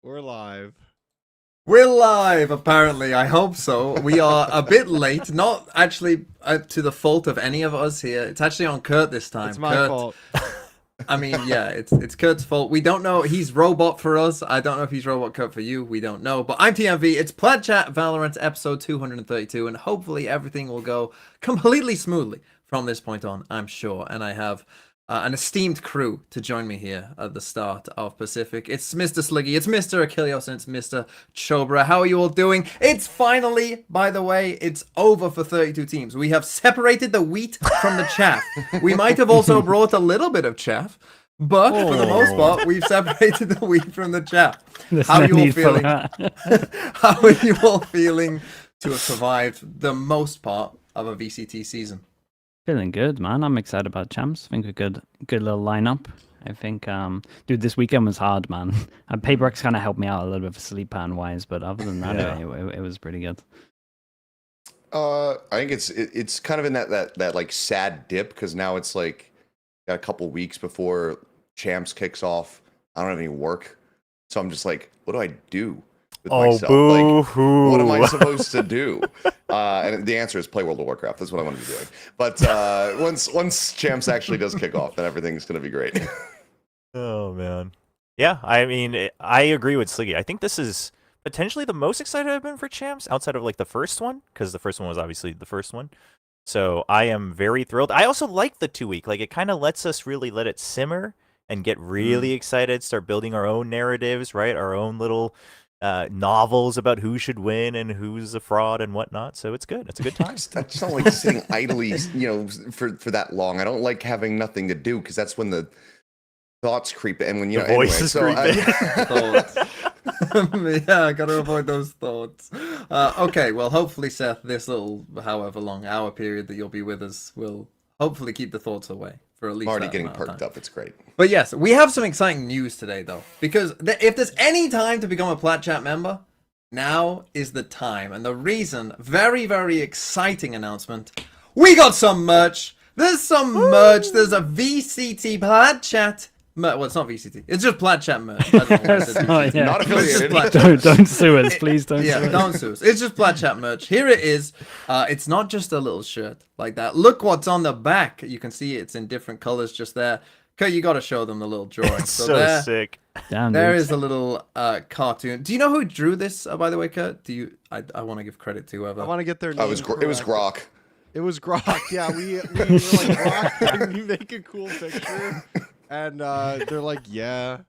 We're live. We're live, apparently. I hope so. We are a bit late. Not actually to the fault of any of us here. It's actually on Kurt this time. It's my Kurt, fault. I mean, yeah, it's Kurt's fault. We don't know. He's robot for us. I don't know if he's robot Kurt for you. We don't know. But I'm TMV. It's Plat Chat VALORANT episode 232, and hopefully everything will go completely smoothly from this point on, I'm sure. And I have an esteemed crew to join me here at the start of Pacific. It's Mr. Sliggy, it's Mr. Achilles, and it's Mr. Chobra. How are you all doing? It's finally, by the way, it's over for 32 teams. We have separated the wheat from the chaff. We might have also brought a little bit of chaff, but for the most part, we've separated the wheat from the chaff. How are you all feeling? How are you all feeling to have survived the most part of a VCT season? Feeling good, man. I'm excited about champs. I think a good little lineup. I think, dude, this weekend was hard, man. Paperwork's kind of helped me out a little bit for sleep pattern wise, but other than that, it was pretty good. I think it's kind of in that like sad dip because now it's like got a couple weeks before champs kicks off. I don't have any work, so I'm just like, what do I do with myself? Boo-hoo. Like, what am I supposed to do? And the answer is play World of Warcraft. That's what I want to be doing. But once champs actually does kick off, then everything's gonna be great. Oh man, yeah. I mean, I agree with Sliggy. I think this is potentially the most excited I've been for champs outside of like the first one, because the first one was obviously the first one. So I am very thrilled. I also like the 2 week. Like it kind of lets us really let it simmer and get really excited, start building our own narratives, right? Our own little novels about who should win and who's a fraud and whatnot. So it's good. It's a good time. I just don't like sitting idly, for that long. I don't like having nothing to do because that's when the thoughts creep in. When The voices creep in. Yeah, I gotta avoid those thoughts. Okay, well, hopefully, Seth, this little, however long hour period that you'll be with us will hopefully keep the thoughts away for at least. I'm already that getting amount of perked time. up. It's great. But yes, we have some exciting news today, though, because if there's any time to become a Plat Chat member, now is the time. And the reason, very, very exciting announcement, we got some merch. There's some merch. There's a VCT Plat Chat. Well, it's not VCT. It's just Plat Chat merch. I don't know why I said VCT. Yeah. Not affiliated. Plat Chat. Don't sue us, please don't Yeah, sue us. don't sue us. It's just Plat Chat merch. Here it is. It's not just a little shirt like that. Look what's on the back. You can see it's in different colors just there. Kurt, you got to show them the little drawing. It's so there, sick. Damn, there dude. is a little cartoon. Do you know who drew this, by the way, Kurt? Do you? I want to give credit to whoever. I want to get their name. It was Grok. It was Grok. Yeah, we were like, Grok, can you make a cool picture? And they're like, yeah.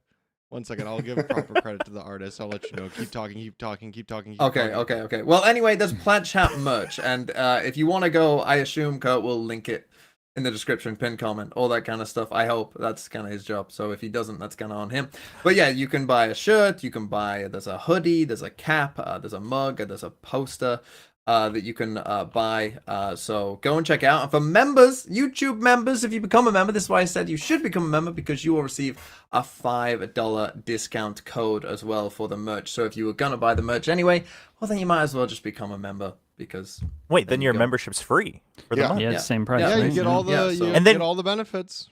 1 second, I'll give proper credit to the artist. I'll let you know. Keep talking, keep talking, keep talking. Okay. Well, anyway, there's Plat Chat merch, and if you want to go, I assume Kurt will link it in the description, pin comment, all that kind of stuff. I hope that's kind of his job. So if he doesn't, that's kind of on him. But yeah, you can buy a shirt, you can buy. There's a hoodie, there's a cap, there's a mug, there's a poster that you can buy. So go and check it out. And for members, YouTube members, if you become a member, this is why I said you should become a member, because you will receive a $5 discount code as well for the merch. So if you were gonna buy the merch anyway, well, then you might as well just become a member, because Wait, then your go. membership's free for the Yeah. month. Yeah, Yeah. it's the same price. Yeah, right? you get all the Yeah, so- you And then- get all the benefits.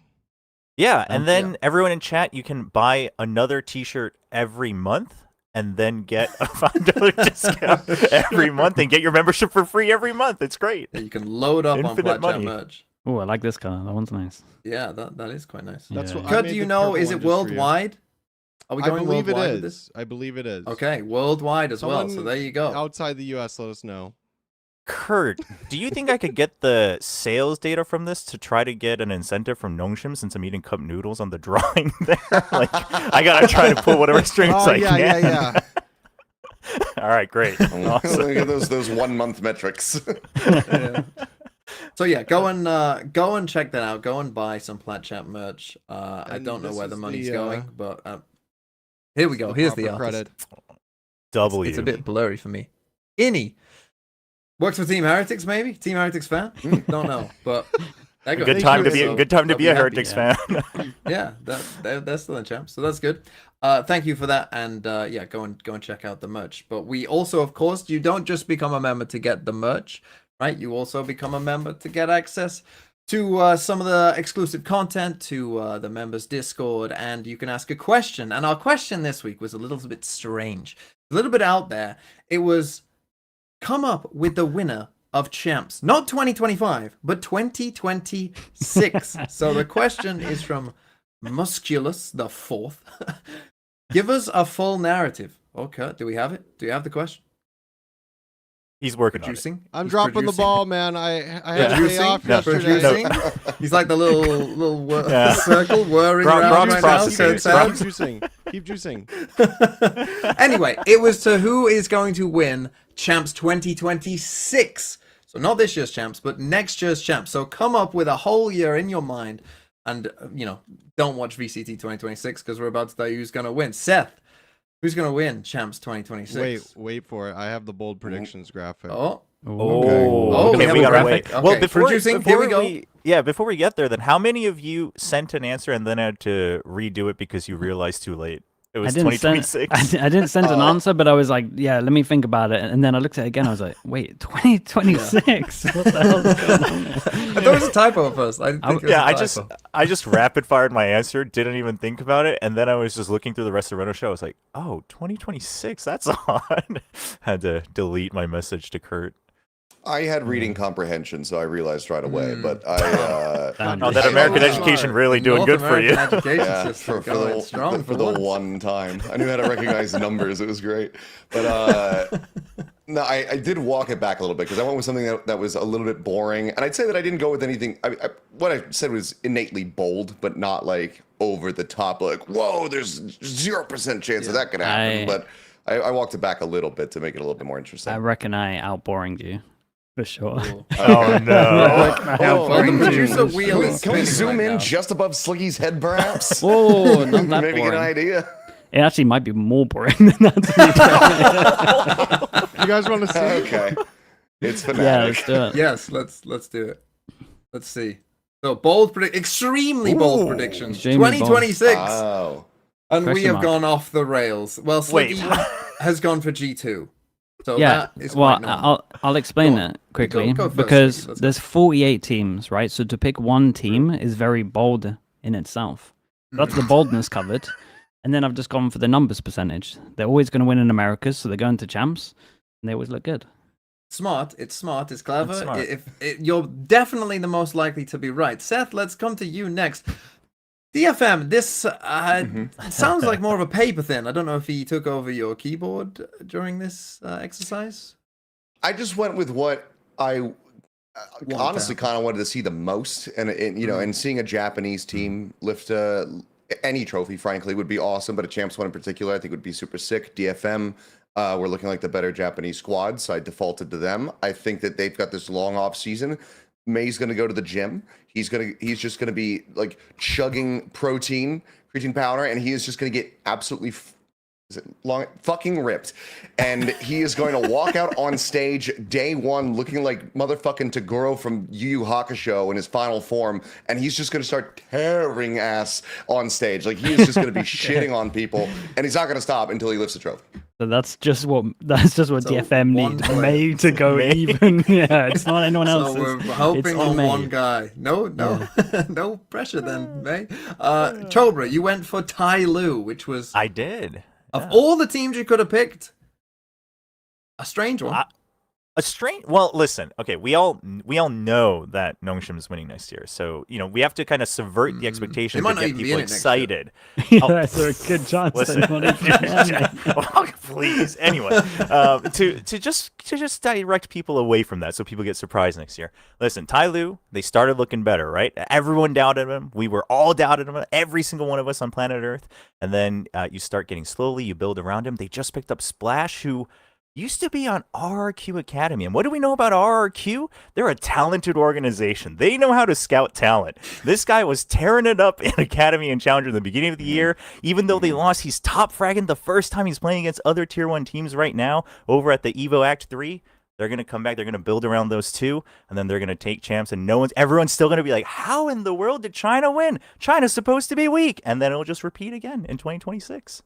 Yeah, and then everyone in chat, you can buy another T-shirt every month, and then get a $5 discount every month, and get your membership for free every month. It's great. you can load up on Infinite Plat Chat money. merch. Oh, I like this color. That one's nice. Yeah, that is quite nice. That's Yeah. what I Kurt, made do you the know, purple is one it just for you. worldwide? Are we I going believe it worldwide with this? is. I believe it is. Okay, worldwide as well. So Someone there you go. Outside the U.S., let us know. Kurt, do you think I could get the sales data from this to try to get an incentive from Nongshim, since I'm eating cup noodles on the drawing there? Like, I gotta try to pull whatever strings Oh I yeah, can. yeah. All right, great. Awesome. Look at those 1 month metrics. Yeah. So yeah, go and check that out. Go and buy some Plat Chat merch. I And don't know this where the is money's the, going, but here we go. Here's the proper artist. credit. W. It's a bit blurry for me. Innie works for Team Heretics, maybe Team Heretics fan. Don't know, but they got Good they time to do, be so good time to they'll be a happy. Heretics fan. Yeah, they're still in champs, so that's good. Thank you for that, and yeah, go and check out the merch. But we also, of course, you don't just become a member to get the merch, right? You also become a member to get access to some of the exclusive content, to the members Discord, and you can ask a question. And our question this week was a little bit strange, a little bit out there. It was, come up with the winner of Champs, not 2025, but 2026. So the question is from Musculus the Fourth. Give us a full narrative. Okay, do we have it? Do you have the question? He's working Producing. I'm He's dropping producing. the ball, man. I had a day Producing. off No, yesterday. producing. He's like the little Yeah. circle whirring Brock's around right now. processing. So it Keep sounds- juicing. Keep juicing. Anyway, it was to who is going to win Champs 2026. So not this year's Champs, but next year's Champs. So come up with a whole year in your mind, and don't watch VCT 2026 because we're about to tell you who's going to win. Seth, who's going to win Champs 2026? Wait for it. I have the bold predictions graphic. Oh, Oh, we okay, have we a gotta graphic. wait. Okay, Well, before producing, here we go. before we get there, then how many of you sent an answer and then had to redo it because you realized too late? It was 2026. I didn't send an answer, but I was like, yeah, let me think about it. And then I looked at it again. I was like, wait, 2026? What the hell is going on here? I thought it was a typo at first. I didn't think it was Yeah, a typo. I just rapid fired my answer, didn't even think about it, and then I was just looking through the rest of the Reno show. I was like, oh, 2026, that's odd. Had to delete my message to Kurt. I had reading comprehension, so I realized right away. But I, Damn. Oh, that I- American I- education really doing North good for you. American Education yeah, system for going the, strong for the once. one time. I knew how to recognize the numbers. It was great. But no, I did walk it back a little bit because I went with something that was a little bit boring. And I'd say that I didn't go with anything. What I said was innately bold, but not like over the top, like, whoa, there's 0% chance of that could happen. But I walked it back a little bit to make it a little bit more interesting. I reckon I outboring you. For sure. Oh no. Well, the producer wheel Can we, is can we spinning zoom right in now. just above Sliggy's head, perhaps? Oh, not that Maybe get an boring. idea. It actually might be more boring than that. To be fair. You guys want to see? Okay. It's Yeah, fanatic. let's do it. Yes, let's do it. Let's see. So extremely bold predictions. Extremely bold. 2026, Wow. and we Question have mark. gone off the rails. Well, Wait. Sliggy has gone for G2. So Yeah, that is well, quite normal. I'll explain Go on. it quickly Go first, because Sliggy, let's go. there's 48 teams, right? So to pick one team is very bold in itself. That's the boldness covered. And then I've just gone for the numbers percentage. They're always going to win in Americas, so they're going to champs, and they always look good. Smart. It's clever. It's smart. You're definitely the most likely to be right. Seth, let's come to you next. DFM, this sounds like more of a paper thin. I don't know if he took over your keyboard during this exercise. I just went with what I honestly to kind of wanted to see the most, and and seeing a Japanese team lift any trophy, frankly, would be awesome. But a champs one in particular, I think would be super sick. DFM, we're looking like the better Japanese squad, so I defaulted to them. I think that they've got this long off season. May's going to go to the gym. He's just going to be like chugging creatine powder, and he is just going to get absolutely fucking ripped. And he is going to walk out on stage day one looking like motherfucking Tagoro from Yu Yu Hakusho in his final form, and he's just going to start tearing ass on stage. Like, he is just going to be shitting on people, and he's not going to stop until he lifts the trophy. So that's just what DFM one need. player. May to go even. Yeah, it's not anyone else. So we're hoping it's on May. one guy. No, no pressure then, May. Chobra, you went for Tai Lu, which was I did. of all the teams you could have picked, a strange one. A strange. Well, listen. Okay, we all know that Nongshim is winning next year, so we have to kind of subvert the expectations might to not get even be people in it next year. excited. Yeah, so a good chance. Listen, they won't even win. oh, please. Anyway, to just direct people away from that, so people get surprised next year. Listen, Tai Lu, they started looking better, right? Everyone doubted him. We were all doubted him. Every single one of us on planet Earth. And then you start getting slowly. You build around him. They just picked up Splash, who used to be on RRQ Academy. And what do we know about RRQ? They're a talented organization. They know how to scout talent. This guy was tearing it up in Academy and Challenger in the beginning of the year. Even though they lost, he's top fragging the first time he's playing against other Tier 1 teams right now over at the EVO Act 3. They're going to come back. They're going to build around those two, and then they're going to take champs, and everyone's still going to be like, how in the world did China win? China's supposed to be weak. And then it'll just repeat again in 2026.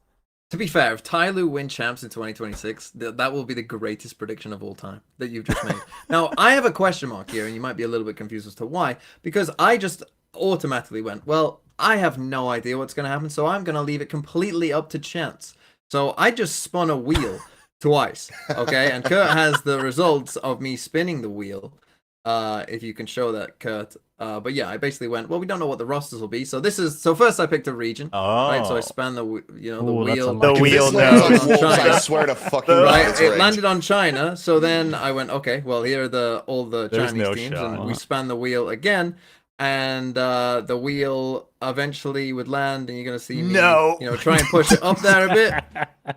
To be fair, if Tyloo win champs in 2026, that will be the greatest prediction of all time that you've just made. Now, I have a question mark here, and you might be a little bit confused as to why, because I just automatically went, well, I have no idea what's going to happen, so I'm going to leave it completely up to chance. So I just spun a wheel twice, okay? And Kurt has the results of me spinning the wheel, if you can show that, Kurt. But yeah, I basically went, well, we don't know what the rosters will be. So first I picked a region, right? So I span the Ooh, the that's a wheel. lot. The If wheel this lands on knows. Wolves, I China. swear to fucking Right, God, it's it rigged. landed on China. So then I went, okay, well, here are all the There's Chinese no teams, shot. and we span the wheel again. And the wheel eventually would land, and you're gonna see me, No. try and push it up there a bit.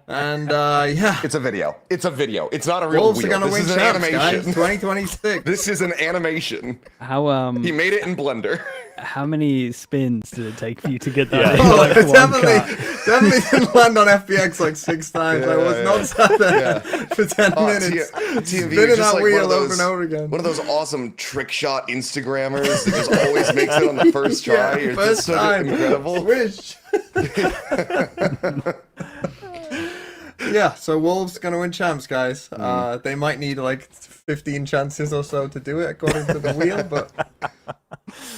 And yeah, It's a video. It's a video. It's not a real Wolves are wheel. gonna This win is an champs, guys. animation. 2026. This is an animation. How He made it in Blender. how many spins did it take for you to get that? Yeah. in, Oh, like, it one definitely cut? didn't land on FPX like 6 times. I was not sat there for 10 minutes, TMV is spinning just that like wheel over and over again. One of those awesome trick shot Instagrammers that just always makes it on the first try. Yeah, You're first just so time. incredible. Wish. Yeah, so Wolves gonna win champs, guys. They might need like 15 chances or so to do it according to the wheel, but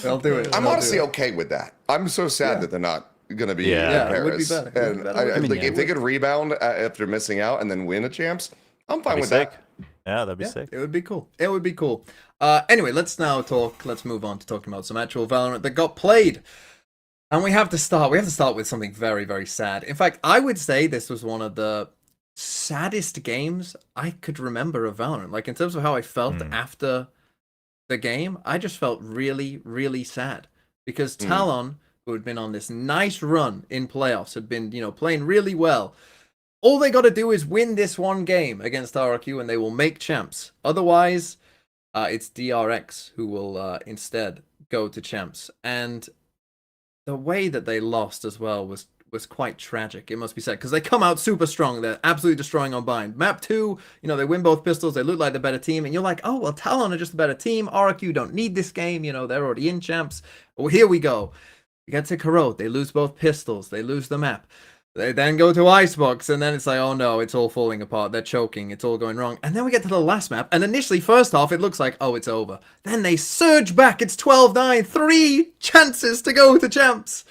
they'll do it. I'm They'll honestly do it. okay with that. I'm so sad Yeah. that they're not gonna be Yeah. in Yeah, it would be Paris. better. It would be And better. I I mean, think yeah. if they could rebound after missing out and then win a champs, I'm fine That'd be with sick. that. Yeah, that'd be Yeah, sick. it would be cool. It would be cool. Anyway, let's move on to talking about some actual Valorant that got played. And we have to start with something very, very sad. In fact, I would say this was one of the saddest games I could remember of Valorant. Like, in terms of how I felt after the game, I just felt really, really sad. Because Talon, who had been on this nice run in playoffs, had been, playing really well. All they got to do is win this one game against RRQ and they will make champs. Otherwise, it's DRX who will instead go to champs. And the way that they lost as well was quite tragic, it must be said, because they come out super strong. They're absolutely destroying on Bind. Map 2, they win both pistols. They look like the better team. And you're like, oh, well, Talon are just a better team. RRQ don't need this game. They're already in champs. Well, here we go. We get to Corrode. They lose both pistols. They lose the map. They then go to Icebox, and then it's like, oh no, it's all falling apart. They're choking. It's all going wrong. And then we get to the last map, and initially, first half, it looks like, oh, it's over. Then they surge back. It's 12-9. 3 chances to go to champs.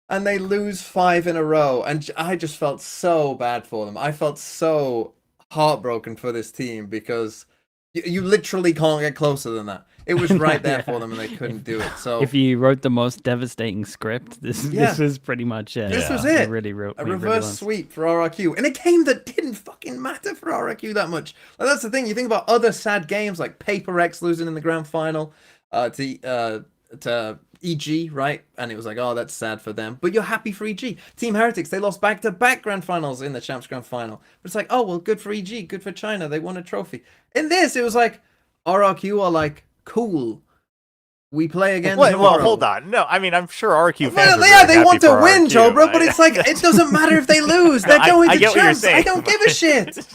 And they lose 5 in a row. And I just felt so bad for them. I felt so heartbroken for this team because you literally can't get closer than that. It was right there for them, and they couldn't do it. So If you wrote the most devastating script, this was pretty much it. This was It it. really wrote a me reverse really well. sweep for RRQ in a game that didn't fucking matter for RRQ that much. Like, that's the thing. You think about other sad games like Paper X losing in the grand final to EG, right? And it was like, oh, that's sad for them. But you're happy for EG. Team Heretics, they lost back-to-back grand finals in the Champs Grand Final. But it's like, oh, well, good for EG, good for China. They won a trophy. In this, it was like, RRQ are like, cool. We play again Well, tomorrow. hold on. No, I mean, I'm sure RQ fans Well, are yeah, very they happy want to for win, RQ, Joe, bro, but right? it's like, it doesn't matter if they lose. They're No, going I to get what you're champs. I saying, don't give a but- shit.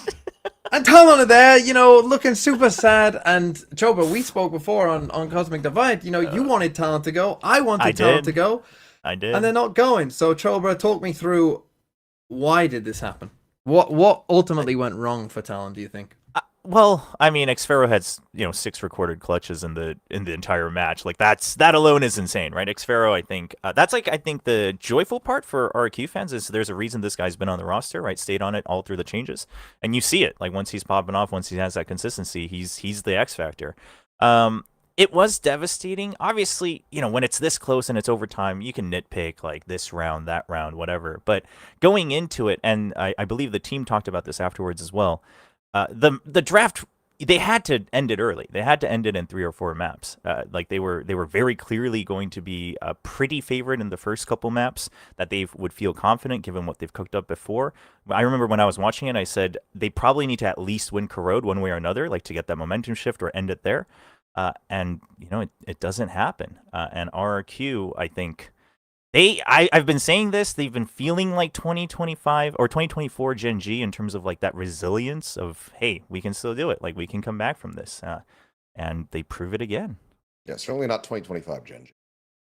And Talon are there, looking super sad. And Choba, we spoke before on Cosmic Divide. You wanted Talon to go. I wanted Talon did. to go. I did. And they're not going. So Choba, talk me through, why did this happen? What ultimately went wrong for Talon, do you think? Well, I mean, Xfero had 6 recorded clutches in the entire match. Like that alone is insane, right? Xfero, I think that's I think the joyful part for RQ fans is there's a reason this guy's been on the roster, right? Stayed on it all through the changes, and you see it. Like once he's popping off, once he has that consistency, he's the X factor. It was devastating. Obviously, when it's this close and it's overtime, you can nitpick like this round, that round, whatever. But going into it, and I believe the team talked about this afterwards as well. The draft, they had to end it early. They had to end it in 3 or 4 maps. Like they were very clearly going to be a pretty favorite in the first couple maps that they would feel confident given what they've cooked up before. I remember when I was watching it, I said they probably need to at least win Corrode one way or another, like to get that momentum shift or end it there. And it doesn't happen. And RRQ, I think. I've been saying this, they've been feeling like 2025 or 2024 Gen G in terms of like that resilience of, hey, we can still do it. Like we can come back from this. And they prove it again. Yeah, certainly not 2025 Gen.G.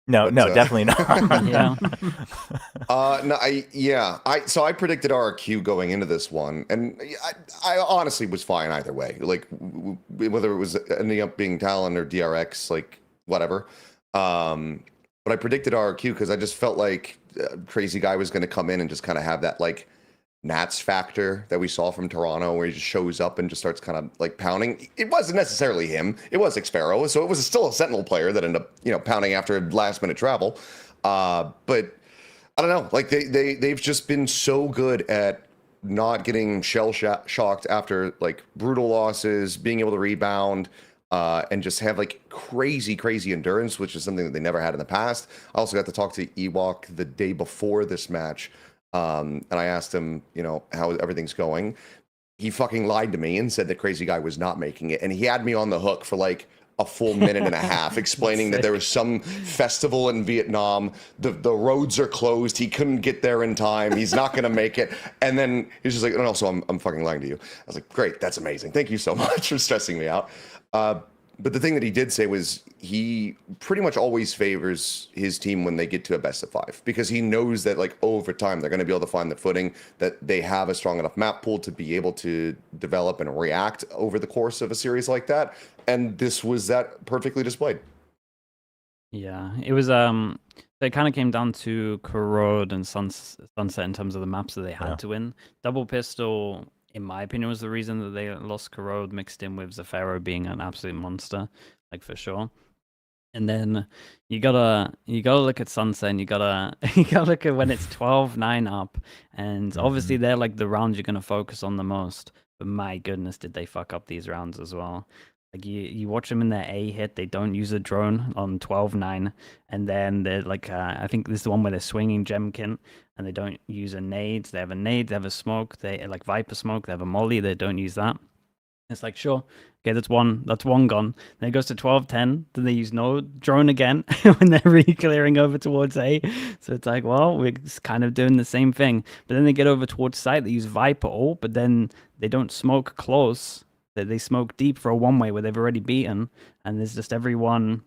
No, But, no, definitely not. Yeah. No, so I predicted RQ going into this one, and I honestly was fine either way. Like whether it was ending up being Talon or DRX, like whatever. But I predicted RQ because I just felt like Crazy Guy was going to come in and just kind of have that like Nats factor that we saw from Toronto, where he just shows up and just starts kind of like pounding. It wasn't necessarily him; it was Xfero, so it was still a Sentinel player that ended up, pounding after last minute travel. But I don't know, like they've just been so good at not getting shocked after like brutal losses, being able to rebound. And just have like crazy endurance, which is something that they never had in the past. I also got to talk to Ewok the day before this match. And I asked him, how everything's going. He fucking lied to me and said that Crazy Guy was not making it. And he had me on the hook for like a full minute and a half explaining that there was some festival in Vietnam. The roads are closed. He couldn't get there in time. He's not going to make it. And then he's just like, no, so I'm fucking lying to you. I was like, great. That's amazing. Thank you so much for stressing me out. But the thing that he did say was he pretty much always favors his team when they get to a best of 5 because he knows that like over time they're going to be able to find the footing, that they have a strong enough map pool to be able to develop and react over the course of a series like that. And this was that perfectly displayed. Yeah, it was it kind of came down to Corrode and Sunset in terms of the maps that they had to win. Double Pistol, in my opinion, was the reason that they lost. Corrode mixed in with Zafiro being an absolute monster, like for sure. And then you gotta look at Sunset, and you gotta look at when it's 12-9 up, and obviously they're like the rounds you're gonna focus on the most. But my goodness, did they fuck up these rounds as well? Like you watch them in their A hit, they don't use a drone on 12-9, and then they're like, I think this is the one where they're swinging Gemkin, and they don't use a nade. They have a nade, they have a smoke, they like Viper smoke, they have a molly, they don't use that. It's like, sure, okay, that's one gone. Then it goes to 12-10, then they use no drone again when they're re-clearing over towards A. So it's like, well, we're kind of doing the same thing. But then they get over towards site, they use Viper ult, but then they don't smoke close. They smoke deep for a one-way where they've already beaten, and there's just everyone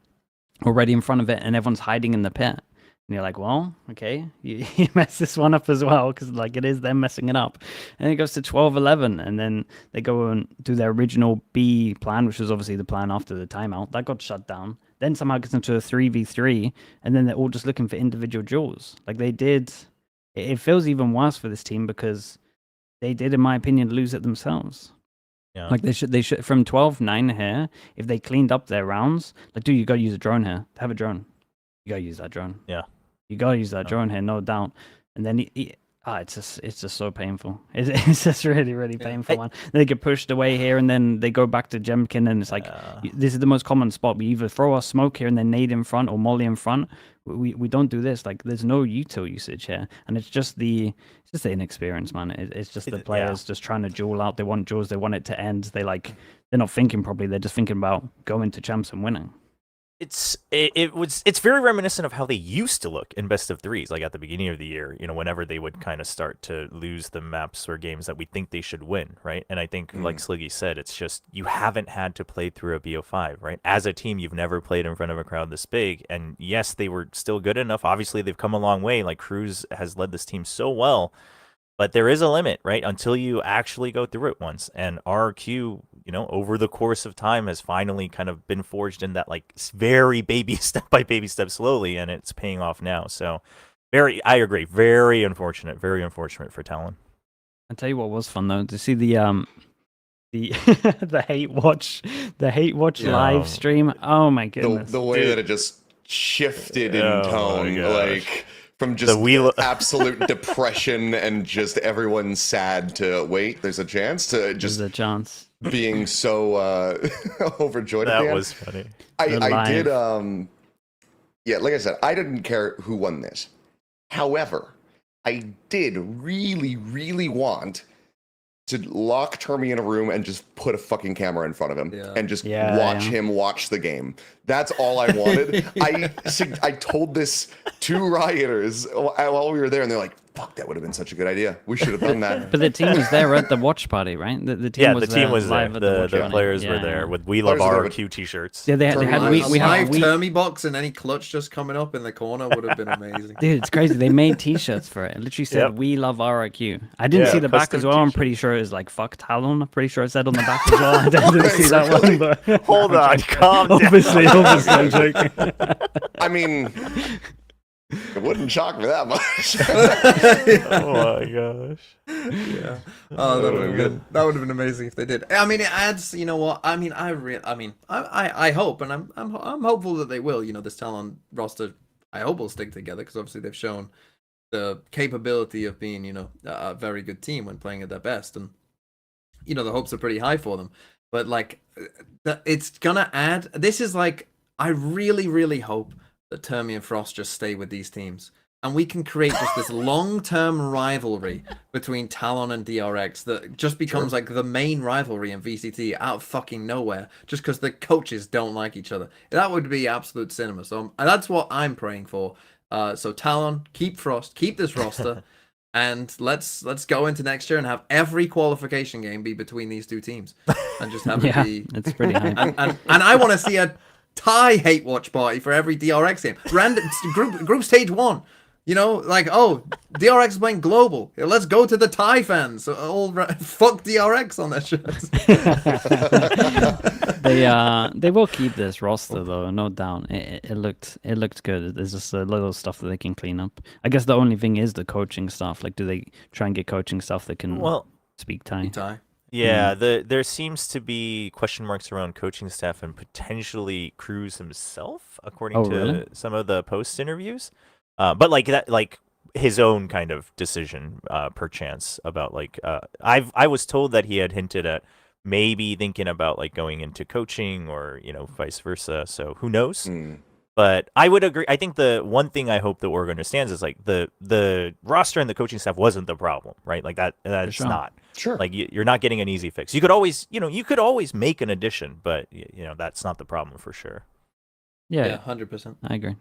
already in front of it, and everyone's hiding in the pit. And you're like, well, okay, you mess this one up as well, because like it is them messing it up. And it goes to 12-11, and then they go and do their original B plan, which was obviously the plan after the timeout. That got shut down. Then somehow gets into a 3v3, and then they're all just looking for individual duels. Like they did. It feels even worse for this team because they did, in my opinion, lose it themselves. Yeah. Like they should from 12-9 here, if they cleaned up their rounds, like, dude, you gotta use a drone here. Have a drone. You gotta use that drone. Yeah. You gotta use that drone here, no doubt. And then it's just so painful. It's just really painful, man. They get pushed away here, and then they go back to Gemkin, and it's like this is the most common spot. We either throw our smoke here and then nade in front or molly in front. We don't do this. Like there's no util usage here, and it's just the inexperience, man. It's just the players just trying to duel out. They want duels. They want it to end. They're not thinking properly. They're just thinking about going to champs and winning. It's very reminiscent of how they used to look in best of 3s, like at the beginning of the year, whenever they would kind of start to lose the maps or games that we think they should win, right? And I think, like Sliggy said, it's just you haven't had to play through a BO5, right? As a team, you've never played in front of a crowd this big, and yes, they were still good enough. Obviously, they've come a long way. Like Cruz has led this team so well, but there is a limit, right? Until you actually go through it once. And RQ, over the course of time has finally kind of been forged in that like very baby step by baby step slowly, and it's paying off now. So I agree. Very unfortunate for Talon. I'll tell you what was fun though, to see the the hate watch live stream. Oh my goodness. The way that it just shifted in tone, like from just absolute depression and just everyone sad to wait, there's a chance to just being so overjoyed. That was funny. I did like I said, I didn't care who won this. However, I did really want to lock Termy in a room and just put a fucking camera in front of him and just watch him watch the game. That's all I wanted. I told this to rioters while we were there, and they're like, Fuck, that would have been such a good idea. We should have done that. But the team was there at the watch party, right? The team Yeah, was the team was there. live at the watch The party. players were Yeah, there yeah. with "We Love Players were there with- RQ" t-shirts. Yeah, they had Termi- we live have Termi box and any clutch just coming up in the corner would have been amazing. Dude, it's crazy. They made T-shirts for it. It literally said, Yep. "We love RRQ." I didn't Yeah, see the back custom as well. I'm t-shirt. pretty sure it was like "Fuck Talon." I'm pretty sure it said on the back as well. I didn't see that one, but Hold on, calm down. obviously, I'm joking. I mean, it wouldn't shock me that much. Oh my gosh. Yeah. Oh, that would have been good. That would have been amazing if they did. I mean, it adds. You know what? I mean, I hope, and I'm hopeful that they will. You know, this Talon roster, I hope will stick together because obviously they've shown the capability of being, you know, a very good team when playing at their best, and you know the hopes are pretty high for them. But like, it's gonna add. This is like, I really hope that Termi and Frost just stay with these teams. And we can create just this long-term rivalry between Talon and DRX that just becomes like the main rivalry in VCT out of fucking nowhere, just because the coaches don't like each other. That would be absolute cinema. So that's what I'm praying for. So Talon, keep Frost, keep this roster, and let's go into next year and have every qualification game be between these two teams, and just have it Yeah, be. it's pretty hype. And I want to see a tie hate watch party for every DRX game. Random group stage 1. You know, like, oh, DRX is playing global. Yeah, let's go to the Thai fans. All fuck DRX on their shirts. They will keep this roster though, no doubt. It looked good. There's just a little stuff that they can clean up. I guess the only thing is the coaching stuff. Like, do they try and get coaching stuff that can speak Thai? Thai. Yeah, there seems to be question marks around coaching staff and potentially Cruz himself, according to really? some of the post interviews. But like that, like his own kind of decision, perchance about like, I was told that he had hinted at maybe thinking about like going into coaching or, you know, vice versa. So who knows? But I would agree. I think the one thing I hope the org understands is like the roster and the coaching staff wasn't the problem, right? Like that's sure. not. Sure. Like you're not getting an easy fix. You could always make an addition, but you know that's not the problem for sure. Yeah, 100%. I agree.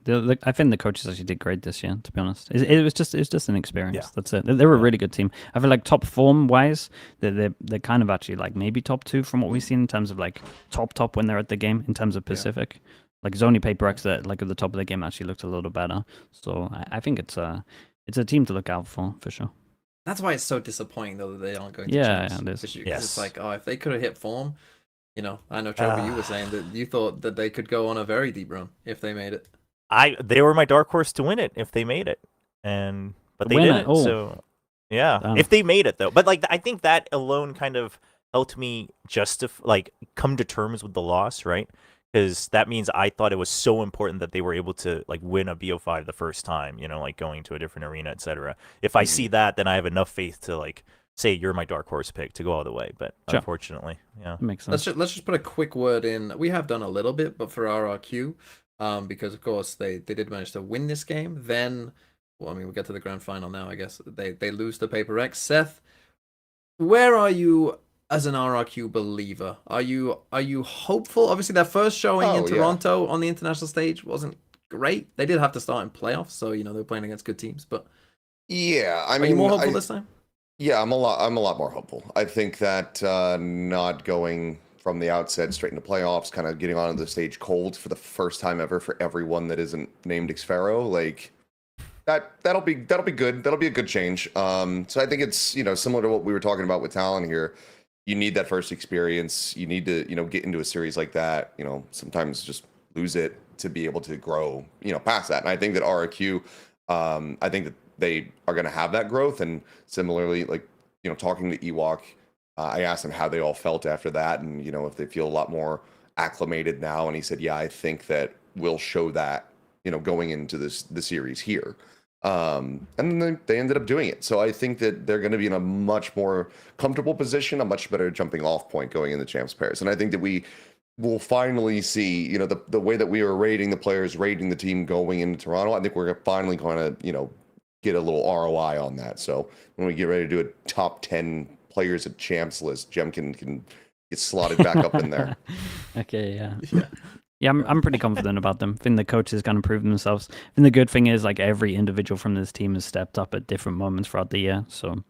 I think the coaches actually did great this year. To be honest, it was just an experience. Yeah. That's it. They were a really good team. I feel like top form wise, they're kind of actually like maybe top 2 from what we've seen in terms of like top when they're at the game in terms of Pacific. Like it's only PaperX that like at the top of the game actually looked a little better. So I think it's a team to look out for sure. That's why it's so disappointing though that they aren't going to Yeah, Champs it is. this year. 'Cause Yes. It's like, oh, if they could have hit form, you know, I know Trevor, you were saying that you thought that they could go on a very deep run if they made it. They were my dark horse to win it if they made it, but they Win it? didn't. Oh. So yeah, Damn. if they made it though. But like I think that alone kind of helped me come to terms with the loss, right? Because that means I thought it was so important that they were able to like win a BO5 the first time, you know, like going to a different arena, etc. If I see that, then I have enough faith to like say you're my dark horse pick to go all the way. But Sure. unfortunately, yeah. That makes sense. Let's just put a quick word in. We have done a little bit, but for RRQ, because of course they did manage to win this game. Then, well, I mean, we'll get to the grand final now. I guess they lose to PaperX. Seth, where are you as an RRQ believer? Are you hopeful? Obviously, their first showing in Toronto on the international stage wasn't great. They did have to start in playoffs, so you know they're playing against good teams. But yeah, I are mean, you more hopeful this time? Yeah, I'm a lot more hopeful. I think that not going from the outset straight into playoffs, kind of getting onto the stage cold for the first time ever for everyone that isn't named Xfero, like that'll be good. That'll be a good change. So I think it's, you know, similar to what we were talking about with Talon here. You need that first experience. You need to, you know, get into a series like that. You know, sometimes just lose it to be able to grow, you know, past that. And I think that RRQ, I think that they are going to have that growth. And similarly, like, you know, talking to Ewok, I asked him how they all felt after that, and you know, if they feel a lot more acclimated now. And he said, yeah, I think that we'll show that, you know, going into the series here. And then they ended up doing it. So I think that they're going to be in a much more comfortable position, a much better jumping off point going into Champs Pairs. And I think that we will finally see, you know, the way that we were rating the players, rating the team going into Toronto. I think we're finally going to, you know, get a little ROI on that. So when we get ready to do a top 10 players at Champs list, Jem can get slotted back up in there. Okay, yeah. Yeah, I'm pretty confident about them. I think the coaches kind of proved themselves. I think the good thing is like every individual from this team has stepped up at different moments throughout the year. So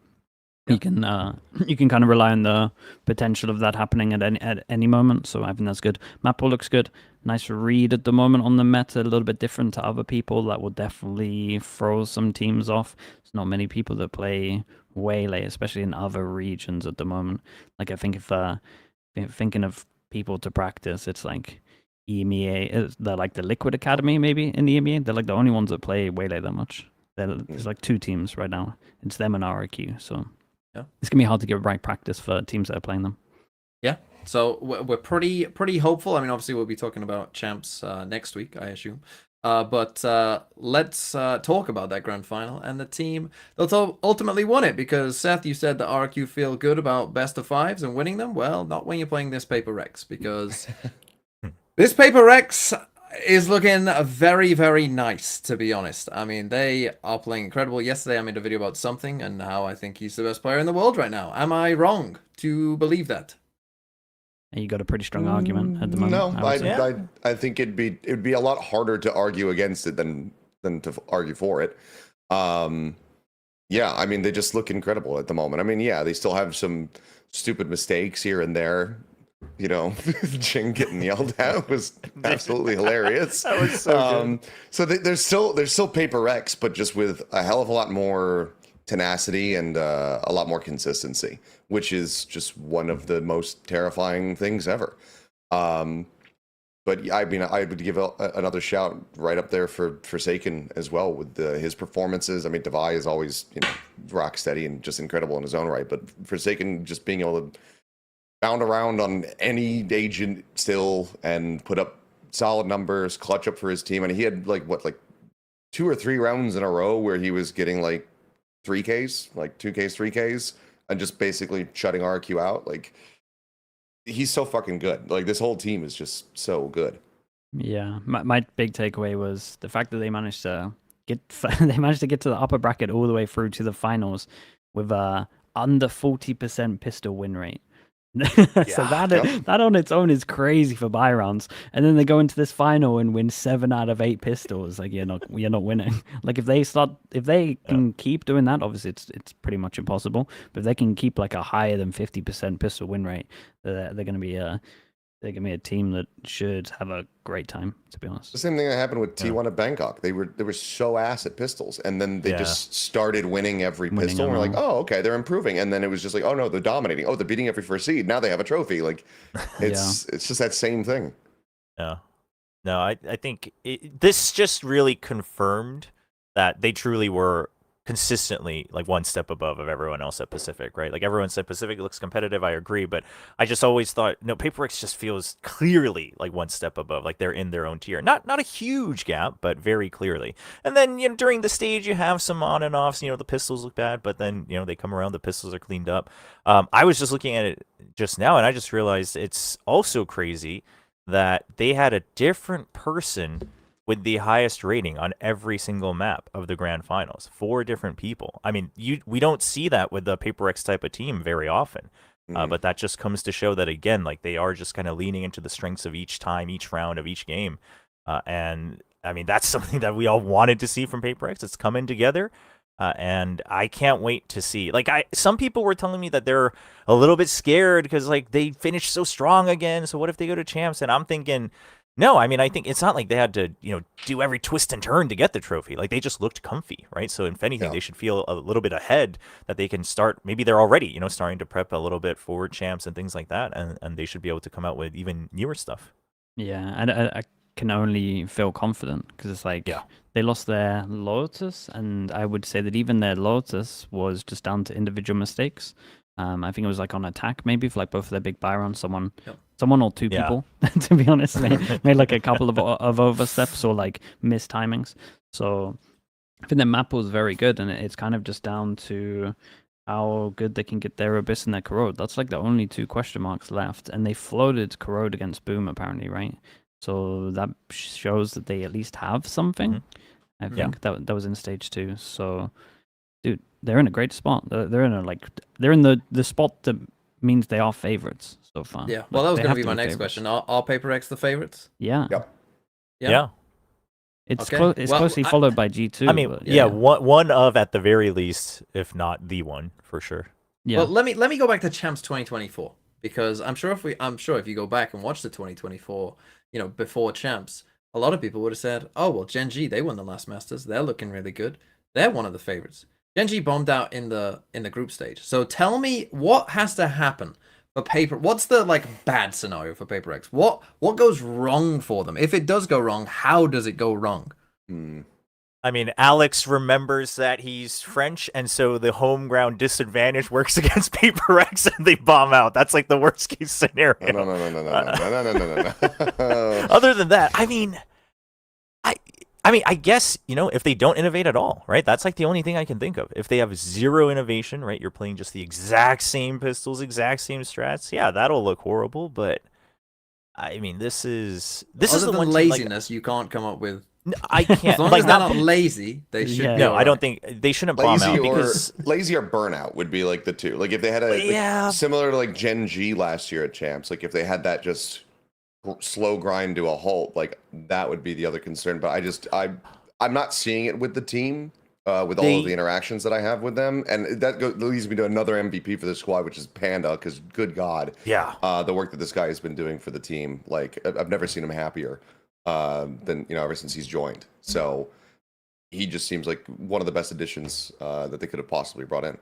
you can kind of rely on the potential of that happening at any moment. So I think that's good. Map pool looks good. Nice read at the moment on the meta, a little bit different to other people. That will definitely throw some teams off. There's not many people that play Waylay, especially in other regions at the moment. Like I think if thinking of people to practice, it's like EMEA. They're like the Liquid Academy maybe in the EMEA. They're like the only ones that play Waylay that much. There's like 2 teams right now. It's them and RRQ. So yeah, it's gonna be hard to get right practice for teams that are playing them. Yeah, so we're pretty hopeful. I mean, obviously we'll be talking about champs next week, I assume. But let's talk about that grand final and the team that ultimately won it. Because Seth, you said that RQ feel good about best of 5s and winning them. Well, not when you're playing this Paper Rex, because this Paper Rex is looking very, very nice, to be honest. I mean, they are playing incredible. Yesterday I made a video about something and how I think he's the best player in the world right now. Am I wrong to believe that? And you got a pretty strong argument at the moment. No, I would say. I think it'd be a lot harder to argue against it than to argue for it. Yeah, I mean they just look incredible at the moment. I mean, yeah, they still have some stupid mistakes here and there. You know, Jing getting yelled at was absolutely hilarious. That was so good. So there's still Paper X, but just with a hell of a lot more tenacity and a lot more consistency, which is just one of the most terrifying things ever. But I mean, I would give another shout right up there for Forsaken as well with his performances. I mean, Devi is always, you know, rock steady and just incredible in his own right, but Forsaken just being able to bound around on any agent still and put up solid numbers, clutch up for his team. And he had like 2 or 3 rounds in a row where he was getting like 3Ks, like 2Ks, 3Ks, and just basically shutting RQ out. Like, he's so fucking good. Like, this whole team is just so good. Yeah, my big takeaway was the fact that they managed to get to the upper bracket all the way through to the finals with under 40% pistol win rate. So that on its own is crazy for buy rounds. And then they go into this final and win 7 out of 8 pistols. Like you're not winning. Like if they can keep doing that, obviously it's pretty much impossible. But if they can keep like a higher than 50% pistol win rate, they're gonna be a team that should have a great time, to be honest. The same thing that happened with T1 at Bangkok. They were so ass at pistols, and then they just started winning every pistol. And we're like, oh, okay, they're improving. And then it was just like, oh no, they're dominating. Oh, they're beating every first seed. Now they have a trophy. Like, it's just that same thing. Yeah. No, I think this just really confirmed that they truly were consistently like one step above of everyone else at Pacific, right? Like everyone said Pacific looks competitive, I agree, but I just always thought, no, Paper X just feels clearly like one step above, like they're in their own tier. Not a huge gap, but very clearly. And then, you know, during the stage you have some on and offs, you know, the pistols look bad, but then, you know, they come around, the pistols are cleaned up. I was just looking at it just now and I just realized it's also crazy that they had a different person with the highest rating on every single map of the grand finals. 4 different people. I mean, we don't see that with the Paper X type of team very often. But that just comes to show that, again, like they are just kind of leaning into the strengths of each time, each round of each game. And I mean, that's something that we all wanted to see from Paper X. It's coming together. And I can't wait to see. Like, some people were telling me that they're a little bit scared because like they finished so strong again. So what if they go to champs? And I'm thinking, no, I mean, I think it's not like they had to, you know, do every twist and turn to get the trophy. Like, they just looked comfy, right? So, if anything, they should feel a little bit ahead that they can start. Maybe they're already, you know, starting to prep a little bit for champs and things like that. And they should be able to come out with even newer stuff. Yeah, and I can only feel confident because it's like they lost their Lotus, and I would say that even their Lotus was just down to individual mistakes. I think it was like on attack, maybe for like both of their big buy rounds. Someone or 2 people, to be honest, made like a couple of oversteps or like missed timings. So I think their map was very good, and it's kind of just down to how good they can get their Abyss and their Corrode. That's like the only 2 question marks left, and they floated Corrode against Boom apparently, right? So that shows that they at least have something. I think that was in stage 2. So, dude, they're in a great spot. They're in the spot that means they are favorites. so far. Yeah. Like, Well, that was they going to have be my be next favorites. question. Are Paper X the favorites? Yeah. Yep. Yeah. It's Okay. it's Well, closely followed by G2. I mean, but yeah, one of at the very least, if not the one for sure. Yeah. Well, let me go back to Champs 2024 because I'm sure if you go back and watch the 2024, before Champs, a lot of people would have said, "Oh, well, Gen.G, they won the last Masters. They're looking really good. They're one of the favorites." Gen.G bombed out in the group stage. So tell me what has to happen for Paper. What's the bad scenario for Paper X? What goes wrong for them? If it does go wrong, how does it go wrong? I mean, Alex remembers that he's French, and so the home ground disadvantage works against Paper X, and they bomb out. That's like the worst case scenario. No. Other than that, I mean, I guess, if they don't innovate at all, right? That's like the only thing I can think of. If they have zero innovation, right? You're playing just the exact same pistols, exact same strats. Yeah, that'll look horrible. But I mean, this is the one laziness. You can't come up with. I can't. As long as they're not lazy, they should. Yeah. Be No, I don't alright. think they shouldn't bomb out because lazy or burnout would be like the two. Like if they had similar to like Gen.G last year at Champs, like if they had that just slow grind to a halt, like that would be the other concern. But I'm not seeing it with the team with all of the interactions that I have with them, and that leads me to another MVP for the squad, which is Panda. Because good God, yeah, the work that this guy has been doing for the team, like I've never seen him happier than ever since he's joined. So he just seems like one of the best additions that they could have possibly brought in.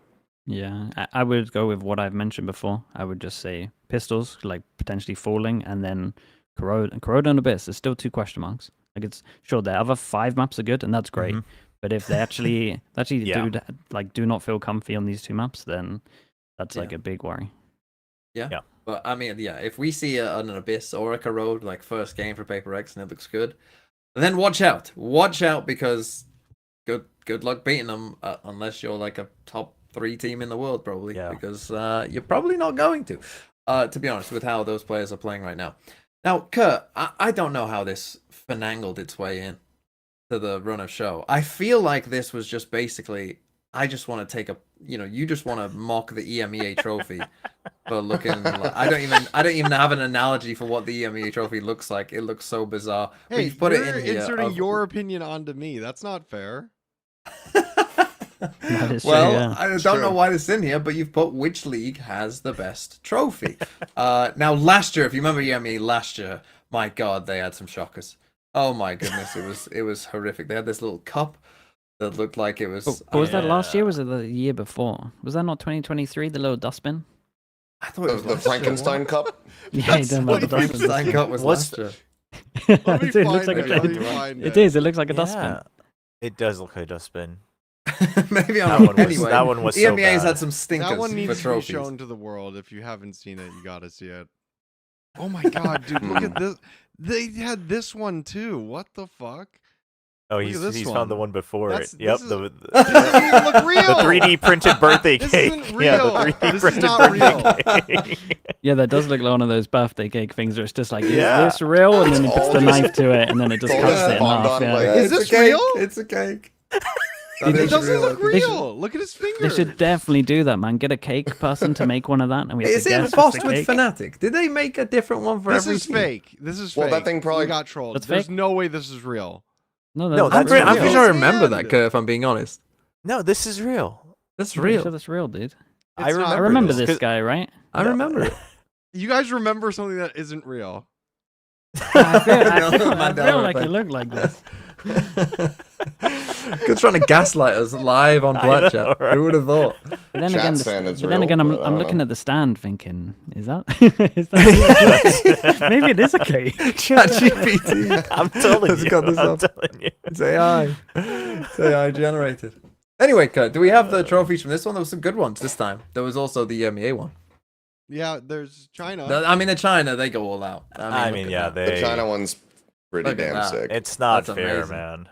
Yeah, I would go with what I've mentioned before. I would just say pistols, like potentially falling, and then corrode and abyss. There's still 2 question marks. Like it's sure the other 5 maps are good, and that's great. But if they actually do not feel comfy on these 2 maps, then that's like a big worry. Yeah. But I mean, if we see an abyss or a corrode like first game for Paper X and it looks good, then watch out because good luck beating them unless you're like a top 3 team in the world probably, because you're probably not going to be honest with how those players are playing right now. Now, Kurt, I don't know how this finangled its way in to the run of show. I feel like this was just basically, I just want to take you just want to mock the EMEA trophy for looking like, I don't even have an analogy for what the EMEA trophy looks like. It looks so bizarre. Hey, We've put you're it in here inserting your opinion onto me. That's not fair. That is well, true, yeah. I don't know why this is in here, but you've put which league has the best trophy. Now, last year, if you remember EMEA last year, my God, they had some shockers. Oh my goodness, it was horrific. They had this little cup that looked like it was. But was that last year? Or was it the year before? Was that not 2023? The little dustbin. I thought it was The Frankenstein Cup. Yeah, you don't know the the dustbin. Frankenstein Cup was last year. it Let me looks find like it. a Let me find it is. It looks like a dustbin. Yeah, it does look like a dustbin. Maybe That I'm one was- anyway. that one was so EMEA's bad. had some stinkers That one for needs to be trophies. shown to the world. If you haven't seen it, you gotta see it. Oh my God, dude! Look at this. They had this one too. What the fuck? Oh, Look at he's this found the one. one before That's- it. Yep, this is- the This doesn't even look real. the 3D printed birthday This cake. isn't Yeah, real. the 3D This is printed not birthday cake. Yeah, that does look like one of those birthday cake things where it's just like, Yeah. is this real? And then he puts all the just- knife to it, and then it just all cuts just it in bombed half. on Yeah. like- Is It's this a cake. real? It's a cake. It That is doesn't real. look They should- real. Look at his They fingers. should definitely do that, man. Get a cake person to make one of that, and we have Is to it guess embossed what's the with cake. Fnatic? Did they make a different one for This every is team? fake. This is Well, fake. that thing probably- We got trolled. That's There's fake? no way this is real. No, No, that's that's I'm real. pretty Yeah. sure I remember Hand. that, Kurt, if I'm being honest. No, this is real. That's I'm pretty real. sure that's real, dude. I It's not I remember, remember this this guy, right? I remember it. You guys remember something that isn't real? I feel, I No, feel, I Mandela feel like effect. it looked like this. Good trying to gaslight us live on I Plat know, Chat. right? Who would have thought? But then Chat again, saying it's but then real, again, but I I'm don't looking know. at the stand, thinking, is that? Is that maybe it is a cake. ChatGPT. I'm telling Let's you. cut this I'm up. telling you. It's AI. It's AI generated. Anyway, Kurt, do we have the trophies from this one? There were some good ones this time. There was also the EMEA one. Yeah, there's China. I mean, in China, they go all out. I look mean, at yeah, that. they. The China one's pretty Look at damn that. sick. It's not That's fair, amazing. man.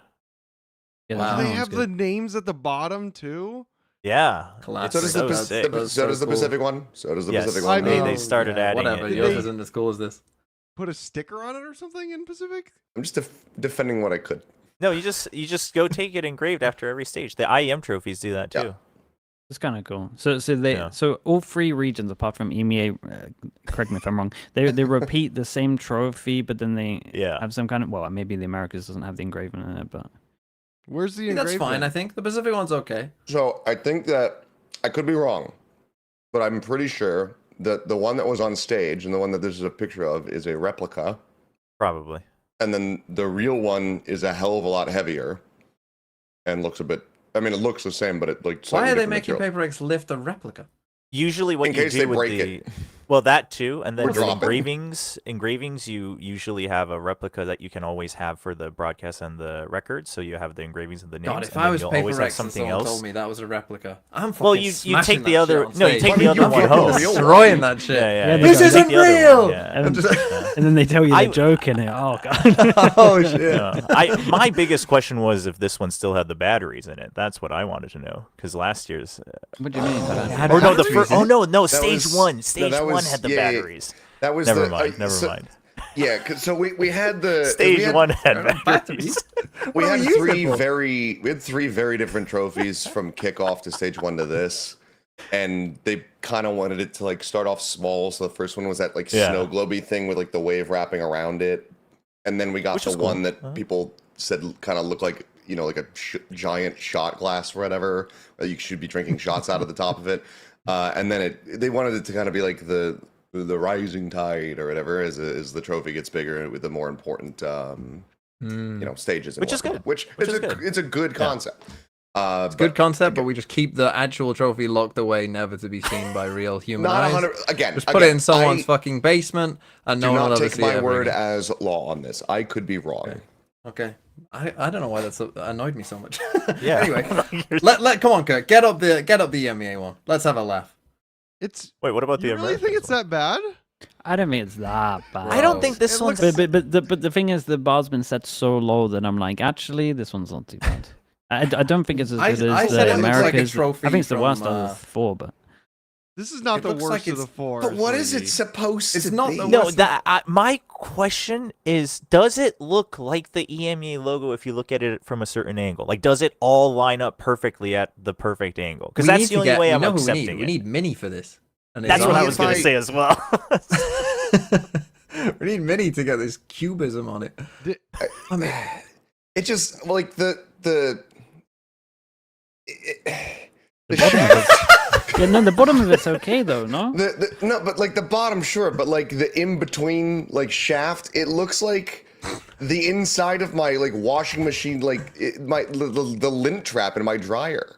Yeah, Wow. Do that they one's have good. the names at the bottom too? Yeah. Classic. So does the, so sick. so does the cool. Pacific one. So does the Yes. Pacific I one. mean, they started adding whatever. it. Yours They- isn't as cool as this. Put a sticker on it or something in Pacific? I'm just defending what I could. No, you just go take it engraved after every stage. The IEM trophies do that too. Yeah. It's kind of cool. So all three regions apart from EMEA, correct me if I'm wrong, they repeat the same trophy, but then they have some kind of, well, maybe the Americas doesn't have the engraving in it, but Where's the That's engraving? fine. I think the Pacific one's okay. So I think that I could be wrong, but I'm pretty sure that the one that was on stage and the one that this is a picture of is a replica, Probably. and then the real one is a hell of a lot heavier and looks a bit. I mean, it looks the same, but it like. Why are they different making material. Paper X lift a replica? Usually what In you case do they with break the it. well, that too, and then Or for drop it. engravings you usually have a replica that you can always have for the broadcast and the records, so you have the engravings and the names. God, if and I then was you'll always Paper have X and something someone else. told me that was a replica, I'm fucking Well, you smashing take the that other shit on no, you stage. take But the you other don't one get the home. real Destroying that shit. Yeah, you this take isn't the other one, real! yeah. and, Yeah. and then they tell you I- they're joking. Oh god. Oh shit. Yeah. My biggest question was if this one still had the batteries in it. That's what I wanted to know because last year's What do you mean? Had or no, the batteries first. in Oh it? no, That stage was- one. no, Stage that one was- had the yeah, batteries. That was Never the, mind. Never mind. Yeah, 'cause- so we had the Stage we had, one had batteries. We What had do we use it three for? three very different trophies from kickoff to stage one to this, and they kind of wanted it to like start off small. So the first one was that like Yeah. snow globy thing with like the wave wrapping around it, and then we got Which the is cool. one that Uh-huh. people said kind of looked like like a giant shot glass or whatever. You should be drinking shots out of the top of it, and then they wanted it to kind of be like the rising tide or whatever as the trophy gets bigger with the more important stages and Which is whatnot, good. which Which is is good. it's a good concept. It's a good concept, but we just keep the actual trophy locked away, never to be seen by real human not eyes. 100 again. Just put it in someone's I fucking basement, and no do one will not ever take see my it ever word again. as law on this. I could be wrong. Okay. I don't know why that annoyed me so much. Yeah. Anyway, come on, Kurt, get up the EMEA one. Let's have a laugh. It's. Wait, what about You the really think Americans it's one? that bad? I don't think it's that bad. I don't think this It one's. looks- But the thing is, the bar's been set so low that I'm like, actually, this one's not too bad. I don't think it's as I good said as it the looks like a Americas. trophy I think it's the from, worst out of the four, but This is not It the looks worst like of the it's- four. But what is it Sliggy. supposed It's to not be? the No, worst. my question is, does it look like the EMEA logo if you look at it from a certain angle? Like, does it all line up perfectly at the perfect angle? Because We that's need the to only get- way we I'm know who accepting we it. need Mini for this. And That's it's what I on- was going to say as well. We need Mini to get this cubism on it. I mean, it just like the yeah, no, the bottom of it's okay though, no? no, but like the bottom, sure, but like the in between like shaft, it looks like the inside of my like washing machine, like the lint trap in my dryer.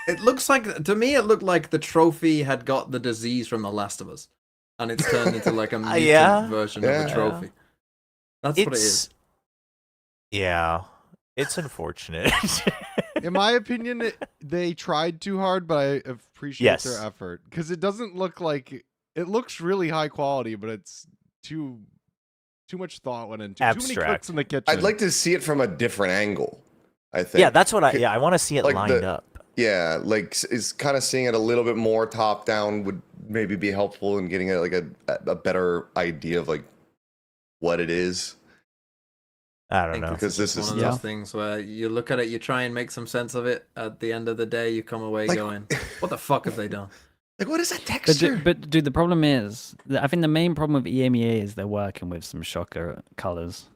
It looks like, to me, it looked like the trophy had got the disease from The Last of Us, and it's turned into like a mutant Yeah. version of Yeah. the trophy. That's what it is. Yeah, it's unfortunate. In my opinion, they tried too hard, but I appreciate Yes. their effort because it doesn't look like it looks really high quality, but it's too much thought went into. Too many Abstract. cooks in the kitchen. I'd like to see it from a different angle. I think. Yeah, that's what I want to see it like lined up. Yeah, like is kind of seeing it a little bit more top down would maybe be helpful in getting a better idea of like what it is. I don't know. Because this One is of those things where you look at it, you try and make some sense of it. At the end of the day, you come away Like- going, "What the fuck have they done?" Like what is that But, texture? but dude, the problem is, I think the main problem with EMEA is they're working with some shocker colors.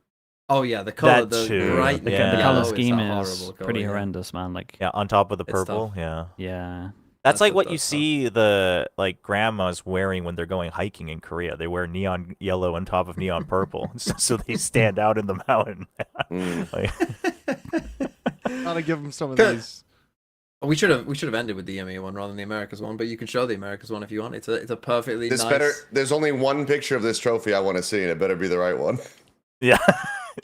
Oh yeah, the color, That the too. bright The, Yeah. the yellow color is scheme that is horrible pretty color, yeah. horrendous, man. Like, Yeah, on top of the It's purple. tough. Yeah. yeah. That's like That's what what you that's see the like grandmas wearing when they're going hiking in Korea. They wear neon yellow on top of neon purple, so they stand out in the mountain. Mm. Like, Gotta give them some of Good. these. We should have ended with the EMEA one rather than the Americas one, but you can show the Americas one if you want. It's a perfectly This nice. better. There's only one picture of this trophy I want to see, and it better be the right one. yeah.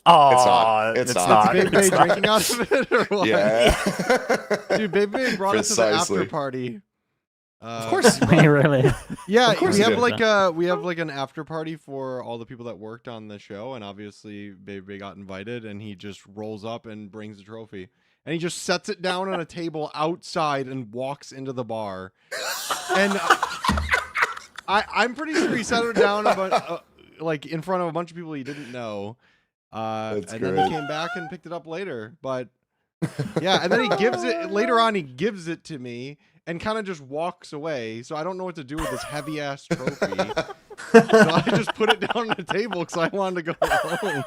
Oh, not. It's not. Big Bay It's not. drinking out of it or what? Yeah. Dude, Big Bay brought us to the Precisely. after party. Of course. Really? Yeah, Of course we he have did. like an after party for all the people that worked on the show, and obviously Baby got invited, and he just rolls up and brings the trophy, and he just sets it down on a table outside and walks into the bar, and I'm pretty sure he set it down like in front of a bunch of people he didn't know, and That's then he great. came back and picked it up later, but. Yeah, and then he gives it later on. He gives it to me and kind of just walks away. So I don't know what to do with this heavy ass trophy. So I just put it down on the table because I wanted to go home.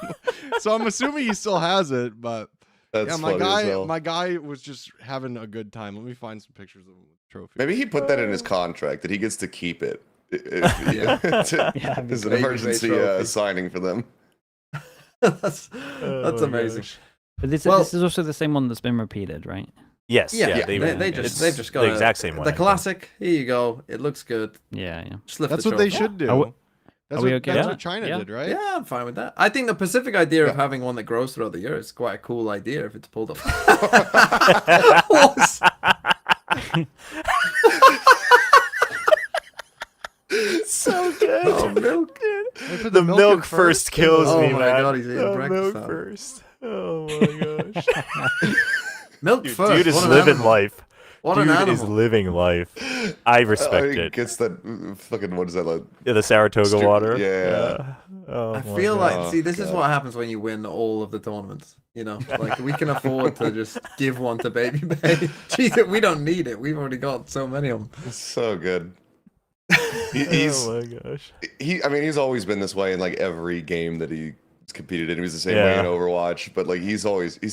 So I'm assuming he still has it, but That's yeah, funny as hell. my guy was just having a good time. Let me find some pictures of him with the trophy. Maybe he put that in his contract that he gets to keep it. Yeah. As an Baby emergency trophy. signing for them. That's Oh, amazing. gosh. But this is also the same one that's been repeated, right? Yes. Yeah, They've just got the exact same one. The I think. classic. Here you go. It looks good. Yeah, yeah. Just lift That's the what they trophy. should do. Are we okay? That's Yeah. what China Yeah. did, right? Yeah, I'm fine with that. I think the Pacific idea of Yeah. having one that grows throughout the year is quite a cool idea if it's pulled off. So good. Oh, milk. They put The milk milk in first kills Oh me, my man. God, he's eating The breakfast milk now. first. Oh my gosh. Milk Dude, first. dude is What an living animal. life. What an Dude animal. is living life. I respect He it. gets that fucking, what is that like? Yeah, the Saratoga water. Yeah. Oh, I my feel God. like, see, this is God. what happens when you win all of the tournaments. You know, like we can afford to just give one to Baby Bay. Jeez, we don't need it. We've already got so many of them. It's so good. He's Oh my gosh. I mean, he's always been this way in like every game that he's competed in. He was the same way Yeah. in Overwatch, but like he's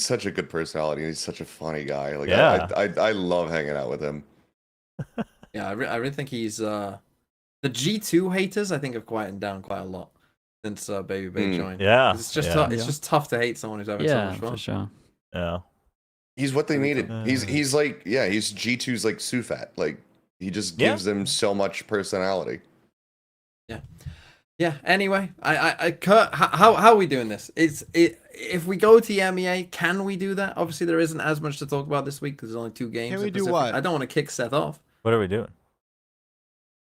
such a good personality. And he's such a funny guy. Like Yeah. I love hanging out with him. Yeah, I really think he's the G2 haters. I think have quietened down quite a lot since Baby Bay joined. Yeah. 'Cause it's just yeah. tough. It's just tough to hate someone who's having so Yeah, much fun. for sure. Yeah. He's what they needed. Uh. He's like, yeah, he's G2's like Sufat. Like he just Yeah. gives them so much personality. Yeah. Anyway, Kurt, how are we doing this? If we go to EMEA, can we do that? Obviously, there isn't as much to talk about this week because there's only 2 games. Can in we do Pacific. what? I don't want to kick Seth off. What are we doing?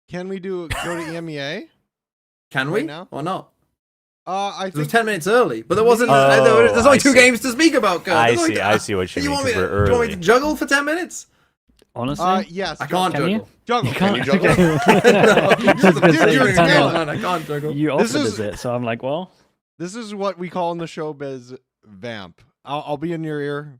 Can we go to EMEA? Can Right we now? or not? I It was think 10 minutes early, but there wasn't. Oh, there's only I 2 see. games to speak about. Kurt. I There's only- see what you mean, want me 'cause to, we're do you want me early. to juggle for 10 minutes? Honestly, yes. I can't Can juggle. you? Juggle. You Can can't. you juggle? Okay. No, I was gonna Dude, say, you're you a can't. talent. man, I can't juggle. You This offered is- it, so I'm like, well, This is what we call in the showbiz vamp. I'll be in your ear.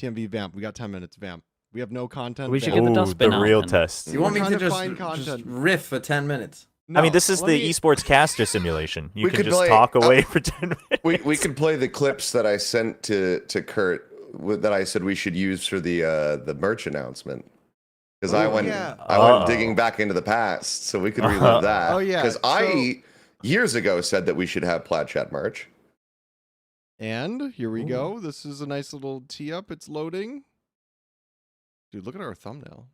TMV vamp. We got 10 minutes. Vamp. We have no content. We should vamp. get the Ooh, dustbin the out real then. test. You want me We're to trying to just find content. riff for 10 minutes? I mean, this is let the me- esports caster simulation. You We can could just play- talk away for 10 minutes. We could play the clips that I sent to Kurt that I said we should use for the merch announcement. Because I Oh, went yeah. digging back into the past, so we could relive that. Oh, yeah, Because so- I years ago said that we should have Plat Chat merch. And here we go. This is a nice little tee up. It's loading. Dude, look at our thumbnail.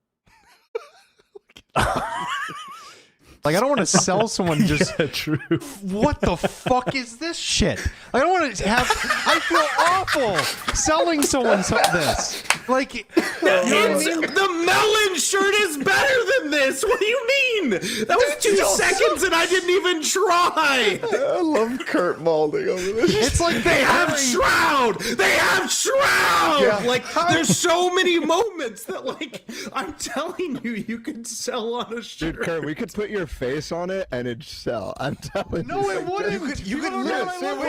Like, I don't want to sell someone just. true. What the fuck is this shit? I don't want to have. I feel awful selling someone this. Like, you know what I mean? The melon shirt is better than this. What do you mean? That was 2 seconds and I didn't even try. I love Kurt Malding over this. It's like They have Shroud. They have Shroud. Yeah. Like there's so many moments that like I'm telling you, you could sell on a shirt. Dude, Kurt, we could put your face on it and it'd sell. I'm telling you. No, it wouldn't. You could don't know what I Yes, look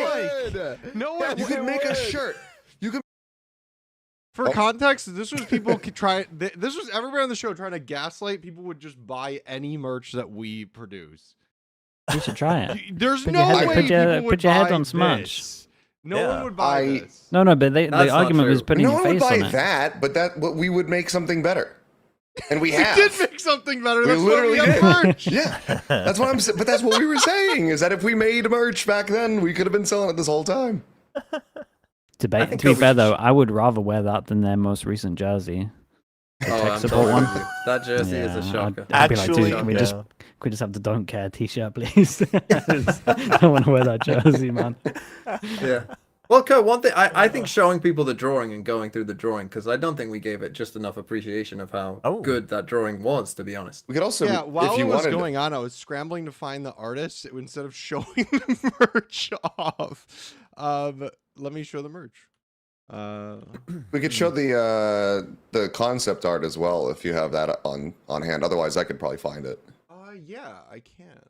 it like. would. No, Yeah, it You could make a would. shirt. You could. For context, this was people could try. This was everybody on the show trying to gaslight people would just buy any merch that we produce. we should try it. There's Put no your head- way put your- people would put your head buy on Smash. this. No Yeah. one would buy I- this. No, but the That's not argument was true. putting No your one would face buy on it. that, but we would make something better, and we We have. did make something better. We That's why literally we have did. merch. Yeah, that's what I'm saying. But that's what we were saying is that if we made merch back then, we could have been selling it this whole time. To think be that fair we though, I would rather wear that than their most recent jersey. The Oh, tech I'm support totally one. with you. That jersey is a Yeah, shocker. I'd be like, Actually, dude, can we yeah. just have the don't care t-shirt, please? I want to wear that jersey, man. Yeah. Well, Kurt, one thing I think showing people the drawing and going through the drawing because I don't think we gave it just enough appreciation of how Oh. good that drawing was, to be honest. We could also, Yeah, while if you it was wanted, going on, I was scrambling to find the artist instead of showing the merch off. Let me show the merch. we could show the concept art as well if you have that on hand. Otherwise, I could probably find it. Yeah, I can.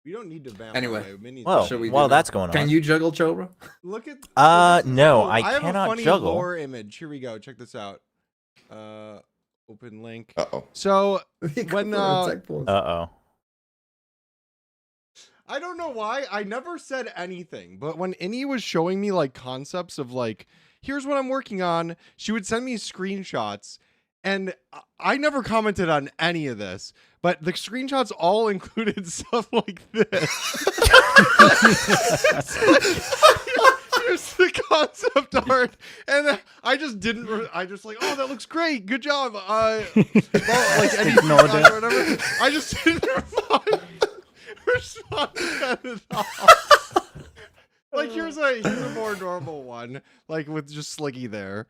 We don't need to vamp. Anyway, that way. Minis Well, Should we do while that? that's going on. Can you juggle, Chobra? Look at. No, oh, I have cannot a funny juggle. lore image. Here we go. Check this out. Open link. Uh-oh. So when Uh-oh. I don't know why I never said anything, but when Innie was showing me like concepts of like, here's what I'm working on, she would send me screenshots, and I never commented on any of this, but the screenshots all included stuff like this. Here's the concept art, and I just didn't. I just like, oh, that looks great, good job. Well, like any Ignored it. or whatever. I just didn't respond to that at all. Like here's a more normal one, like with just Sliggy there.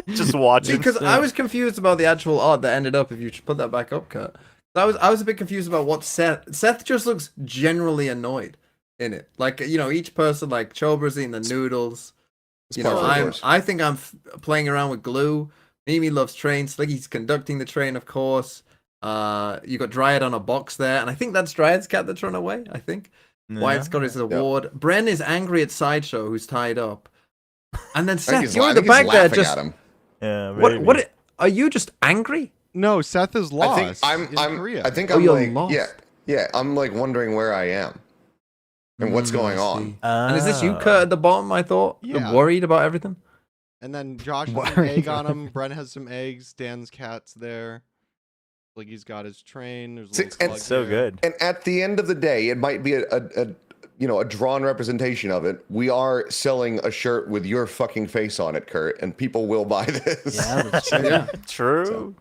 Just watching. Because I was confused about the actual art that ended up. If you put that back up, Kurt, I was a bit confused about what Seth just looks generally annoyed in it. Like each person, like Chobra's eating the noodles. I think I'm playing around with glue. Mimi loves trains. Sliggy's conducting the train, of course. You got Dryad on a box there, and I think that's Dryad's cat that's run away. I think Wyatt's got his award. Bren is angry at Sideshow, who's tied up, and then Seth, you're in the back there. Just yeah, what? Are you just angry? No, Seth is lost. I'm Korea. I think I'm you're like lost. yeah. I'm like wondering where I am and what's going on. And is this you, Kurt, at the bottom? I thought. Yeah. Worried about everything. And then Josh has an egg on him. Bren has some eggs. Dan's cat's there. Like he's got his train. There's a little slug So there. good. And at the end of the day, it might be a drawn representation of it. We are selling a shirt with your fucking face on it, Kurt, and people will buy this. Yeah, that's true. Yeah.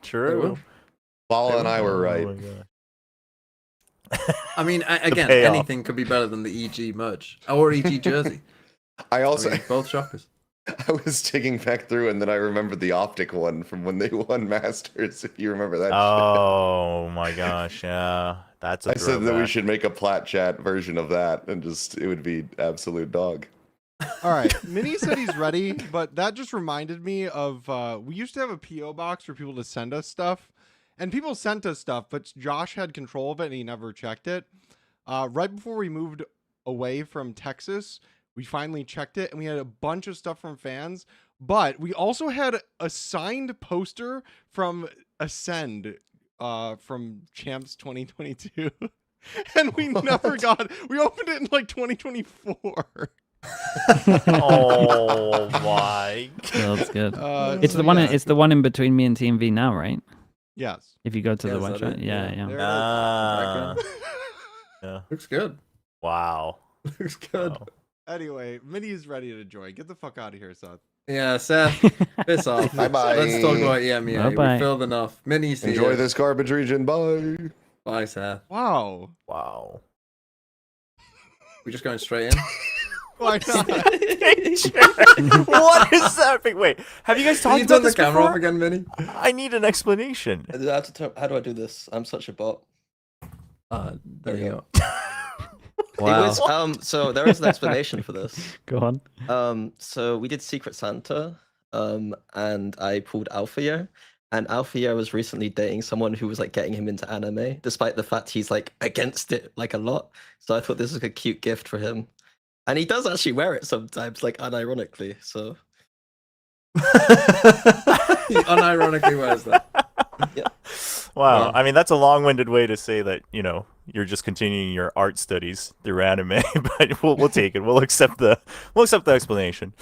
True. Paula and I were right. Oh my God. I mean, again, payoff. anything could be better than the EG merch or EG jersey. I also Both shockers. I was digging back through, and then I remembered the Optic one from when they won Masters. If you remember that. Oh my gosh, yeah, that's. I said that we should make a Plat Chat version of that, and it would be absolute dog. All right, Minnie said he's ready, but that just reminded me of we used to have a PO box for people to send us stuff, and people sent us stuff, but Josh had control of it and he never checked it. Right before we moved away from Texas, we finally checked it, and we had a bunch of stuff from fans, but we also had a signed poster from Ascend from Champs 2022, and we never got. We opened it in like 2024. Oh my! Yeah, that's good. It's so the one. yeah. It's the one in between me and TMV now, right? Yes. If you go to Yeah, the is that website, it? yeah, Yeah. yeah. There it is. Ah, yeah. Looks good. Wow. Looks good. Wow. Anyway, Minnie's ready to join. Get the fuck out of here, Seth. Yeah, Seth, piss off. Bye-bye. Let's talk about EMEA. Bye-bye. We filled enough. Minnie's Enjoy here. this garbage region. Bye. Bye, Seth. Wow. Wow. We're just going straight in. Why not? What is happening? Wait, have you guys Can talked you about turn the this camera off before? again, Minnie? I need an explanation. How do I do this? I'm such a bot. There you go. It was, so there is an explanation for this. Go on. So we did Secret Santa, and I pulled Alfio, and Alfio was recently dating someone who was like getting him into anime, despite the fact he's like against it like a lot. So I thought this was a cute gift for him, and he does actually wear it sometimes, like unironically. So He unironically wears that. Wow. Yeah. I mean, that's a long-winded way to say that, you're just continuing your art studies through anime, but we'll take it. We'll accept the explanation.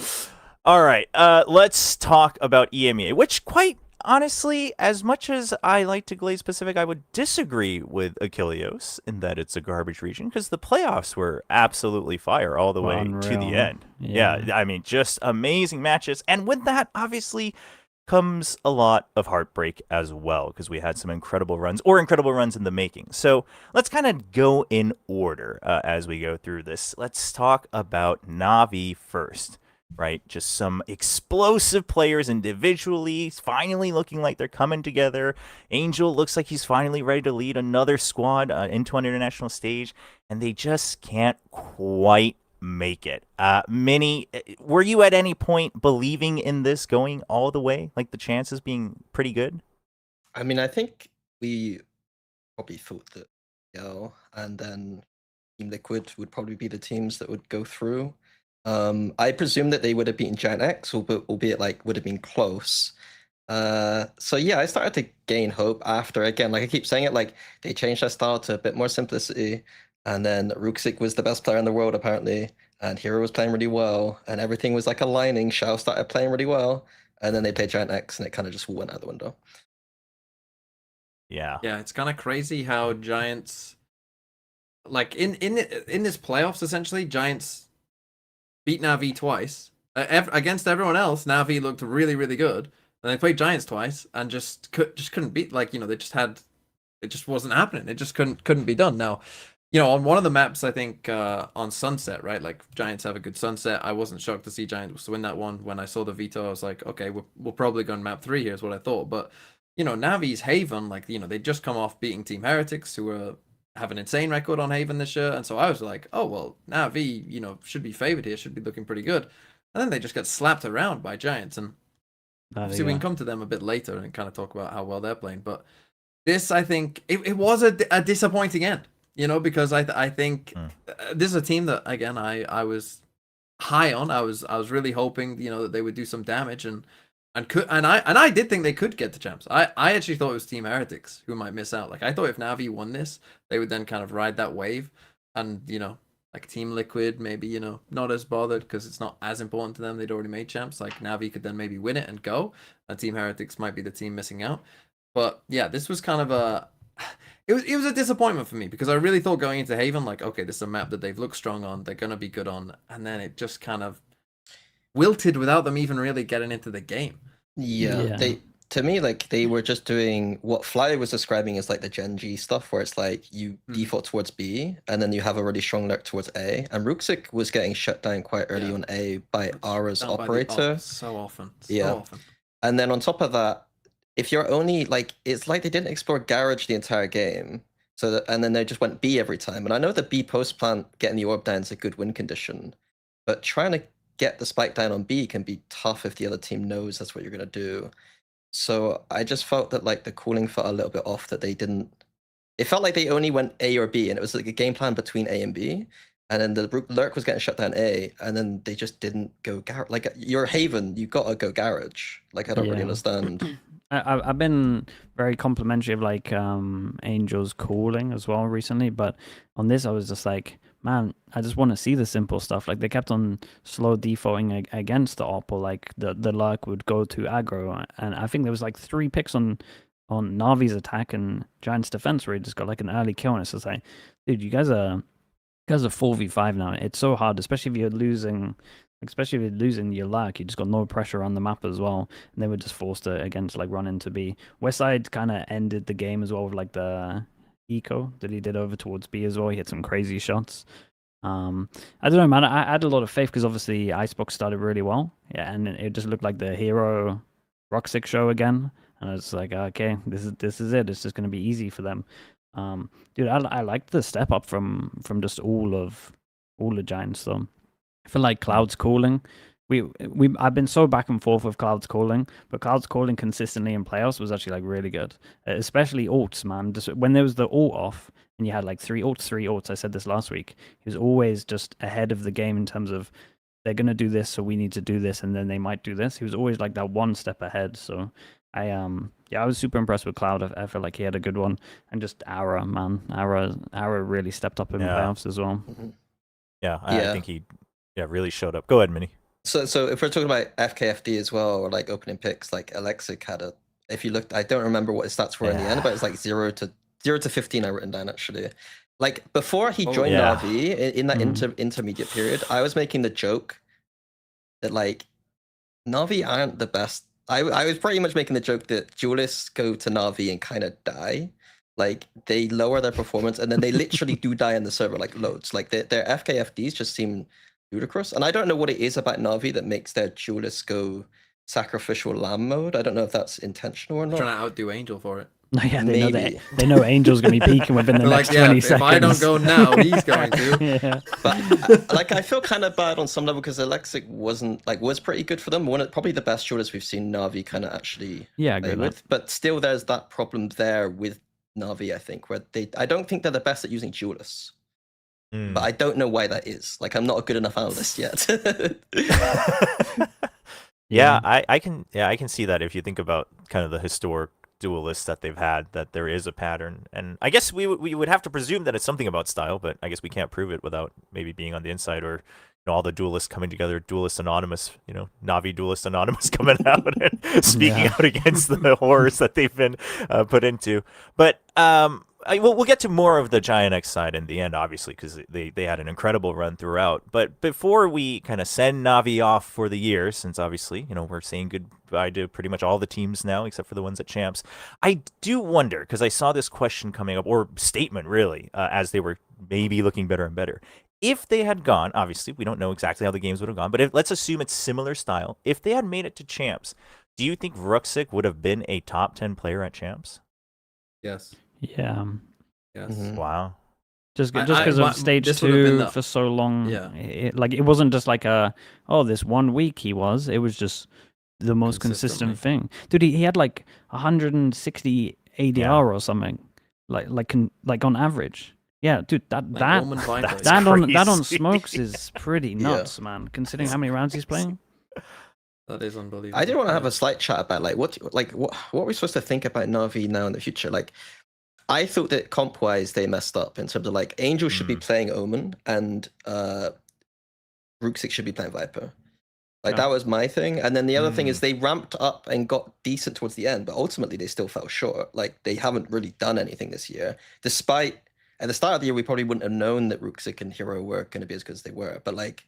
All right. Let's talk about EMEA, which quite honestly, as much as I like to glaze Pacific, I would disagree with Achilleos in that it's a garbage region because the playoffs were absolutely fire all the way to the Unreal. end. Yeah, I mean, just amazing matches. And with that, obviously, comes a lot of heartbreak as well because we had some incredible runs in the making. So let's kind of go in order as we go through this. Let's talk about NAVI first, right? Just some explosive players individually, finally looking like they're coming together. Angel looks like he's finally ready to lead another squad into an international stage, and they just can't quite make it. Minnie, were you at any point believing in this going all the way? Like the chances being pretty good? I mean, I think we probably thought that and then Team Liquid would probably be the teams that would go through. I presume that they would have beaten GIANTX, albeit like would have been close. So yeah, I started to gain hope after, again, like I keep saying it, like they changed their style to a bit more simplicity, and then Ruxic was the best player in the world apparently, and Hero was playing really well, and everything was like aligning. Shao started playing really well, and then they played GIANTX, and it kind of just went out the window. Yeah. Yeah, it's kind of crazy how Giants, like in this playoffs, essentially Giants beat NAVI twice. Against everyone else, NAVI looked really, really good. And they played Giants twice and just couldn't beat. Like, they just had, it just wasn't happening. It just couldn't be done. Now, on one of the maps, I think on Sunset, right? Like Giants have a good Sunset. I wasn't shocked to see Giants win that one. When I saw the veto, I was like, okay, we'll probably go on map 3. Here's what I thought. But Navi's Haven, like they just come off beating Team Heretics, who have an insane record on Haven this year, and so I was like, oh well, Navi, should be favored here, should be looking pretty good, and then they just get slapped around by Giants, and obviously we can come to them a bit later and kind of talk about how well they're playing. But this, I think, it was a disappointing end, because I think this is a team that, again, I was high on. I was really hoping, that they would do some damage and I did think they could get the champs. I actually thought it was Team Heretics who might miss out. Like, I thought if Navi won this, they would then kind of ride that wave, and like Team Liquid maybe not as bothered because it's not as important to them. They'd already made champs. Like Navi could then maybe win it and go, and Team Heretics might be the team missing out. But yeah, this was kind of it was a disappointment for me, because I really thought going into Haven, like, okay, this is a map that they've looked strong on, they're gonna be good on, and then it just kind of wilted without them even really getting into the game. Yeah. To me, like, they were just doing what Fly was describing as like the Gen.G stuff, where it's like you default towards B and then you have a really strong lurk towards A. And Ruxic was getting shut down quite early on A by Ara's operator. So often. And then on top of that, if you're only like, it's like they didn't explore Garage the entire game. And then they just went B every time. And I know the B post plant getting the orb down is a good win condition, but trying to get the spike down on B can be tough if the other team knows that's what you're going to do. So I just felt that like the cooling felt a little bit off, that they didn't, it felt like they only went A or B, and it was like a game plan between A and B, and then the lurk was getting shut down A, and then they just didn't go garage. Like, your Haven, you got to go garage. Like, I don't really understand. I've been very complimentary of like Angel's calling as well recently, but on this I was just like, man, I just want to see the simple stuff. Like, they kept on slow defaulting against the op, or like the lurk would go to aggro, and I think there was like 3 picks on Navi's attack and Giant's defense where he just got like an early kill, and it's just like, dude, you guys are 4v5 now. It's so hard, especially if you're losing. Especially if you're losing your lurk, you just got no pressure on the map as well, and they were just forced to like run into B. Westside kind of ended the game as well with like the eco that he did over towards B as well. He hit some crazy shots. I don't know, man. I had a lot of faith because obviously Icebox started really well, and it just looked like the Hero Roxic show again, and I was like, okay, this is it. It's just gonna be easy for them. Dude, I liked the step up from just all the Giants though. I feel like Cloud's calling. I've been so back and forth with Cloud's calling, but Cloud's calling consistently in playoffs was actually like really good, especially ults, man. Just when there was the ult off and you had like 3 ults. I said this last week. He was always just ahead of the game in terms of they're gonna do this, so we need to do this, and then they might do this. He was always like that one step ahead. So I was super impressed with Cloud. I feel like he had a good one, and just Ara, man, Ara really stepped up in playoffs as well. I think he really showed up. Go ahead, Minnie. So if we're talking about FKFD as well, or like opening picks, like Alexic had a, if you looked, I don't remember what his stats were in the end, but it's like 0 to 15 I written down actually. Like, before he joined NAVI in that intermediate period, I was making the joke that like NAVI aren't the best. I was pretty much making the joke that duelists go to NAVI and kind of die. Like, they lower their performance and then they literally do die in the server, like loads. Like their FKFDs just seem ludicrous, and I don't know what it is about Navi that makes their duelists go sacrificial lamb mode. I don't know if that's intentional or not. Trying to outdo Angel for it. No, yeah, they know Angel's gonna be peaking within the next 20 seconds. If I don't go now, he's going to. But like, I feel kind of bad on some level because Alexic was pretty good for them. Probably the best duelist we've seen Navi kind of actually play with. But still, there's that problem there with Navi, I think, where I don't think they're the best at using duelists. Mm. But I don't know why that is. Like, I'm not a good enough analyst yet. Yeah, I can see that if you think about kind of the historic duelists that they've had, that there is a pattern. And I guess we would have to presume that it's something about style, but I guess we can't prove it without maybe being on the inside, or all the duelists coming together, Duelist Anonymous, Navi Duelist Anonymous coming out and speaking out against the horrors that they've been put into. But we'll get to more of the GIANTX side in the end, obviously, because they had an incredible run throughout. But before we kind of send Navi off for the year, since obviously, we're saying goodbye to pretty much all the teams now, except for the ones at Champs, I do wonder, because I saw this question coming up, or statement really, as they were maybe looking better and better. If they had gone, obviously, we don't know exactly how the games would have gone, but let's assume it's similar style. If they had made it to Champs, do you think Ruxic would have been a top 10 player at Champs? Yes. Yeah. Yes. Wow. Just because of stage 2 for so long. Yeah. It wasn't just like this 1 week he was. It was just the most consistent thing. Dude, he had like 160 ADR or something. Like on average. Yeah, dude, that on smokes is pretty nuts, man. Considering how many rounds he's playing. That is unbelievable. I did want to have a slight chat about what are we supposed to think about Navi now in the future? Like, I thought that comp wise they messed up in terms of like Angel should be playing Omen and Ruxic should be playing Viper. Like that was my thing. And then the other thing is they ramped up and got decent towards the end, but ultimately they still fell short. Like they haven't really done anything this year, despite. At the start of the year, we probably wouldn't have known that Ruxic and Hero were going to be as good as they were. But like,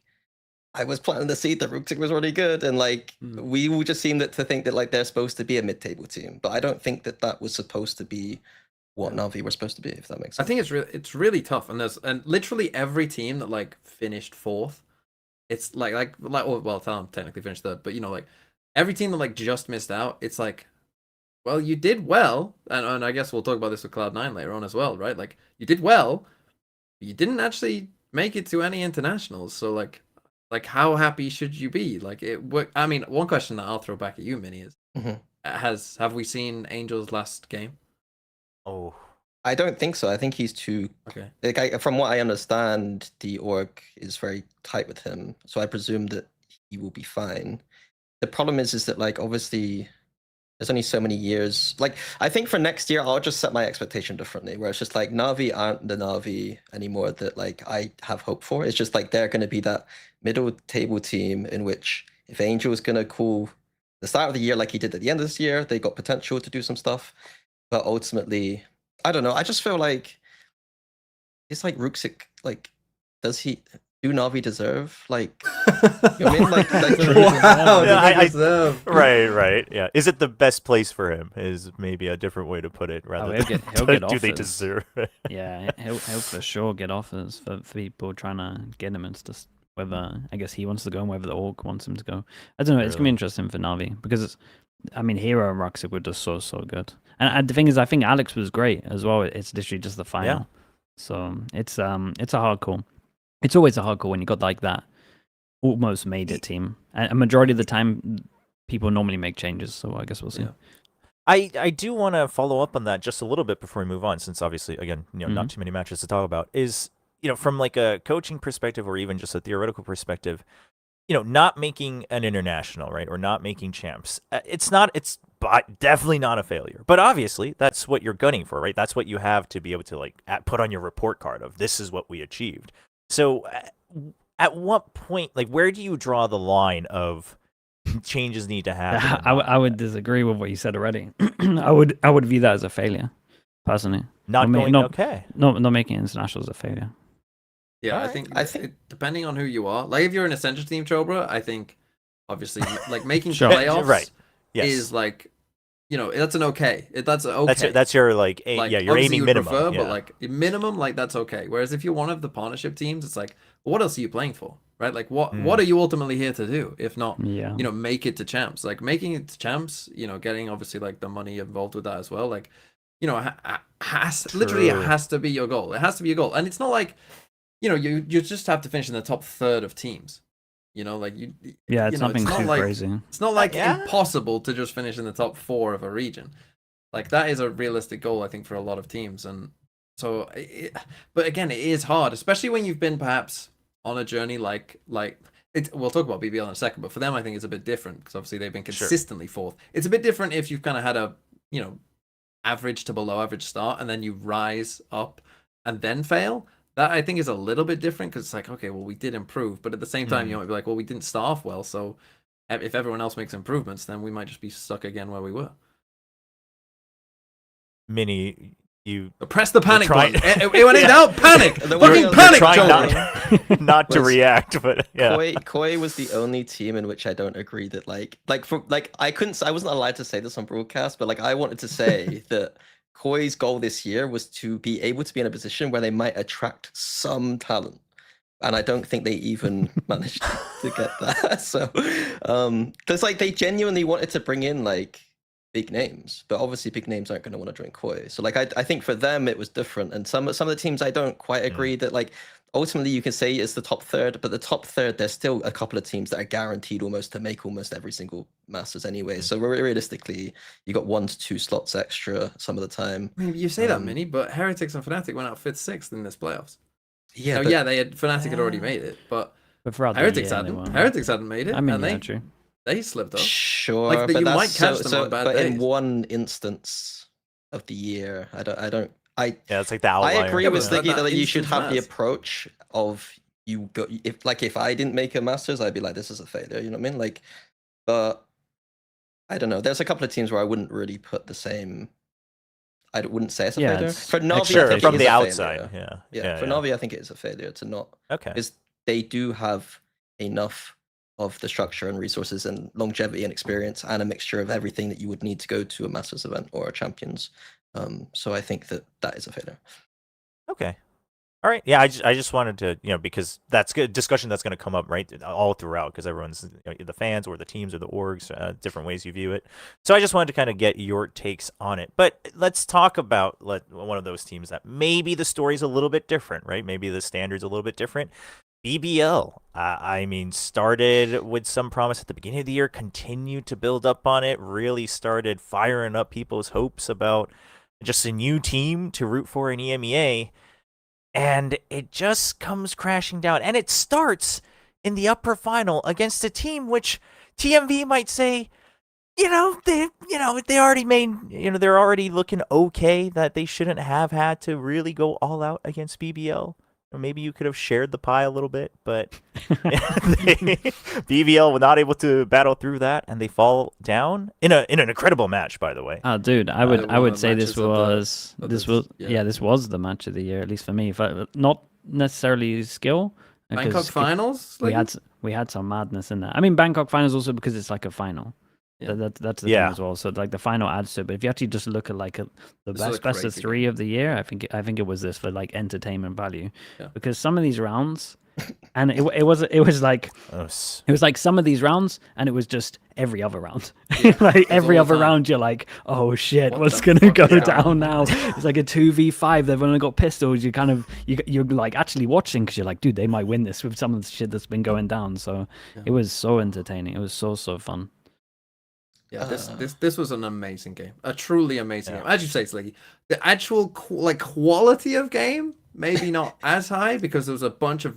I was planting the seed that Ruxic was really good, and like we all just seemed to think that like they're supposed to be a mid-table team. But I don't think that was supposed to be what Navi were supposed to be. If that makes sense. I think it's really tough, and literally every team that like finished 4th, it's like well, Talon technically finished 3rd, but like every team that like just missed out, it's like. Well, you did well, and I guess we'll talk about this with Cloud9 later on as well, right? Like, you did well, but you didn't actually make it to any internationals, so, like how happy should you be? Like, I mean, one question that I'll throw back at you, Minnie, is, have we seen Angel's last game? Oh. I don't think so. I think he's too... Okay. Like, from what I understand, the org is very tight with him, so I presume that he will be fine. The problem is that, like, obviously... There's only so many years. Like, I think for next year, I'll just set my expectation differently, where it's just like Navi aren't the Navi anymore that like I have hope for. It's just like they're going to be that middle table team in which if Angel is going to call the start of the year like he did at the end of this year, they got potential to do some stuff. But ultimately, I don't know. I just feel like it's like Ruxic, like, does he... Do Navi deserve like? I mean, like wow, right, yeah. Is it the best place for him? Is maybe a different way to put it. Rather he'll get do offers. They deserve it? Yeah, he'll for sure get offers for people trying to get him. It's just whether I guess he wants to go and whether the org wants him to go. I don't know. It's gonna be interesting for Navi because Hero and Ruxic were just so good. And the thing is, I think Alex was great as well. It's literally just the final. Yeah. So it's a hard call. It's always a hard call when you got like that almost made it team. And a majority of the time, people normally make changes. So I guess we'll see. Yeah. I do want to follow up on that just a little bit before we move on, since obviously, again, not too many matches to talk about. Is from like a coaching perspective or even just a theoretical perspective, not making an international, right, or not making champs. It's definitely not a failure. But obviously, that's what you're gunning for, right? That's what you have to be able to like put on your report card of this is what we achieved. So at what point, like, where do you draw the line of changes need to happen? I would disagree with what you said already. I would view that as a failure, personally. Not making internationals a failure. Yeah, right. I think depending on who you are, like if you're an Essential Team Chobra, I think obviously like making playoffs right. Yes. is like that's an okay. That's okay. That's your like you're aiming minimum. Prefer, but like minimum, like that's okay. Whereas if you're one of the partnership teams, it's like, well, what else are you playing for, right? Like what are you ultimately here to do? If not, make it to champs. Like making it to champs, getting obviously like the money involved with that as well. Like, has to be your goal. It has to be your goal, and it's not like you just have to finish in the top third of teams. It's nothing too crazy. It's not like impossible to just finish in the top 4 of a region. Like that is a realistic goal, I think, for a lot of teams. And so, but again, it is hard, especially when you've been perhaps on a journey like it. We'll talk about BBL in a second, but for them, I think it's a bit different because obviously they've been consistently fourth. It's a bit different if you've kind of had a average to below average start and then you rise up and then fail. That I think is a little bit different because it's like, okay, well, we did improve, but at the same time, you might be like, well, we didn't start off well, so if everyone else makes improvements, then we might just be stuck again where we were. Mini, you press the panic trying- button. It went in doubt. Panic. Fucking panic. Trying not to react, but yeah. Koi was the only team in which I don't agree that I wasn't allowed to say this on broadcast, but like I wanted to say that Koi's goal this year was to be able to be in a position where they might attract some talent. And I don't think they even managed to get that. So there's like they genuinely wanted to bring in like big names, but obviously big names aren't going to want to join Koi. So like I think for them it was different. And some of the teams I don't quite agree that like ultimately you can say it's the top third, but the top third there's still a couple of teams that are guaranteed almost to make almost every single Masters anyway. So realistically, you got 1 to 2 slots extra some of the time. I mean, you say that, Mini, but Heretics and Fnatic went out 5th, 6th in this playoffs. Yeah, now, they had Fnatic had already made it, but throughout Heretics hadn't. Heretics hadn't made it. I mean, and true. They slipped up. Sure, like but you that's, might catch them on bad but days. in one instance of the year, yeah, it's like the outlier. I agree with but Sliggy that you should instance have the matters. approach of if I didn't make a Masters, I'd be like, this is a failure. You know what I mean? Like, but I don't know. There's a couple of teams where I wouldn't really put the same. I wouldn't say it's a failure. For Navi, sure, I think from it the is a outside, failure. yeah. For Navi, I think it is a failure to not. Okay. Because they do have enough of the structure and resources and longevity and experience and a mixture of everything that you would need to go to a Masters event or a Champions. So I think that is a failure. Okay. All right. Yeah, I just wanted to, because that's good discussion that's going to come up right all throughout because everyone's the fans or the teams or the orgs, different ways you view it. So I just wanted to kind of get your takes on it. But let's talk about one of those teams that maybe the story's a little bit different, right? Maybe the standard's a little bit different. BBL, I mean, started with some promise at the beginning of the year, continued to build up on it, really started firing up people's hopes about just a new team to root for in EMEA. And it just comes crashing down. And it starts in the upper final against a team which TMV might say, they already made, they're already looking okay, that they shouldn't have had to really go all out against BBL. Or maybe you could have shared the pie a little bit, but BBL were not able to battle through that, and they fall down in an incredible match, by the way. Oh, dude, I would say this was the match of the year, at least for me. Not necessarily skill. Bangkok finals. We had some madness in there. I mean, Bangkok finals also because it's like a final. Yeah. That's the thing as well. So like the final adds to it. But if you actually just look at the best of 3 of the year, I think it was this for like entertainment value, because some of these rounds, and it was like some of these rounds, and it was just every other round. Like every other round, you're like, oh shit, what's gonna go down now? It's like a 2v5. They've only got pistols. You're like actually watching because you're like, dude, they might win this with some of the shit that's been going down. So it was so entertaining. It was so fun. Yeah, this was an amazing game, a truly amazing game. As you say, Sliggy, the actual quality of game maybe not as high because there was a bunch of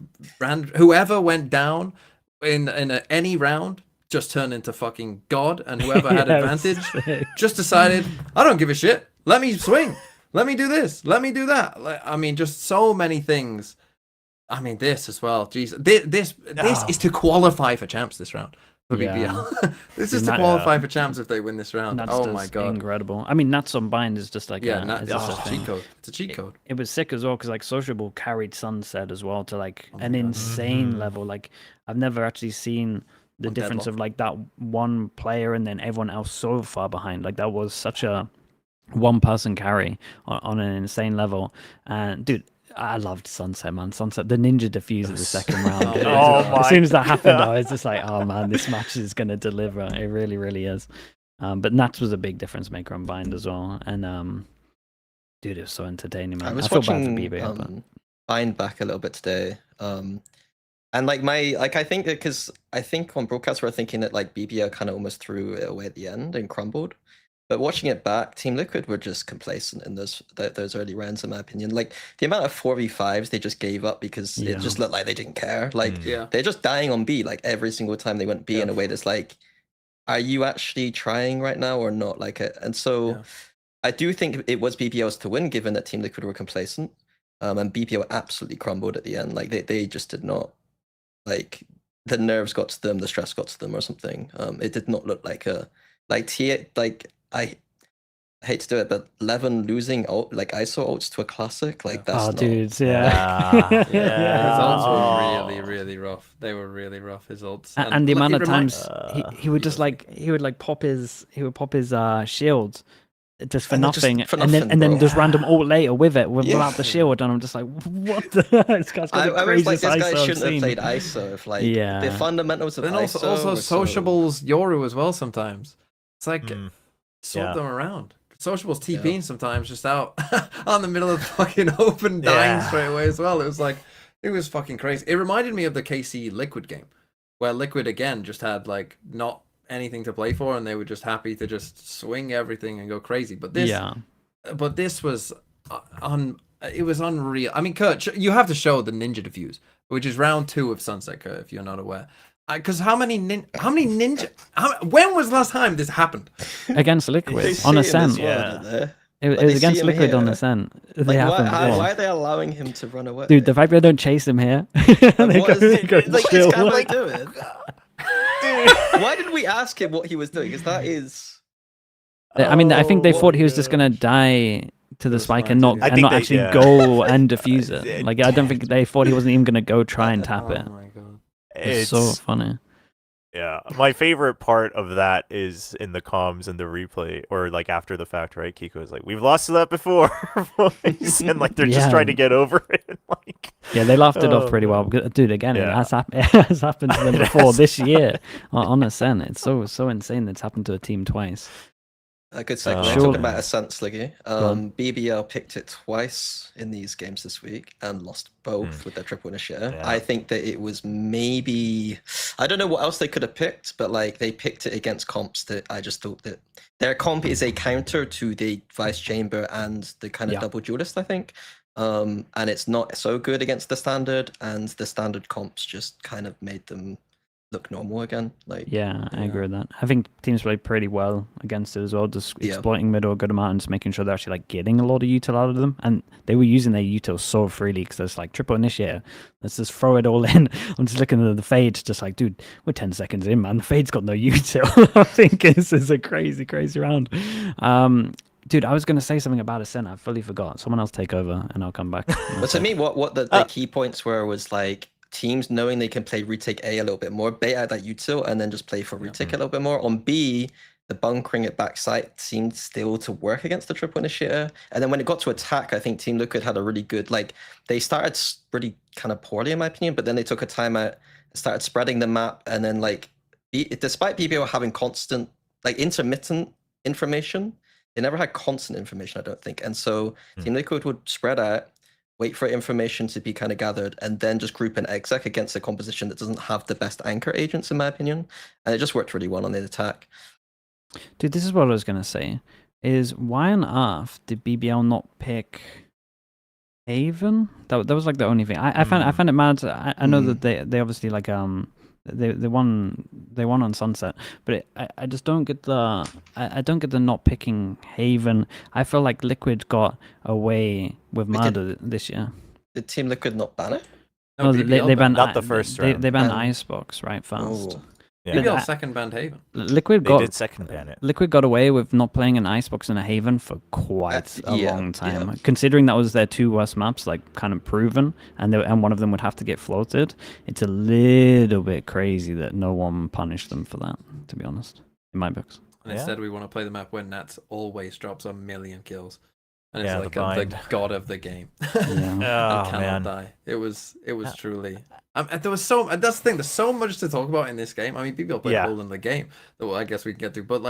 whoever went down in any round just turned into fucking god, and whoever had advantage just decided, I don't give a shit. Let me swing. Let me do this. Let me do that. I mean, just so many things. I mean, this as well. Jeez, this is to qualify for champs this round. For BBL. This is to qualify for champs if they win this round. Oh my god, incredible! I mean, Nats Unbind is just like it's a cheat code. It's a cheat code. It was sick as well because like Sociable carried Sunset as well to like an insane level. Like I've never actually seen the difference of like that one player and then everyone else so far behind. Like that was such a one-person carry on an insane level. And dude, I loved Sunset, man. Sunset, the ninja defuse at the second round. As soon as that happened, I was just like, oh man, this match is going to deliver. It really, really is. But Nats was a big difference maker on Bind as well. And dude, it was so entertaining, man. I feel watching bad for BB, Bind back a little bit today. And I think on broadcast we're thinking that like BBL kind of almost threw it away at the end and crumbled. But watching it back, Team Liquid were just complacent in those early rounds, in my opinion. Like the amount of 4v5s they just gave up because it just looked like they didn't care. Like they're just dying on B like every single time they went B in a way that's like, are you actually trying right now or not? Like, and so I do think it was BBL's to win, given that Team Liquid were complacent, and BBL absolutely crumbled at the end. Like they just did not, like the nerves got to them, the stress got to them, or something. It did not look like I hate to do it, but Levin losing like ISO ults to a classic, like that's not. Dudes, Yeah, his ults Oh. were really rough. They were really rough, his ults. And the like, amount it of times he would just does. like he would pop his shield just for And just nothing, for and then nothing, bro. just random ult later with it Yeah. without the shield, and I'm just like, what the this guy's got the I was like, craziest this guy ISO I've shouldn't have seen. played ISO if like Yeah. the fundamentals of Then ISO also were so- Sociable's Yoru as well sometimes. It's like sort Yeah. them around. Sociable's TPing sometimes just out on the middle of the fucking open, dying straight away as well. It was fucking crazy. It reminded me of the KC Liquid game, where Liquid again just had like not anything to play for, and they were just happy to just swing everything and go crazy. But this was it was unreal. I mean, Kurt, you have to show the Ninja Diffuse, which is round 2 of Sunset, Kurt, if you're not aware. Because when was the last time this happened? Against They Liquid see on him Ascent. as well, don't they? It Like, was they against see him Liquid on here. Ascent. They Like, happened before. why are they allowing him to run away? Dude, the fact they don't chase him here. Like, They what go- is, they go what is chill. Camo doing? Why did we ask him what he was doing? Because that is. I mean, I think they Oh, thought he was just gonna die to the spike and not I think they- actually yeah. go and defuse it. Like I don't think they thought he wasn't even gonna go try and tap it. Oh my god. It's so funny. Yeah, my favorite part of that is in the comms and the replay, or like after the fact, right? Kiko is like, "We've lost to that before," and like they're just trying to get over it. Like, Yeah, they laughed it off pretty no. well. Dude, again, Yeah. it has happened to them It before has. this year on Ascent. It's so insane that it's happened to a team twice. A good segue. Sure. Talking about Ascent, Sliggy. on. BBL picked it twice in these games this week and lost both with their triple initiator. Yeah. I think that it was maybe, I don't know what else they could have picked, but like they picked it against comps that I just thought that their comp is a counter to the Vice Chamber and the kind of double duelist, I think. And it's not so good against the standard, and the standard comps just kind of made them look normal again. Like Yeah, I agree with that. I think teams played pretty well against it as well, just Yeah. exploiting middle a good amount and just making sure they're actually like getting a lot of util out of them. And they were using their util so freely because there's like triple initiator. Let's just throw it all in. I'm just looking at the fade, just like, dude, we're 10 seconds in, man. The fade's got no util. I think this is a crazy round. Dude, I was going to say something about Ascent. I fully forgot. Someone else take over and I'll come back. But to me, what the key points were was like teams knowing they can play retake A a little bit more, bait out that util, and then just play for retake a little bit more. On B, the bunkering at backside seemed still to work against the triple initiator. And then when it got to attack, I think Team Liquid had a really good, like, they started really kind of poorly, in my opinion, but then they took a timeout, started spreading the map, and then, like, despite BBO having constant, like, intermittent information, they never had constant information, I don't think. And so Team Liquid would spread out, wait for information to be kind of gathered, and then just group an exec against a composition that doesn't have the best anchor agents, in my opinion. And it just worked really well on the attack. Dude, this is what I was going to say. Is why on earth did BBL not pick Haven? That was like the only thing. I found it mad. I know that they obviously like they won on Sunset, but I just don't get the I don't get the not picking Haven. I feel like Liquid got away with murder this year. Did Team Liquid not ban it? No, they banned Not the first round. They banned Icebox right first. Oh. Yeah. BBL second banned Haven. Liquid They got did second ban it. Liquid got away with not playing an Icebox and a Haven for quite a yeah, long time. yeah. Considering that was their two worst maps, like kind of proven, and one of them would have to get floated. It's a little bit crazy that no one punished them for that, to be honest, in my books. And instead we want to play the map where Nats always drops 1,000,000 kills. And it's Yeah, like the the bind. god of the game. Yeah. And Oh, cannot man. die. It was truly. There was so. That's the thing. There's so much to talk about in this game. I mean, people played Yeah. all in the game. That I guess we can get through. But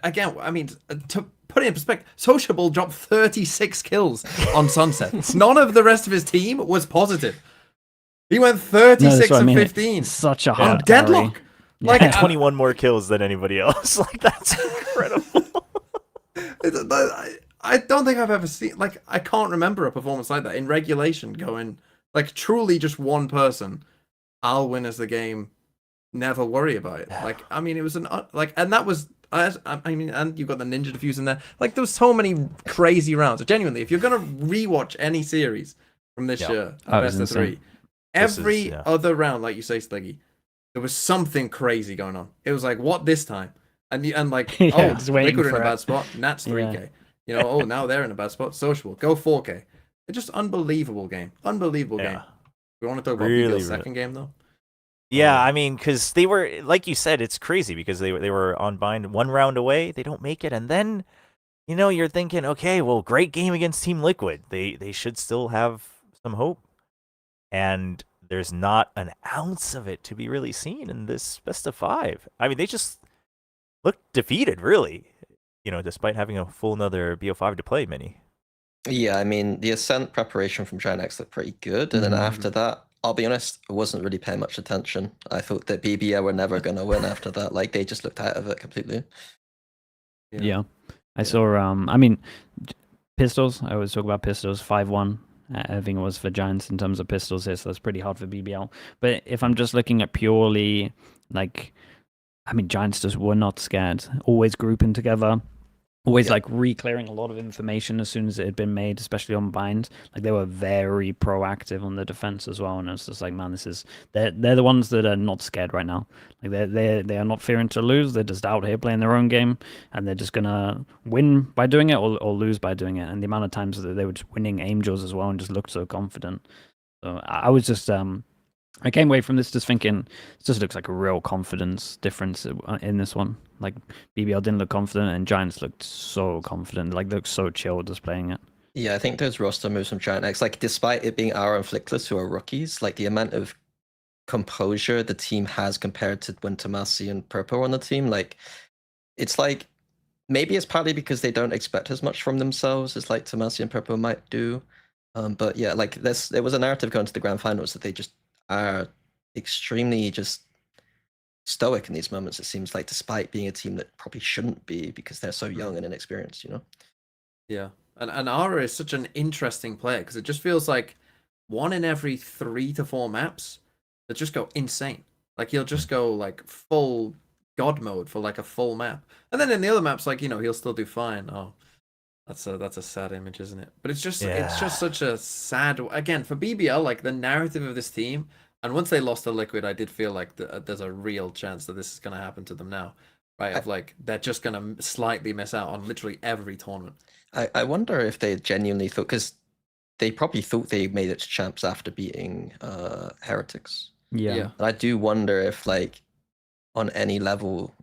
again, I mean, to put it in perspective, Sociable dropped 36 kills on Sunset. None of the rest of his team was positive. He went 36 No, that's what I and mean. 15. It's such a on hard carry. deadlock. Like, Yeah. 21 more kills than anybody else. Like, that's incredible. I don't think I've ever seen, like, I can't remember a performance like that in regulation going, like, truly just one person, I'll win as the game, never worry about it. Like, I mean, it was like, and that was, I mean, and you've got the ninja defuse in there. Like, there was so many crazy rounds. Genuinely, if you're going to rewatch any series from this year, Oh, it was best of insane. three, every yeah. other round, like you say, Sliggy, there was something crazy going on. It was like, what this time? And like, Yeah, oh, just waiting Liquid are in for a it. bad spot. Nats 3K. Yeah. You know, oh, now they're in a bad spot. Sociable. Go 4K. It's just unbelievable game. Unbelievable game. Yeah. We want to talk about Really, BBL's second game, though? Yeah, I mean, because they were, like you said, it's crazy because they were on bind 1 round away. They don't make it. And then, you know, you're thinking, okay, well, great game against Team Liquid. They should still have some hope. And there's not an ounce of it to be really seen in this best of 5. I mean, they just looked defeated, really, you know, despite having a full another BO5 to play, Mini. Yeah, I mean, the Ascent preparation from GIANTX looked pretty good. And then after that, I'll be honest, I wasn't really paying much attention. I thought that BBL were never going to win after that. Like, they just looked out of it completely. Yeah. I saw, I mean, pistols. I always talk about pistols, 5-1. I think it was for Giants in terms of pistols here, so that's pretty hard for BBL. But if I'm just looking at purely, like, I mean, Giants just were not scared. Always grouping together. Always like re-clearing a lot of information as soon as it had been made, especially on bind. Like they were very proactive on the defense as well, and it's just like, man, they're the ones that are not scared right now. Like they are not fearing to lose. They're just out here playing their own game, and they're just gonna win by doing it or lose by doing it. And the amount of times that they were just winning angels as well and just looked so confident. So I was just I came away from this just thinking it just looks like a real confidence difference in this one. Like BBL didn't look confident and Giants looked so confident. Like they looked so chill just playing it. Yeah, I think those roster moves from GIANTX, like despite it being Aura and Flickless who are rookies, like the amount of composure the team has compared to when Tomasi and Purple were on the team, like it's like maybe it's partly because they don't expect as much from themselves as like Tomasi and Purple might do. But yeah, like there was a narrative going to the grand finals that they just are extremely just stoic in these moments, it seems like, despite being a team that probably shouldn't be because they're so young and inexperienced, you know? Yeah. And Aura is such an interesting player because it just feels like 1 in every 3 to 4 maps that just go insane. Like he'll just go like full god mode for like a full map. And then in the other maps, like, you know, he'll still do fine. Oh, that's a sad image, isn't it? But it's just such a sad, again, for BBL, like the narrative of this team. And once they lost to Liquid, I did feel like there's a real chance that this is going to happen to them now, right? Of like they're just going to slightly miss out on literally every tournament. I wonder if they genuinely thought, because they probably thought they made it to champs after beating Heretics. Yeah. But I do wonder if, like, on any level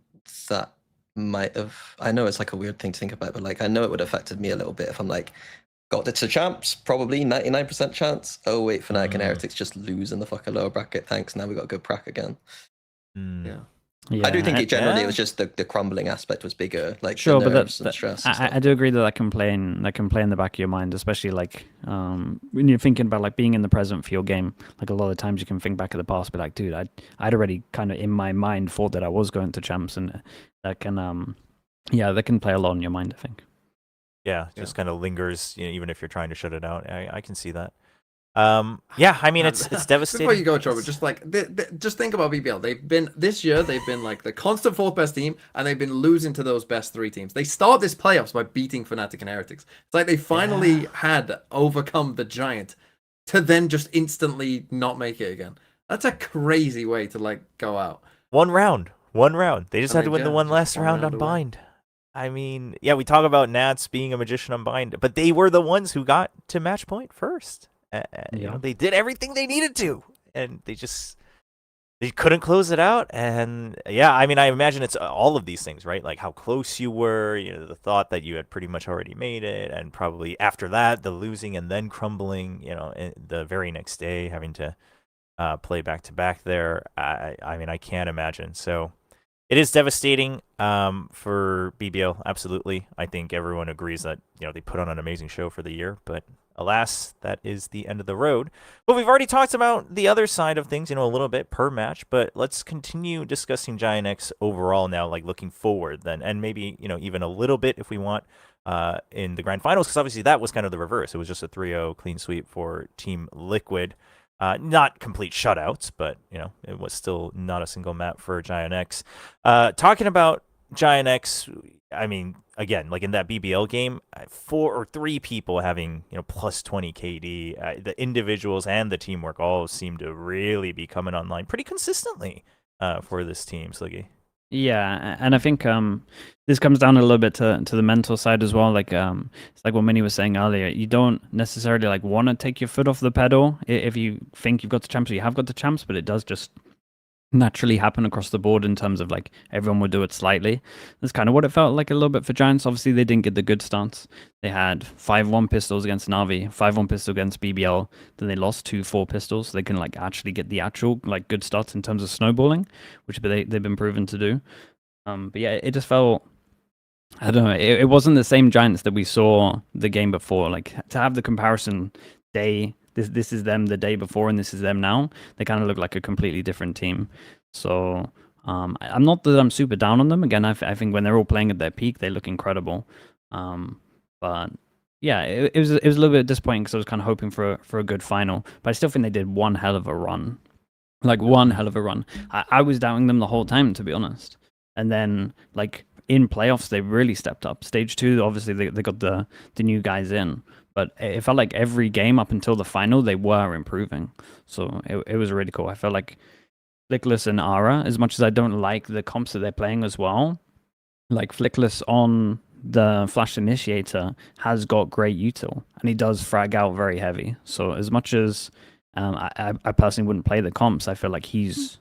that might have, I know it's like a weird thing to think about, but like I know it would have affected me a little bit if I'm like, got it to champs, probably 99% chance. Oh wait, Fnatic and Heretics just lose in the fucking lower bracket. Thanks, now we got a good prac again. Yeah. I do think it generally it was just the crumbling aspect was bigger, like sure, the but nerves and stress. And I do agree that can play in the back of your mind, especially like when you're thinking about like being in the present for your game. Like a lot of times you can think back at the past, be like, dude, I'd already kind of in my mind thought that I was going to champs, and that can that can play a lot in your mind, I think. Yeah, just kind of lingers, you know, even if you're trying to shut it out. I can see that. Yeah, I mean it's devastating. Before you go, Trevor, just like just think about BBL. They've been like the constant 4th best team, and they've been losing to those best 3 teams. They start this playoffs by beating Fnatic and Heretics. It's like they finally had overcome the giant to then just instantly not make it again. That's a crazy way to like go out. One round. They just had to win the one last round on bind. I mean, yeah, we talk about Nats being a magician on bind, but they were the ones who got to match point first. You know, they did everything they needed to, and they couldn't close it out. And yeah, I mean, I imagine it's all of these things, right? Like how close you were, you know, the thought that you had pretty much already made it, and probably after that, the losing and then crumbling, you know, the very next day having to play back to back there. I mean, I can't imagine. So it is devastating for BBL, absolutely. I think everyone agrees that, you know, they put on an amazing show for the year, but alas, that is the end of the road. But we've already talked about the other side of things, a little bit per match. But let's continue discussing GIANTX overall now, like looking forward then, and maybe even a little bit if we want in the grand finals, because obviously that was kind of the reverse. It was just a 3-0 clean sweep for Team Liquid. Not complete shutouts, but it was still not a single map for GIANTX. Talking about GIANTX, I mean, again, like in that BBL game, 4 or 3 people having plus 20 KD. The individuals and the teamwork all seem to really be coming online pretty consistently for this team, Sliggy. Yeah, and I think this comes down a little bit to the mental side as well. Like it's like what Minnie was saying earlier. You don't necessarily like want to take your foot off the pedal if you think you've got the champs. Or you have got the champs, but it does just naturally happen across the board in terms of like everyone would do it slightly. That's kind of what it felt like a little bit for Giants. Obviously, they didn't get the good starts. They had 5-1 pistols against NAVI, 5-1 pistol against BBL. Then they lost 2-4 pistols. So they can like actually get the actual like good starts in terms of snowballing, which they've been proven to do. But yeah, it just felt, I don't know, it wasn't the same Giants that we saw the game before. Like to have the comparison day, this is them the day before and this is them now, they kind of look like a completely different team. So I'm not that I'm super down on them. Again, I think when they're all playing at their peak, they look incredible. But yeah, it was a little bit disappointing because I was kind of hoping for a good final. But I still think they did one hell of a run. Like one hell of a run. I was doubting them the whole time, to be honest. And then like in playoffs, they really stepped up. Stage 2, obviously they got the new guys in. But it felt like every game up until the final, they were improving. So it was really cool. I felt like Flickless and Ara, as much as I don't like the comps that they're playing as well, like Flickless on the Flash Initiator has got great util, and he does frag out very heavy. So as much as I personally wouldn't play the comps, I feel like he's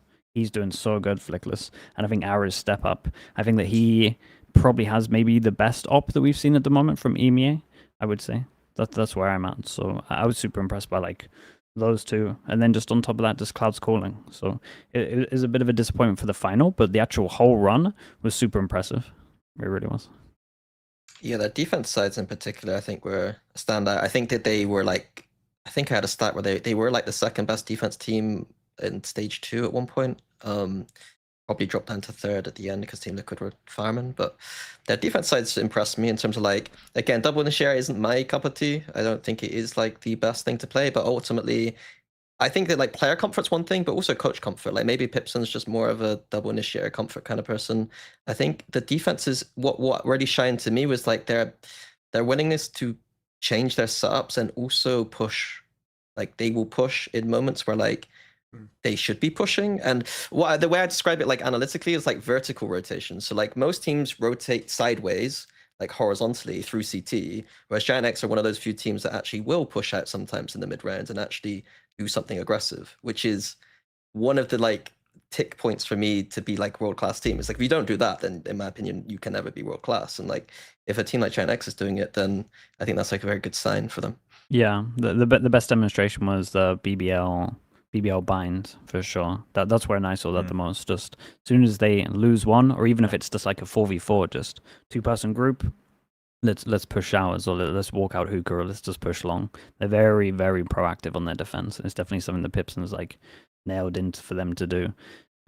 doing so good, Flickless. And I think Ara's step up. I think that he probably has maybe the best op that we've seen at the moment from EMEA, I would say. That's where I'm at. So I was super impressed by like those two, and then just on top of that, just Cloud's calling. So it is a bit of a disappointment for the final, but the actual whole run was super impressive. It really was. Yeah, the defense sides in particular, I think were a standout. I think that they were like, I think I had a stat where they were like the second best defense team in stage 2 at one point. Probably dropped down to 3rd at the end because Team Liquid were farming, but their defense sides impressed me in terms of like, again, double initiator isn't my cup of tea. I don't think it is like the best thing to play, but ultimately I think that like player comfort's one thing, but also coach comfort. Like maybe Pipson's just more of a double initiator comfort kind of person. I think the defense is what really shined to me was like their willingness to change their setups and also push. Like they will push in moments where like they should be pushing. And the way I describe it like analytically is like vertical rotation. So like most teams rotate sideways, like horizontally through CT, whereas GIANTX are one of those few teams that actually will push out sometimes in the mid rounds and actually do something aggressive, which is one of the like tick points for me to be like world-class team. It's like if you don't do that, then in my opinion, you can never be world-class. And like if a team like GIANTX is doing it, then I think that's like a very good sign for them. Yeah, the best demonstration was the BBL bind for sure. That's where I saw that the most. Just as soon as they lose one, or even if it's just like a 4v4, just 2-person group, let's push showers, or let's walk out hookah, or let's just push long. They're very, very proactive on their defense. It's definitely something that Pipson's like nailed into for them to do.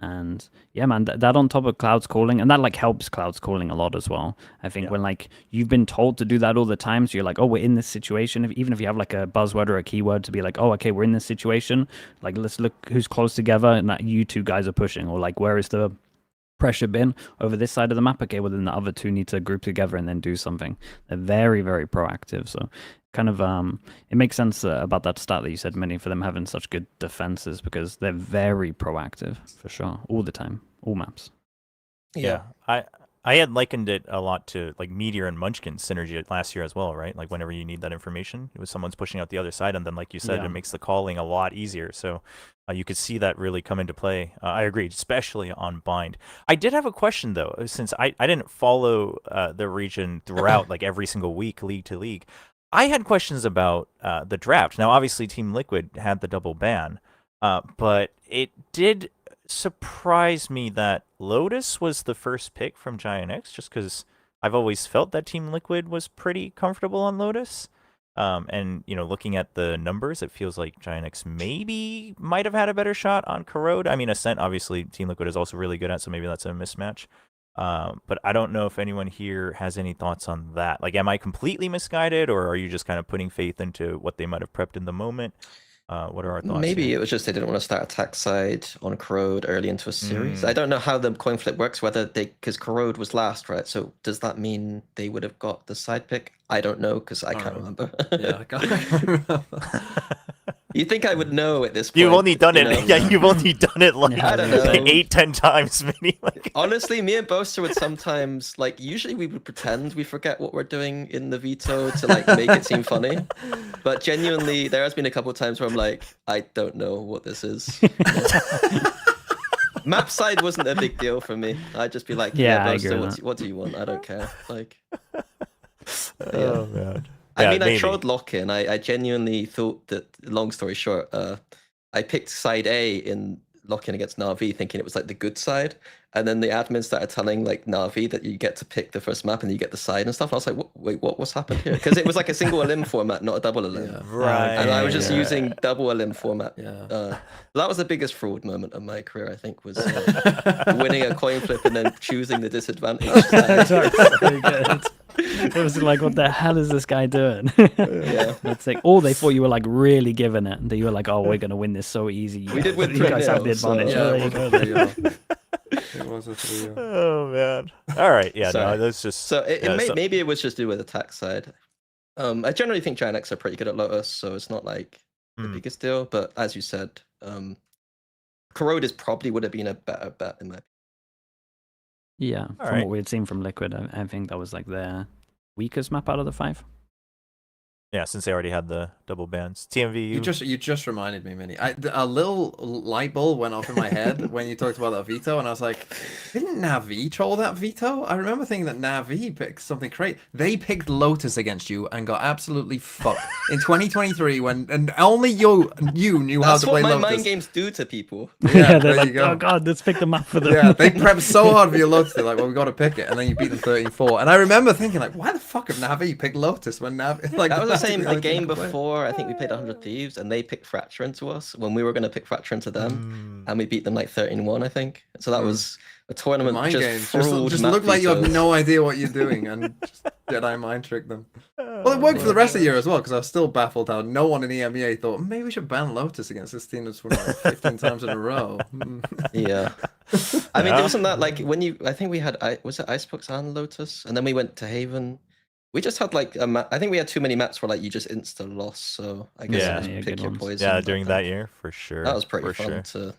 And yeah, man, that on top of Cloud's calling, and that like helps Cloud's calling a lot as well. I think when like you've been told to do that all the time, so you're like, oh, we're in this situation. Even if you have like a buzzword or a keyword to be like, oh, okay, we're in this situation. Like, let's look who's close together, and that you two guys are pushing, or like, where is the pressure bin over this side of the map? Okay, well then the other two need to group together and then do something. They're very, very proactive. So kind of it makes sense about that stat that you said, Minnie, for them having such good defenses, because they're very proactive for sure, all the time, all maps. Yeah, I had likened it a lot to like Meteor and Munchkin synergy last year as well, right? Like whenever you need that information, it was someone's pushing out the other side, and then like you said, it makes the calling a lot easier. So you could see that really come into play. I agree, especially on bind. I did have a question though, since I didn't follow the region throughout like every single week, league to league. I had questions about the draft. Now, obviously, Team Liquid had the double ban, but it did surprise me that Lotus was the first pick from GIANTX, just because I've always felt that Team Liquid was pretty comfortable on Lotus. And looking at the numbers, it feels like GIANTX maybe might have had a better shot on Corrode. I mean, Ascent obviously Team Liquid is also really good at, so maybe that's a mismatch. But I don't know if anyone here has any thoughts on that. Like, am I completely misguided, or are you just kind of putting faith into what they might have prepped in the moment? What are our thoughts? Maybe here? it was just they didn't want to start attack side on Corrode early into a series. I Mm. don't know how the coin flip works, whether because Corrode was last, right? So does that mean they would have got the side pick? I don't know because I can't remember. Yeah, I can't remember. You think I would know at this point? You've only done you it. know? Yeah, you've only done it like I don't know. 8-10 times, maybe. Like, Honestly, me and Boaster would sometimes usually we would pretend we forget what we're doing in the veto to make it seem funny. But genuinely, there has been a couple of times where I'm like, I don't know what this is. Map side wasn't a big deal for me. I'd just be like, Yeah, I Boaster, agree with what do you want? I don't care. Like, oh man. I Yeah, mean, maybe. I tried lock-in. I genuinely thought that, long story short, I picked side A in lock-in against NAVI, thinking it was like the good side. And then the admin started telling like NAVI that you get to pick the first map and you get the side and stuff. And I was like, wait, what's happened here? Because it was like a single elim format, not a double elim. Yeah. Right. And I was just yeah. using double elim format. Yeah. That was the biggest fraud moment of my career, I think, was winning a coin flip and then choosing the disadvantage side. So good. It was like, what the hell is this guy doing? Yeah. That's like, or they thought you were like really giving it, that you were like, oh, we're gonna win this so easy. We did win You guys have the 3-0, so- advantage. Yeah, Oh, it there you was go a then. 3-0. It was a 3-0. Oh man. All right. Yeah. Sorry. No, that's just. So yeah, maybe it was just to do with attack side. I generally think GIANTX are pretty good at Lotus, so it's not like the Mm. biggest deal. But as you said, Corrode is probably would have been a better bet in my opinion. Yeah, All from right. what we had seen from Liquid, I think that was like their weakest map out of the 5. Yeah, since they already had the double bans. TMV. You just reminded me, Minnie. A little light bulb went off in my head when you talked about that veto, and I was like, didn't NAVI troll that veto? I remember thinking that NAVI picked something great. They picked Lotus against you and got absolutely fucked in 2023 and only you knew how That's to what play my Lotus. mind games do to people. Yeah, they're there like, you go. oh god, let's pick the map for them. Yeah, they prepped so hard for your Lotus. They're like, well, we got to pick it, and then you beat them 13-4. And I remember thinking, like, why the fuck have NAVI picked Lotus when NAVI like That was the that's same. The only thing game they could play. before, I think we played 100 Thieves, and they picked Fracture into us when we were going to pick Fracture into them, and we beat them like 13-1, I think. So that was a tournament Mind just games. fraud Just map look like you have vetoes. no idea what you're doing and just Jedi mind trick them. Well, it worked for the rest of the year as well, because I was still baffled how no one in EMEA thought maybe we should ban Lotus against this team that's won like 15 times in a row. Yeah. I mean, Yeah. wasn't that like when I think we had, was it Icebox and Lotus? And then we went to Haven. We just had like I think we had too many maps where like you just insta lost. So I guess Yeah. just Yeah, pick good your ones. poison. Yeah, I during think. that year, for sure. That was pretty for fun sure. to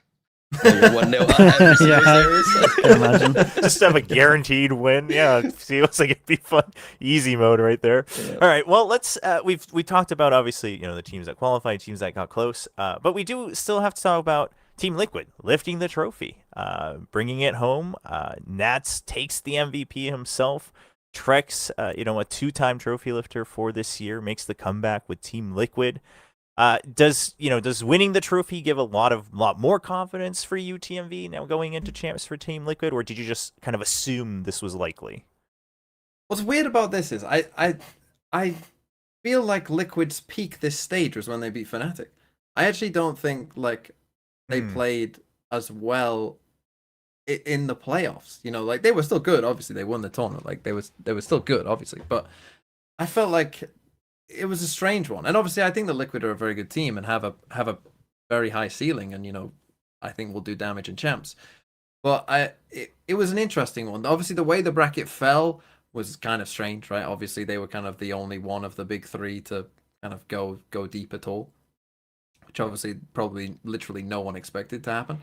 1-0 every single Yeah. series. Can you imagine? Just have a guaranteed win. Yeah, see, looks like it'd be fun. Easy mode right there. Yeah. All right, well, let's. We talked about obviously the teams that qualified, teams that got close, but we do still have to talk about Team Liquid lifting the trophy, bringing it home. Nats takes the MVP himself. Trex, a 2-time trophy lifter for this year, makes the comeback with Team Liquid. Does winning the trophy give a lot more confidence for you, TMV, now going into champs for Team Liquid, or did you just kind of assume this was likely? What's weird about this is I feel like Liquid's peak this stage was when they beat Fnatic. I actually don't think like they played as well in the playoffs. Like they were still good. Obviously, they won the tournament. Like they were still good, obviously. But I felt like it was a strange one. And obviously, I think the Liquid are a very good team and have a very high ceiling. And I think will do damage in champs. But it was an interesting one. Obviously, the way the bracket fell was kind of strange, right? Obviously, they were kind of the only one of the big three to kind of go deep at all, which obviously probably literally no one expected to happen.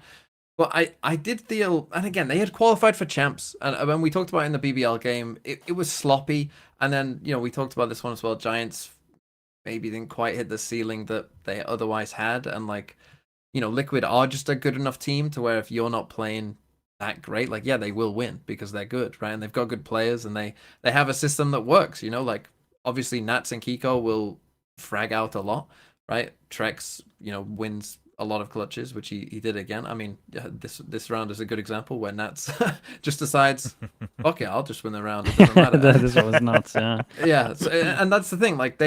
But I did feel, and again, they had qualified for champs, and when we talked about it in the BBL game, it was sloppy. And then we talked about this one as well. Giants maybe didn't quite hit the ceiling that they otherwise had, and Liquid are just a good enough team to where if you're not playing that great, like they will win because they're good, right? And they've got good players, and they have a system that works. Like obviously Nats and Kiko will frag out a lot, right? Trex, wins a lot of clutches, which he did again. I mean, this round is a good example where Nats just decides, okay, I'll just win the round. It doesn't matter. This one was nuts, yeah. Yeah, and that's the thing. Like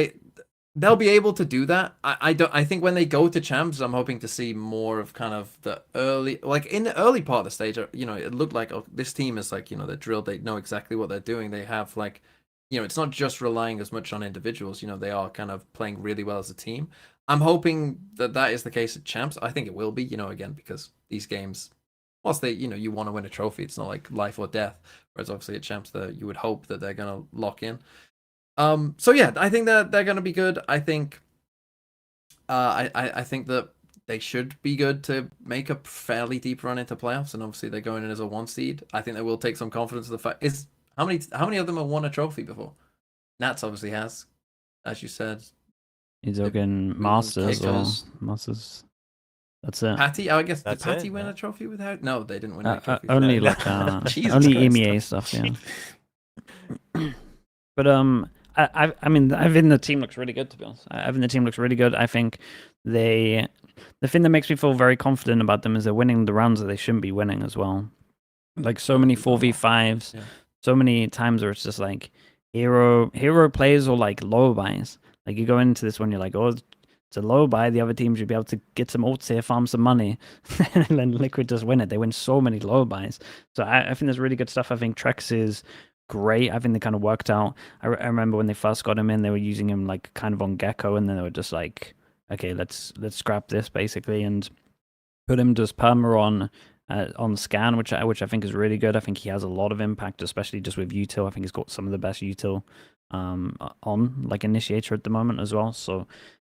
they'll be able to do that. I don't. I think when they go to champs, I'm hoping to see more of kind of the early, like in the early part of the stage. You know, it looked like, oh, this team is like, you know, they're drilled. They know exactly what they're doing. They have like, you know, it's not just relying as much on individuals. You know, they are kind of playing really well as a team. I'm hoping that that is the case at champs. I think it will be. You know, again, because these games, whilst they, you know, you want to win a trophy, it's not like life or death. Whereas obviously at champs, you would hope that they're gonna lock in. So yeah, I think that they're gonna be good. I think I think that they should be good to make a fairly deep run into playoffs, and obviously they're going in as a 1 seed. I think they will take some confidence in the fact is how many of them have won a trophy before? Nats obviously has, as you said. He's They- talking won Masters or Kickers. Masters. That's it. Patty, I guess That's did Patty it, win yeah. a trophy with her? No, they didn't win any trophies. Only No. like Jesus only Christ. EMEA stuff, yeah. But I mean, I think the team looks really good, to be honest. I think the team looks really good. I think the thing that makes me feel very confident about them is they're winning the rounds that they shouldn't be winning as well. Like so many 4v5s, Yeah. so many times where it's just like hero plays or like low buys. Like you go into this one, you're like, oh, it's a low buy. The other team should be able to get some ults here, farm some money, and then Liquid just win it. They win so many low buys. So I think there's really good stuff. I think Trex is great. I think they kind of worked out. I remember when they first got him in, they were using him like kind of on Gecko, and then they were just like, okay, let's scrap this basically and put him just perma on scan, which I think is really good. I think he has a lot of impact, especially just with util. I think he's got some of the best util on like initiator at the moment as well. So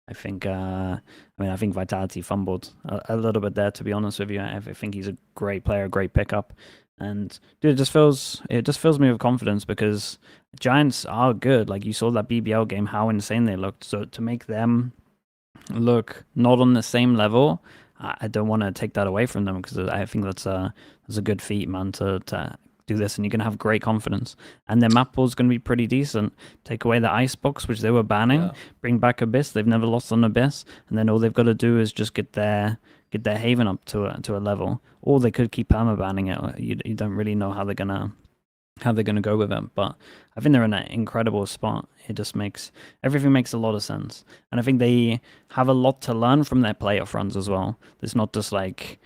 I think I think Vitality fumbled a little bit there, to be honest with you. I think he's a great player, a great pickup. And dude, it just fills me with confidence because Giants are good. Like you saw that BBL game, how insane they looked. So to make them look not on the same level, I don't want to take that away from them because I think that's a good feat, man, to do this, and you're gonna have great confidence. And their map pool is gonna be pretty decent. Take away the icebox, which they were banning, bring back Abyss. They've never lost on Abyss, and then all they've got to do is just get their Haven up to a level. Or they could keep perma banning it. You don't really know how they're gonna go with it, but I think they're in an incredible spot. It just everything makes a lot of sense, and I think they have a lot to learn from their playoff runs as well. It's not just like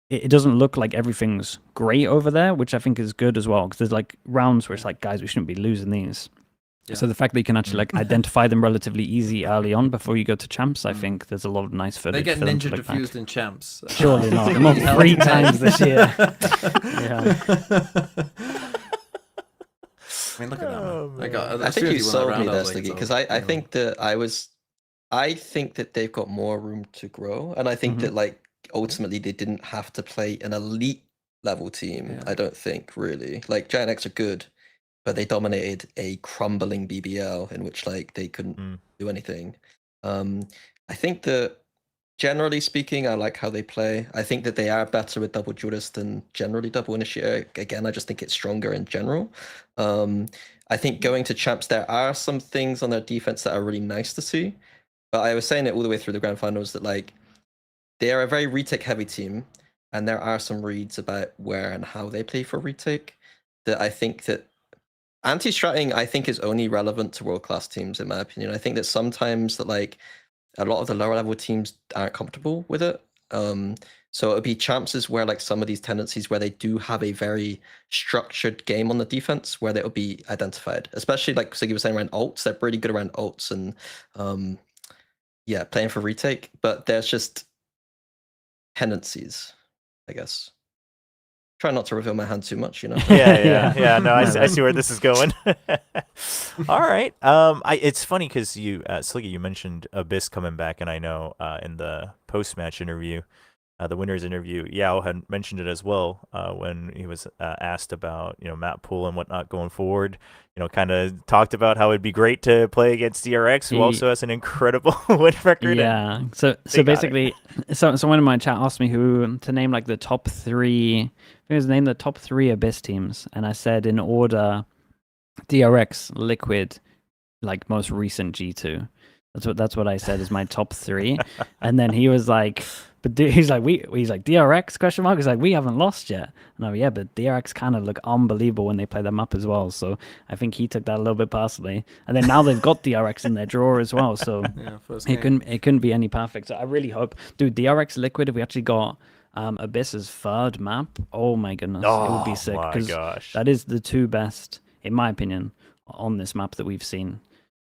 it doesn't look like everything's great over there, which I think is good as well, because there's like rounds where it's like, guys, we shouldn't be losing these. Yeah. So the fact that you can actually like identify them relatively easy early on before you go to champs, I think there's a lot of nice footage. They get for them to ninja look back. diffused in champs. Surely not. Not 3 times this year. Yeah. I mean, look at that. Oh, Man. man. I think you sold me there, Sliggy, because I think think that I think that they've got more room to grow, and I think that like ultimately they didn't have to play an elite level team. Yeah. I don't think really. Like GIANTX are good, but they dominated a crumbling BBL in which like they couldn't do anything. I think that generally speaking, I like how they play. I think that they are better with double Judas than generally double Initiator. Again, I just think it's stronger in general. I think going to champs, there are some things on their defense that are really nice to see. But I was saying it all the way through the grand finals that like they are a very retake heavy team, and there are some reads about where and how they play for retake that I think that anti-stratting I think is only relevant to world-class teams in my opinion. I think that sometimes that like a lot of the lower level teams aren't comfortable with it. So it would be chances where like some of these tendencies where they do have a very structured game on the defense where that will be identified, especially like Siggy was saying around ults. They're pretty good around ults and yeah, playing for retake, but there's just tendencies, I guess. Try not to reveal my hand too much, you know. Yeah. No, I see where this is going. All right. It's funny because Sliggy, you mentioned Abyss coming back, and I know in the post-match interview, the winners interview, Yao had mentioned it as well when he was asked about map pool and whatnot going forward. Kind of talked about how it'd be great to play against DRX, who also has an incredible win record. Yeah. So basically, someone in my chat asked me to name like the top 3. I think it was name the top 3 Abyss teams, and I said in order: DRX, Liquid, like most recent G2. That's what I said is my top 3. And then he was like, but he's like DRX question mark. He's like, we haven't lost yet. And I'm like, yeah, but DRX kind of look unbelievable when they play them up as well. So I think he took that a little bit personally. And then now they've got DRX in their drawer as well. So it couldn't be any perfect. So I really hope, dude, DRX Liquid, if we actually got Abyss's 3rd map, oh my goodness, it would be sick. Oh my Because gosh. that is the 2 best, in my opinion, on this map that we've seen.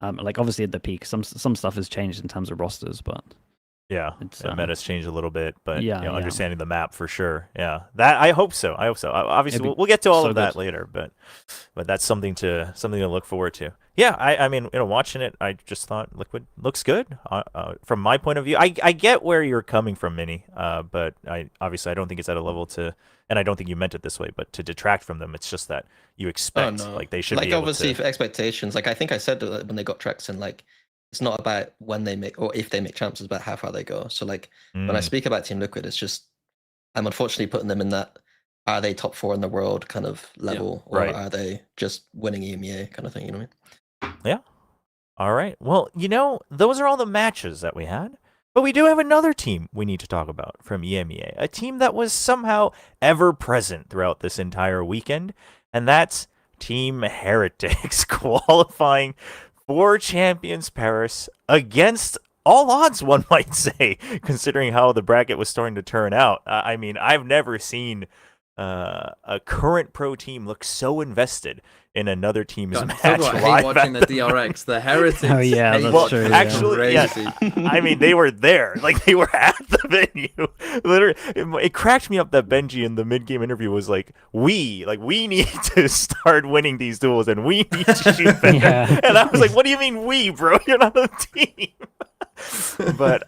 Like obviously at the peak, some stuff has changed in terms of rosters, but Yeah, it's meta's changed a little bit, but yeah, yeah. understanding the map for sure. Yeah, that I hope so. Obviously, It'd be we'll get to all so of that good. later, but that's something to look forward to. Yeah, I mean, watching it, I just thought Liquid looks good. From my point of view, I get where you're coming from, Minnie. But I don't think it's at a level to, and I don't think you meant it this way, but to detract from them. It's just that you expect like they should like be able obviously to. for expectations. Like I think I said that when they got Trex in, like it's not about when they make or if they make champs, it's about how far they go. So like when I speak about Team Liquid, it's just I'm unfortunately putting them in that are they top 4 in the world kind of level, or right. are they just winning EMEA kind of thing? You know what I mean? Yeah. All right. Well, those are all the matches that we had. But we do have another team we need to talk about from EMEA, a team that was somehow ever present throughout this entire weekend, and that's Team Heretics qualifying for Champions Paris against all odds, one might say, considering how the bracket was starting to turn out. I mean, I've never seen a current pro team look so invested in another team's match. I hate live watching the at DRX, the Heretics. Oh, yeah, that's well, true, yeah. actually, yeah. Crazy. I mean, they were there. Like, they were at the venue. Literally, it cracked me up that Gen.G in the mid-game interview was like, we need to start winning these duels, and we need to shoot better. Yeah. And I was like, what do you mean we, bro? You're not a team. But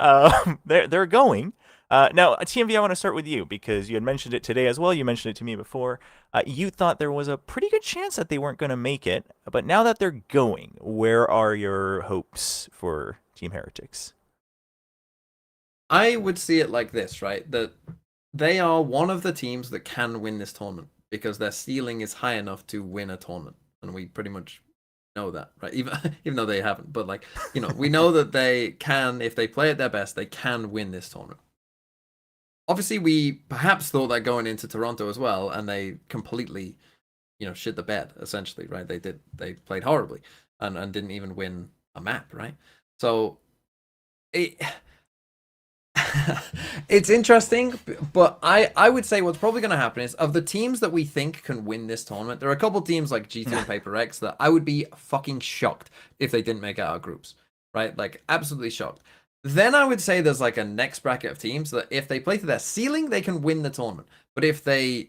they're going. Now, TMV, I want to start with you because you had mentioned it today as well. You mentioned it to me before. You thought there was a pretty good chance that they weren't going to make it. But now that they're going, where are your hopes for Team Heretics? I would see it like this, right? That they are one of the teams that can win this tournament because their ceiling is high enough to win a tournament. And we pretty much know that, right? Even though they haven't. But, like, we know that they can, if they play at their best, they can win this tournament. Obviously, we perhaps thought that going into Toronto as well, and they completely, shit the bed, essentially, right? They played horribly and didn't even win a map, right? So, it's interesting, but I would say what's probably going to happen is, of the teams that we think can win this tournament, there are a couple teams like G2 and Paper X that I would be fucking shocked if they didn't make it out of groups, right? Like, absolutely shocked. Then I would say there's like a next bracket of teams that if they play to their ceiling, they can win the tournament. But they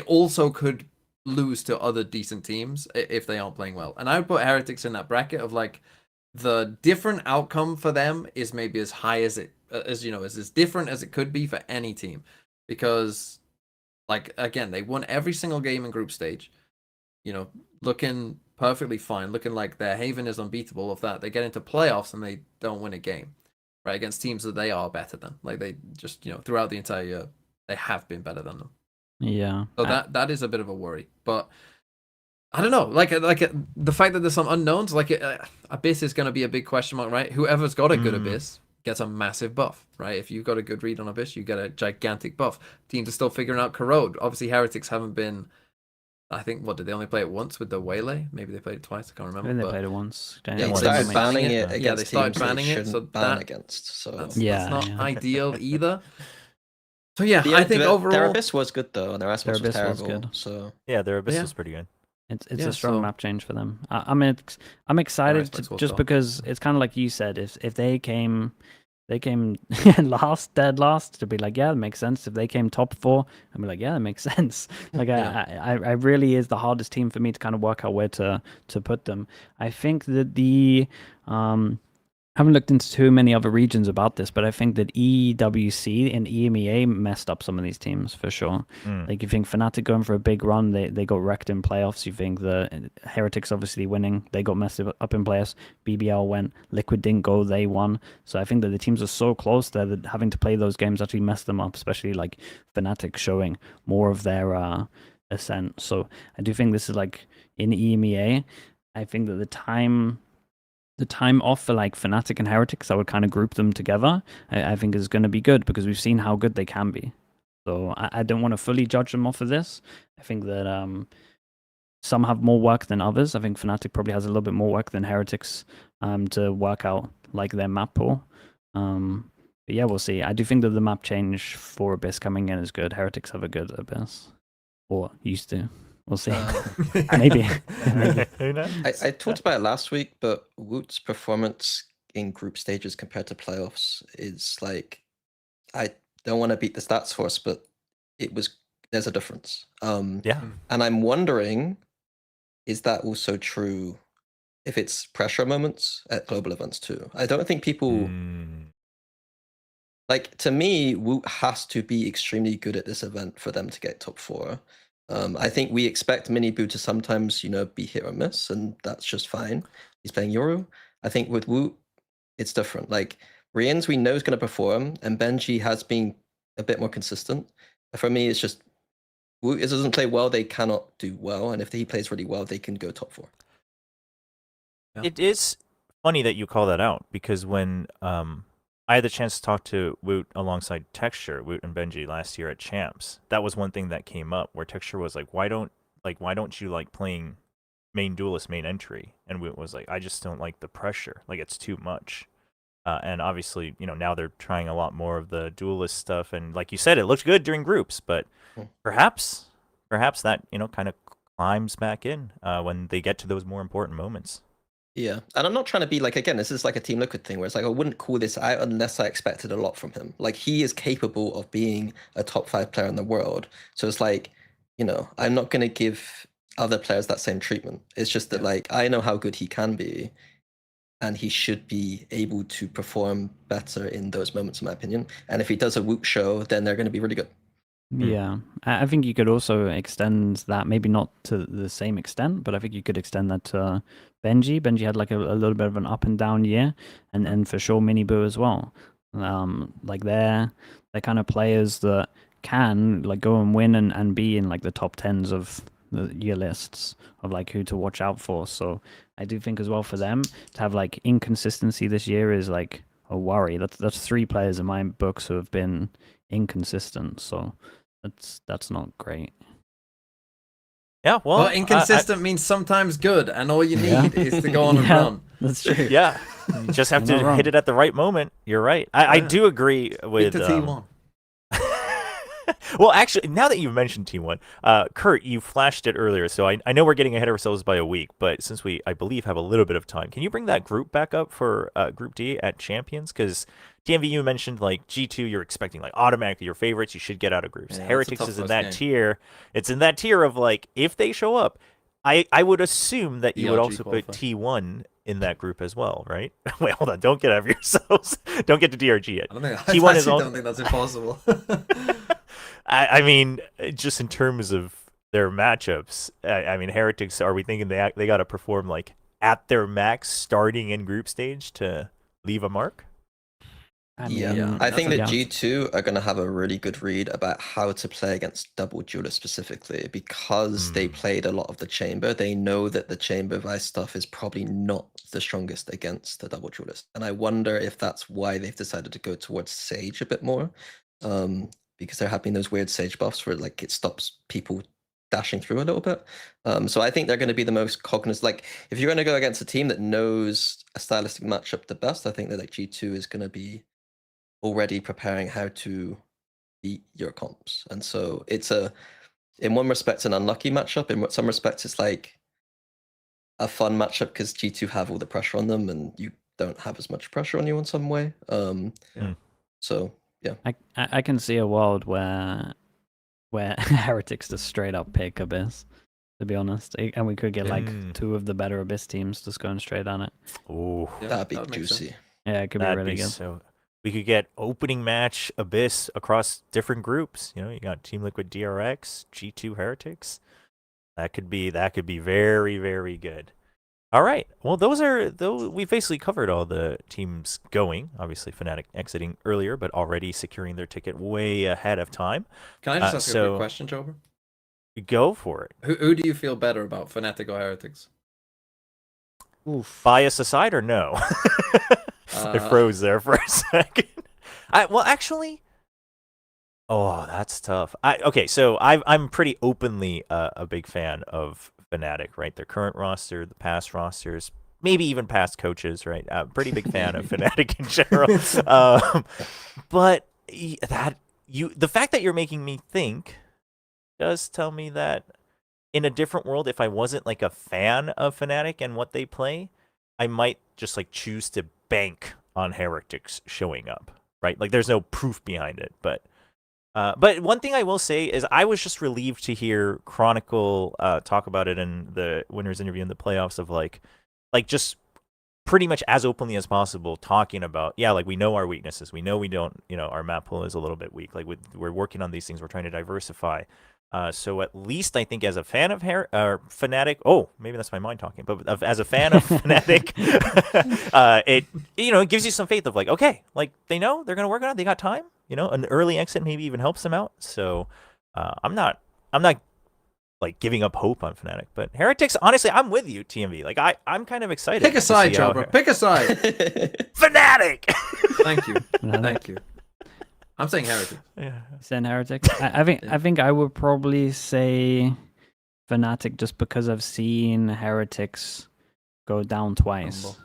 also could lose to other decent teams if they aren't playing well. And I would put Heretics in that bracket of like the different outcome for them is maybe as high as it as as different as it could be for any team, because like again they won every single game in group stage, looking perfectly fine, looking like their haven is unbeatable. Of that, they get into playoffs and they don't win a game. Right, against teams that they are better than. Like they just, throughout the entire year, they have been better than them. Yeah. So that is a bit of a worry. But I don't know. Like the fact that there's some unknowns, like Abyss is going to be a big question mark, right? Whoever's got a good Abyss gets a massive buff, right? If you've got a good read on Abyss, you get a gigantic buff. Teams are still figuring out Corrode. Obviously, Heretics haven't been. I think, did they only play it once with the Waylay? Maybe they played it twice. I can't remember. I think they played it once. Yeah, they started banning it against they started teams banning it, so ban against. So that's not ideal either. So I think overall their Abyss was good though, and their Abyss was terrible. good. So their Abyss was pretty good. It's a strong map change for them. I'm excited just because it's kind of like you said. If they came dead last, to be like, yeah, that makes sense. If they came top 4, I'd be like, yeah, that makes sense. Like, I really is the hardest team for me to kind of work out where to put them. I think that haven't looked into too many other regions about this, but I think that EWC and EMEA messed up some of these teams for sure. Like, you think Fnatic going for a big run, they got wrecked in playoffs. You think the Heretics obviously winning, they got messed up in playoffs. BBL went, Liquid didn't go, they won. So I think that the teams are so close there that having to play those games actually messed them up, especially like Fnatic showing more of their ascent. So I do think this is like in EMEA. I think that the time the time off for like Fnatic and Heretics, I would kind of group them together. I think is going to be good because we've seen how good they can be. So I don't want to fully judge them off of this. I think that some have more work than others. I think Fnatic probably has a little bit more work than Heretics to work out like their map pool. But yeah, we'll see. I do think that the map change for Abyss coming in is good. Heretics have a good Abyss, or used to. We'll see. Maybe. Maybe. Who knows? I talked about it last week, but Woot's performance in group stages compared to playoffs is like, I don't want to beat the stats horse, but there's a difference. Yeah. And I'm wondering, is that also true if it's pressure moments at global events too? I don't think people like, to me, Woot has to be extremely good at this event for them to get top 4. I think we expect Mini Boo to sometimes, be hit or miss, and that's just fine. He's playing Yoru. I think with Woot, it's different. Like, Rian's we know is going to perform, and Gen.G has been a bit more consistent. For me, it's just Woot doesn't play well, they cannot do well, and if he plays really well, they can go top 4. It is funny that you call that out because when I had the chance to talk to Woot alongside Texture, Woot and Gen.G last year at Champs, that was one thing that came up where Texture was like, why don't you like playing main duelist main entry? And Woot was like, I just don't like the pressure. Like, it's too much. And obviously, now they're trying a lot more of the duelist stuff. And like you said, it looked good during groups, but perhaps that, kind of climbs back in when they get to those more important moments. Yeah, and I'm not trying to be like, again, this is like a Team Liquid thing where it's like, I wouldn't call this out unless I expected a lot from him. Like, he is capable of being a top 5 player in the world. So it's like, I'm not going to give other players that same treatment. It's just that, like, I know how good he can be, and he should be able to perform better in those moments, in my opinion. And if he does a Whoop show, then they're going to be really good. Yeah, I think you could also extend that, maybe not to the same extent, but I think you could extend that to Gen.G. Gen.G had like a little bit of an up and down year, and for sure Mini Boo as well. Like they're kind of players that can like go and win and be in like the top 10s of the year lists of like who to watch out for. So I do think as well for them to have like inconsistency this year is like a worry. That's 3 players in my books who have been inconsistent. So that's not great. Yeah, well, inconsistent means sometimes good, and all you need is to go on and Yeah, run. That's true. Yeah, you just have You're to not wrong. hit it at the right moment. You're right. I do agree with Beat the T1. Well, actually, now that you've mentioned T1, Kurt, you flashed it earlier, so I know we're getting ahead of ourselves by a week, but since we, I believe, have a little bit of time, can you bring that group back up for Group D at Champions? Because TMV, you mentioned like G2, you're expecting like automatically your favorites, you should get out of groups. Yeah, Heretics that's a is in tough that first tier. It's in that tier of like, if they show up, I would assume that you would DRG also put qualify. T1 in that group as well, right? Wait, hold on, don't get out of yourselves. Don't get to DRG yet. I don't think, T1 is don't think that's impossible. I mean, just in terms of their matchups, I mean, Heretics, are we thinking they got to perform like at their max starting in group stage to leave a mark? I that's think a- that G2 are going to have a really good read about how to play against double duelists specifically because they played a lot of the chamber. They know that the chamber vice stuff is probably not the strongest against the double duelist. And I wonder if that's why they've decided to go towards Sage a bit more. Because there have been those weird Sage buffs where like it stops people dashing through a little bit. So I think they're going to be the most cognizant. Like if you're going to go against a team that knows a stylistic matchup the best, I think that like G2 is going to be already preparing how to beat your comps. And so it's in one respect an unlucky matchup. In some respects it's like a fun matchup because G2 have all the pressure on them and you don't have as much pressure on you in some way. So yeah. I can see a world where Heretics just straight up pick Abyss, to be honest. And we could get like 2 of the better Abyss teams just going straight on it. Oh, That'd be that would make sense. juicy. Yeah, it could be that'd really be good. so. We could get opening match Abyss across different groups. You know, you got Team Liquid DRX, G2 Heretics. That could be very, very good. All right. Well, we've basically covered all the teams going. Obviously, Fnatic exiting earlier, but already securing their ticket way ahead of time. Can I just ask a so- quick question, Jober? Go for it. Who do you feel better about, Fnatic or Heretics? Oof. Bias aside or no? It froze there for a second. Well, actually, oh, that's tough. Okay, so I'm pretty openly a big fan of Fnatic, right? Their current roster, the past rosters, maybe even past coaches, right? Pretty big fan of Fnatic in general. But the fact that you're making me think does tell me that in a different world, if I wasn't like a fan of Fnatic and what they play, I might just like choose to bank on Heretics showing up, right? Like there's no proof behind it, but one thing I will say is I was just relieved to hear Chronicle talk about it in the winners interview in the playoffs of like just pretty much as openly as possible talking about, yeah, like we know our weaknesses. We know we don't, our map pool is a little bit weak. Like we're working on these things. We're trying to diversify. So at least I think as a fan of Fnatic, oh, maybe that's my mind talking, but as a fan of Fnatic, it gives you some faith of like, okay, like they know they're going to work on it. They got time, an early exit maybe even helps them out. So I'm not like giving up hope on Fnatic, but Heretics, honestly, I'm with you, TMV. Like I'm kind of excited. Pick a side, Jobber. Pick a side. Fnatic. Thank you. Thank you. I'm saying Heretics. Yeah. Saying Heretics. I think I would probably say Fnatic just because I've seen Heretics go down twice. Humble.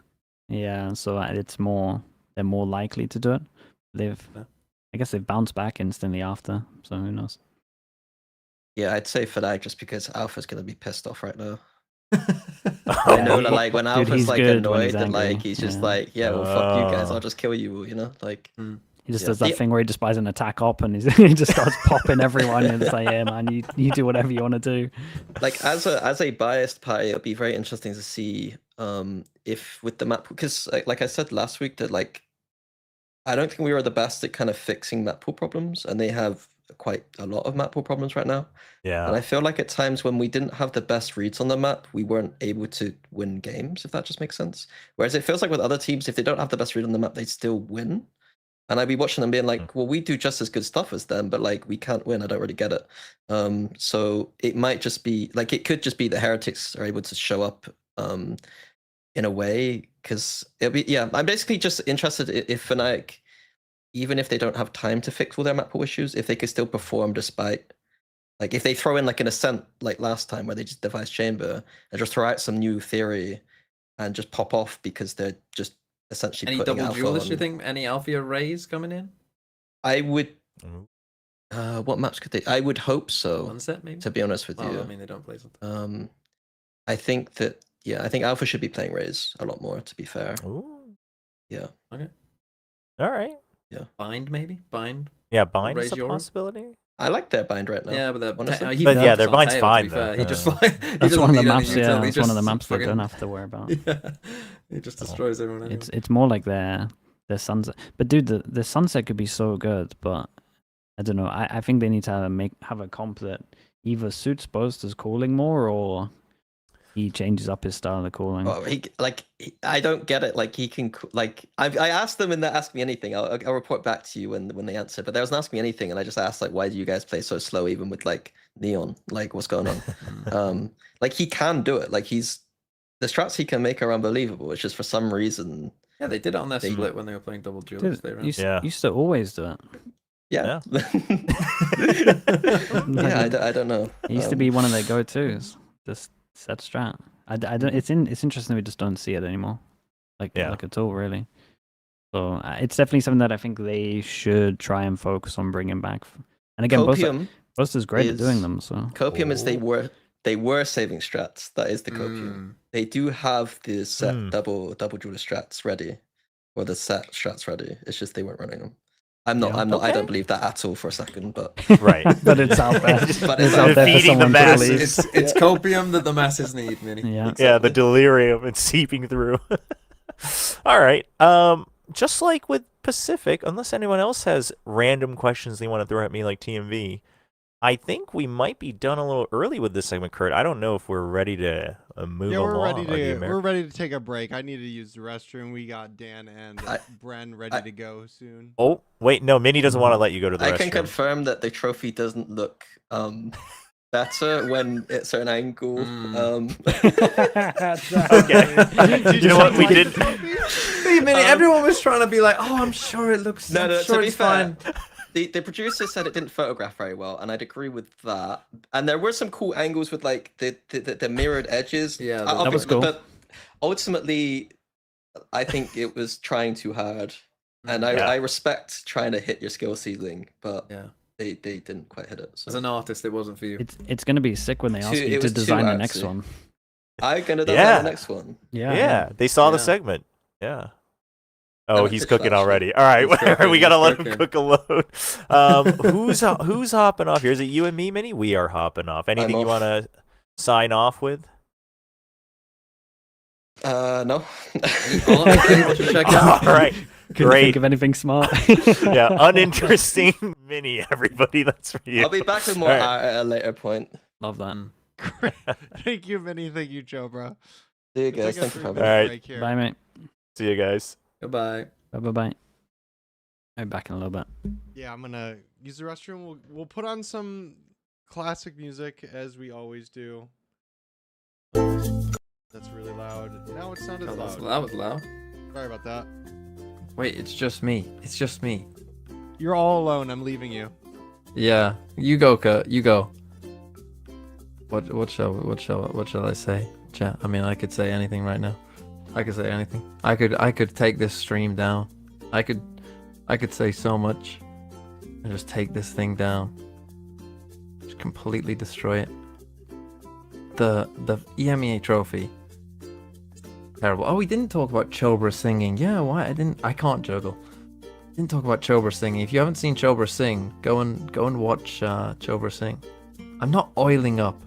Yeah, so they're more likely to do it. I guess they've bounced back instantly after, so who knows? Yeah, I'd say Fnatic just because Alpha's gonna be pissed off right now. I know that like when Alpha's he's like good when annoyed he's and angry. like he's just Yeah. like, yeah, well fuck you guys, Oh. I'll just kill you, like He just Yeah. does that The- thing where he just buys an attack op and he just starts popping everyone and it's like, yeah, man, you do whatever you want to do. like as a biased party, it'll be very interesting to see if with the map, because like I said last week that like I don't think we were the best at kind of fixing map pool problems, and they have quite a lot of map pool problems right now. Yeah. And I feel like at times when we didn't have the best reads on the map, we weren't able to win games, if that just makes sense. Whereas it feels like with other teams, if they don't have the best read on the map, they still win. And I'd be watching them being like, well, we do just as good stuff as them, but like we can't win. I don't really get it. So it might just be like it could just be the Heretics are able to show up in a way, because it'll be I'm basically just interested if Fnatic, even if they don't have time to fix all their map pool issues, if they could still perform despite, like if they throw in like an Ascent like last time where they just device chamber and just throw out some new theory and just pop off because they're just essentially Any putting double alpha duelists, you on. think? Any Alpha Rays coming in? I would. Ooh. What maps could they? I would hope so. One set, maybe? To be honest with Oh, you, I mean, they don't play something. I think that I think Alpha should be playing Rays a lot more. To be fair, Ooh. yeah. Okay. All right. Bind, maybe? Bind? Yeah, bind is raise a your- possibility. I like their bind right now. Yeah, but honestly. he But yeah, focus their on bind's tail, to fine, be fair. though. He just Yeah. like, he That's doesn't one of the need any maps. utility, Yeah, he that's one of the just maps they fucking- don't have to worry about. Yeah, he just destroys everyone anyway. It's more like their sunset. But dude, the sunset could be so good, but I don't know. I think they need to have a comp that either suits Boast's calling more or he changes up his style of calling. Oh, I don't get it. Like he can like I asked them and they asked me anything. I'll report back to you when they answer. But they wasn't asking me anything, and I just asked like, why do you guys play so slow even with like Neon? Like what's going on? Like he can do it. Like the strats he can make are unbelievable. It's just for some reason. Yeah, they did it on their They- split when they were playing double Dude, duelists. They ran. Yeah. used to always do it. Yeah. Like, I don't know. It used to be one of their go-tos. Just set strat. I don't. It's interesting we just don't see it anymore. Like at all, really. So it's definitely something that I think they should try and focus on bringing back. And again, Copium Boast is great at doing is- them. So Copium is they were saving strats. That is the Copium. They do have the set double duelist strats ready, or the set strats ready. It's just they weren't running them. I'm not. I don't believe that at all for a second. But Right. but it's out there. But it's it's out there for feeding the someone to masses. release. It's copium that the masses need, Minnie. Yeah. Yeah, the delirium and seeping through. All right. Just like with Pacific, unless anyone else has random questions they want to throw at me like TMV, I think we might be done a little early with this segment, Kurt. I don't know if we're ready to move Yeah, along. we're ready to take a break. I need to use the restroom. We got Dan and Bren ready to go soon. Oh, wait, no, Minnie doesn't want to let you go to the I restroom. can confirm that the trophy doesn't look better when it's an angle. Okay. You know what? We did. Everyone was trying to be like, "Oh, I'm sure it looks. No, I'm no. sure To be it's fair, fine." the producer said it didn't photograph very well, and I'd agree with that. And there were some cool angles with like the mirrored edges. Yeah, that was cool. But ultimately, I think it was trying too hard, and Yeah. I respect trying to hit your skill ceiling, but Yeah. they didn't quite hit it. So. As an artist, it wasn't for you. It's gonna be sick when they ask Too- you it to was too design the next artsy. one. I'm gonna do Yeah. the next one. Yeah, they saw the Yeah. segment. Yeah. Oh, I'm he's pitch cooking that shit. already. All right, He's cooking, we gotta he's let him cooking. cook alone. Who's hopping off here? Is it you and me, Minnie? We are hopping off. Anything you off. want to sign off with? No. Check out. All right, Couldn't great. think of anything smart. Yeah, uninteresting Minnie. Everybody, that's for you. I'll be back with more All right. art at a later point. Love that. Thank you, Vinny. Thank you, Joe, bro. See you guys. Thank you for having me. All right. Break here. Bye, mate. See you guys. Goodbye. Bye. I'll be back in a little bit. Yeah, I'm gonna use the restroom. We'll put on some classic music as we always do. That's really loud. Now it sounded That was loud. loud. Sorry about that. Wait, it's just me. It's just me. You're all alone. I'm leaving you. Yeah, you go, Kurt. You go. What shall I say? Chat. I mean, I could say anything right now. I could say anything. I could take this stream down. I could say so much and just take this thing down. Just completely destroy it. The EMEA trophy. Terrible. Oh, we didn't talk about Chobra singing. Yeah, why? I can't juggle. Didn't talk about Chobra singing. If you haven't seen Chobra sing, go and watch Chobra sing. I'm not oiling up.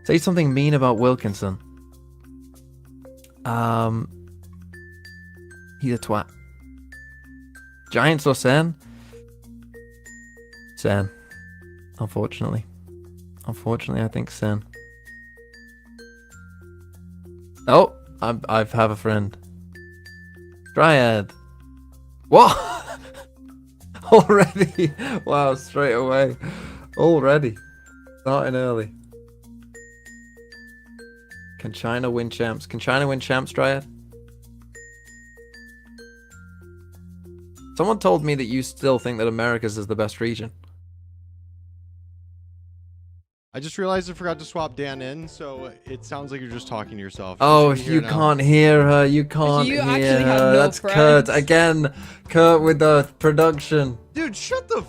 Say something mean about Wilkinson. He's a twat. Giants or Sen? Sen. Unfortunately. I think Sen. Oh, I have a friend. Dryad. What? Already? Wow, straight away. Already. Starting early. Can China win champs? Can China win champs, Dryad? Someone told me that you still think that America's is the best region. I just realized I forgot to swap Dan in, so it sounds like you're just talking to yourself. Oh, should be you here now. can't hear her. You can't You hear actually her. have no That's Kurt friends. again. Kurt with the production. Dude, shut the.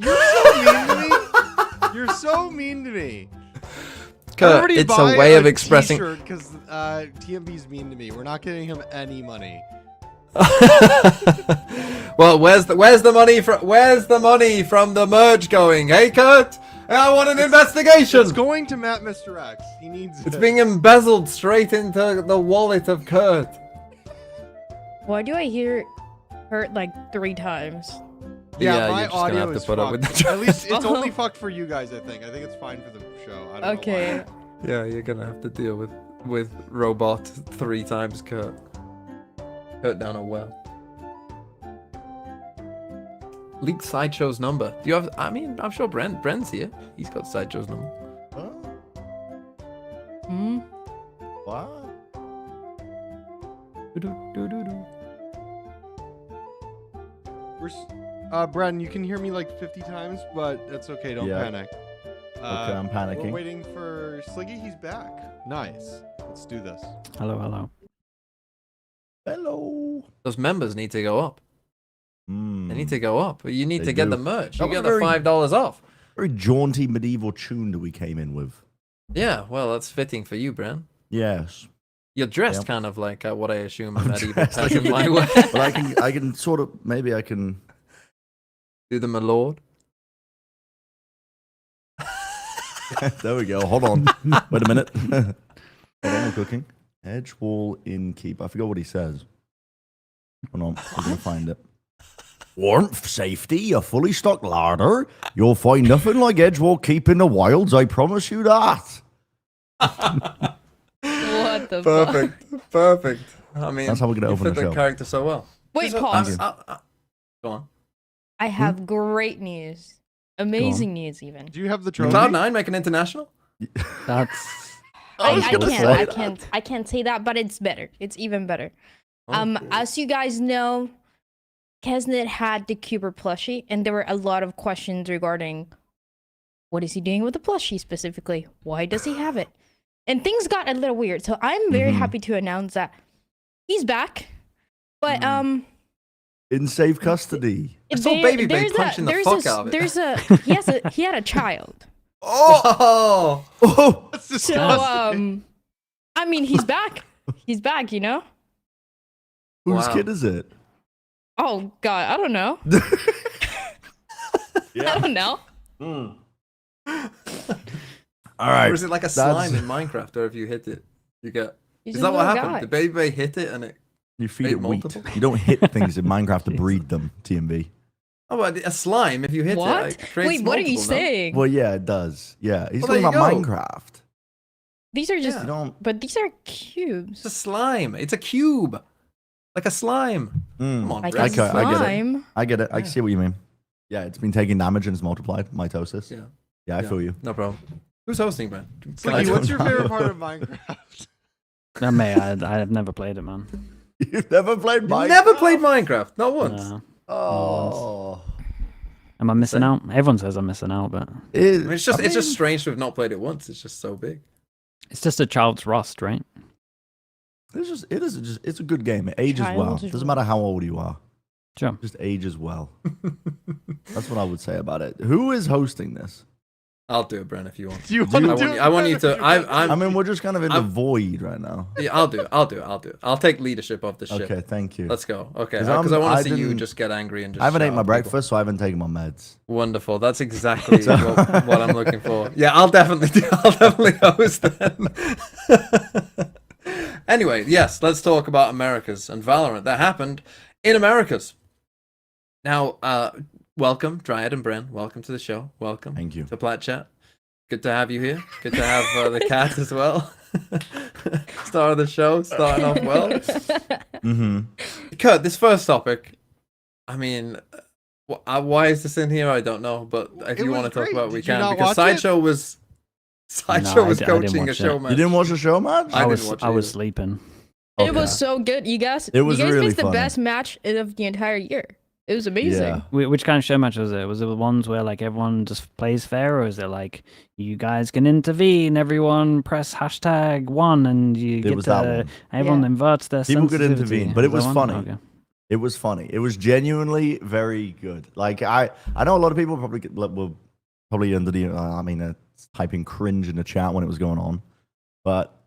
You're so mean to me. You're so mean to me. Kurt, it's a way of expressing. Because TMB's mean to me. We're not getting him any money. Well, where's the money from the merge going? Hey, Kurt, I want an investigation. It's going to Matt Mr. X. He needs It's it. being embezzled straight into the wallet of Kurt. Why do I hear hurt like 3 times? Yeah, Yeah, my you're just gonna audio have to is put up with fucked. the At least it's Oh. only fucked for you guys. I think it's fine for the show. I don't Okay. know why. Yeah, you're gonna have to deal with robot 3 times Kurt. Kurt down a well. Leaked Sideshow's number. Do you have? I mean, I'm sure Bren's here. He's got Sideshow's number. Hmm? What? Bren, you can hear me like 50 times, but that's okay. Don't Yeah. panic. I'm We're panicking. waiting for Sliggy. He's back. Nice. Let's do this. Hello. Hello. Those members need to go up. They need to go up. You need They to get do. the merch. That You was get the very- $5 off. Very jaunty medieval tune that we came in with. Yeah, well, that's fitting for you, Bren. Yes. You're dressed Yep. kind of like what I assume a I'm medieval dressed like a peasant might wear. But I can sort of, maybe I can. Do the my lord. There we go. Hold on. Wait a minute. Hold on, I'm cooking. Edge wall in keep. I forgot what he says. Hold on. We're going to find it. Warmth, safety, a fully stocked larder. You'll find nothing like Edgewall keep in the wilds. I promise you that. What the fuck? Perfect. I mean, That's how we're gonna you open fit the the show. character so well. Wait, So, pause. Go on. I have great news. Amazing news, even. Do you have the trophy? Cloud9 making international? That's I can't say that, but it's better. It's even better. Okay. As you guys know, Kesnet had the Cuber plushie, and there were a lot of questions regarding what is he doing with the plushie specifically? Why does he have it? And things got a little weird. So I'm very happy to announce that he's back. But in safe custody. I saw Baby Bay punching the fuck out of it. He had a child. Oh! Oh, That's So disgusting. I mean, he's back. He's back, you know? whose Wow. kid is it? Oh god, I don't know. I don't know. All right. Or is it like a that's- slime in Minecraft, or if you hit it, you get... He's Is a that what little happened? guy. Did Baby Bay hit it and it... You feed Made it wheat. multiple? You don't hit things in Minecraft to breed them, TMV. Oh, but a slime, if you hit What? it, creates Wait, what are you multiple, no? saying? Well, yeah, it does. Yeah, he's Well, talking there about you go. Minecraft. These are just You don't. but these are It's a cubes. slime. It's a cube. Like a slime. Come on, Like Brett. a Okay, I get it. slime. I get it. I Yeah. see what you mean. Yeah, it's been taking damage and it's multiplied. Mitosis. Yeah. Yeah, I Yeah. feel you. No problem. Who's hosting, Brent? Slinky, what's your favorite part of Minecraft? I've never played it, man. You've never played You Minecraft? never played Minecraft, not once. No. Oh. Am I missing out? Everyone says I'm missing out, but I mean, it's just strange to have not played it once. It's just so big. it's just a child's rust, right? It's a good game. It ages well. Child's Doesn't matter how old you are. Sure. It just ages well. That's what I would say about it. Who is hosting this? I'll do it, Brent, if you want. Do you Do want you- to do it? I want you to. I mean, we're just kind of in the I'm- void right now. Yeah, I'll do it. I'll take leadership of the ship. Okay, thank you. Let's go. Okay, 'Cause because I want I to see you didn't- just get angry and just. I haven't shout ate my at people. breakfast, so I haven't taken my meds. Wonderful. That's exactly So- what I'm looking for. Yeah, I'll definitely host then. Anyway, yes, let's talk about Americas and Valorant. That happened in Americas. Now, welcome, Dryad and Bren. Welcome to the show. Welcome. Thank you. To Plat Chat. Good to have you here. Good to have the cat as well. Star of the show, starting off well. Mm-hmm. Kurt, this first topic, I mean, why is this in here? I don't know, but if It you was want to talk great. about it, we Did you can. not Because watch it? Sideshow was I coaching didn't a watch show it. match. You didn't watch the show match? I was didn't watch I was either. sleeping. It Okay. was so good. You guys It was you guys really missed the funny. best match of the entire year. It was amazing. Yeah. Which kind of show match was it? Was it the ones where like everyone just plays fair, or is it like you guys can intervene, everyone press #1 and you get was that to one. everyone Yeah. inverts their People could sensitivity? intervene, but it was that one? funny. Okay. It was funny. It was genuinely very good. Like I know a lot of people probably were probably under the typing cringe in the chat when it was going on, but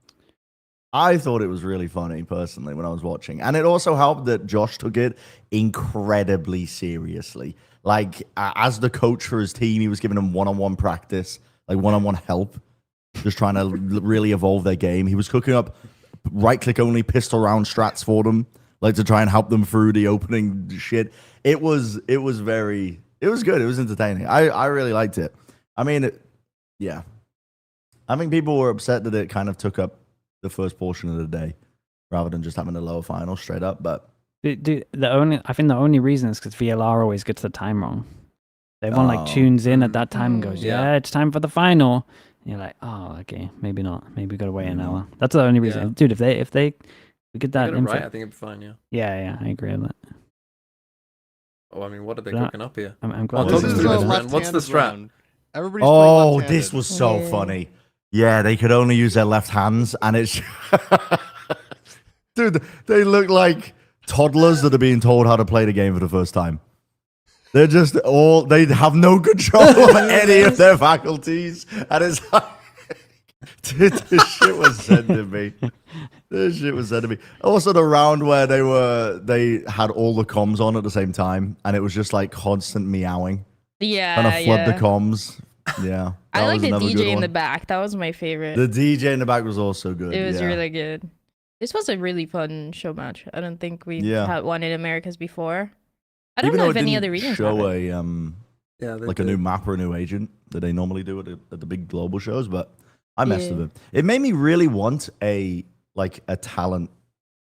I thought it was really funny personally when I was watching, and it also helped that Josh took it incredibly seriously. Like as the coach for his team, he was giving them one-on-one practice, like one-on-one help, just trying to really evolve their game. He was cooking up right-click only pistol round strats for them, like to try and help them through the opening shit. It was good. It was entertaining. I really liked it. I mean, yeah. I think people were upset that it kind of took up the first portion of the day rather than just having a lower final straight up. But I think the only reason is because VLR always gets the time wrong. Everyone like Oh. tunes in at that time and goes, Yeah. "Yeah, it's time for the final." And you're like, "Oh, okay, maybe not. Maybe we gotta wait an hour." That's the only reason, Yeah. dude. If they we get I that got it info, right. I think it'd be fine. Yeah. yeah, I agree with that. Oh, I mean, what are they Yeah. cooking up here? I'm Well, glad. talk This us is through a this, Bren. left-handed What's the strat? round. Everybody's playing left-handed. this was so Yeah. funny. Yeah, they could only use their left hands, and it's dude, they look like toddlers that are being told how to play the game for the first time. They're just they have no control over any of their faculties, and it's like, dude, this shit was sending me. This shit was sending me. Also, the round where they had all the comms on at the same time, and it was just like constant meowing, Yeah, trying to flood yeah. the comms. Yeah, I that like was the another good DJ in one. the back. That was my favorite. The DJ in the back was also good. It was yeah. really good. This was a really fun show match. I don't think we Yeah. had one in Americas before. I don't Even know though if it any didn't other regions show have it. a Yeah, like a new map or a new agent that they normally do at the big global shows, but I messed with Yeah. it. It made me really want a talent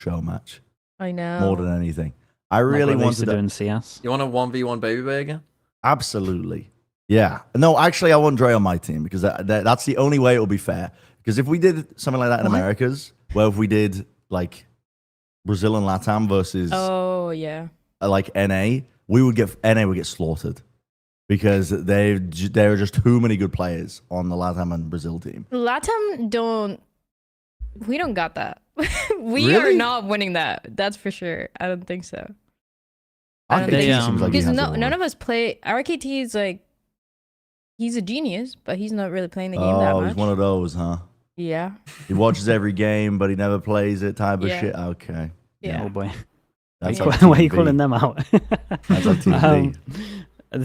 show match I know. more than anything. I Like really what they used wanted to do to. in CS. You want a 1v1 Baby Bay again? Absolutely. Yeah. No, actually, I want Dre on my team because that's the only way it will be fair. Because if we did something like that in Americas, where if we did like Brazil and Latam versus Oh yeah. like NA, NA would get slaughtered because there are just too many good players on the Latam and Brazil team. Latam we don't got that. We are Really? not winning that. That's for sure. I don't think so. I don't RKT think seems like he because has it none all. of us play. RKT is like, he's a genius, but he's not really playing the game that Oh, much. he's one of those, huh? Yeah. He watches every game, but he never plays it type of Yeah. shit. Okay. Yeah. Oh boy. That's Yeah. like Why are you TMB. calling them out? That's like TMB.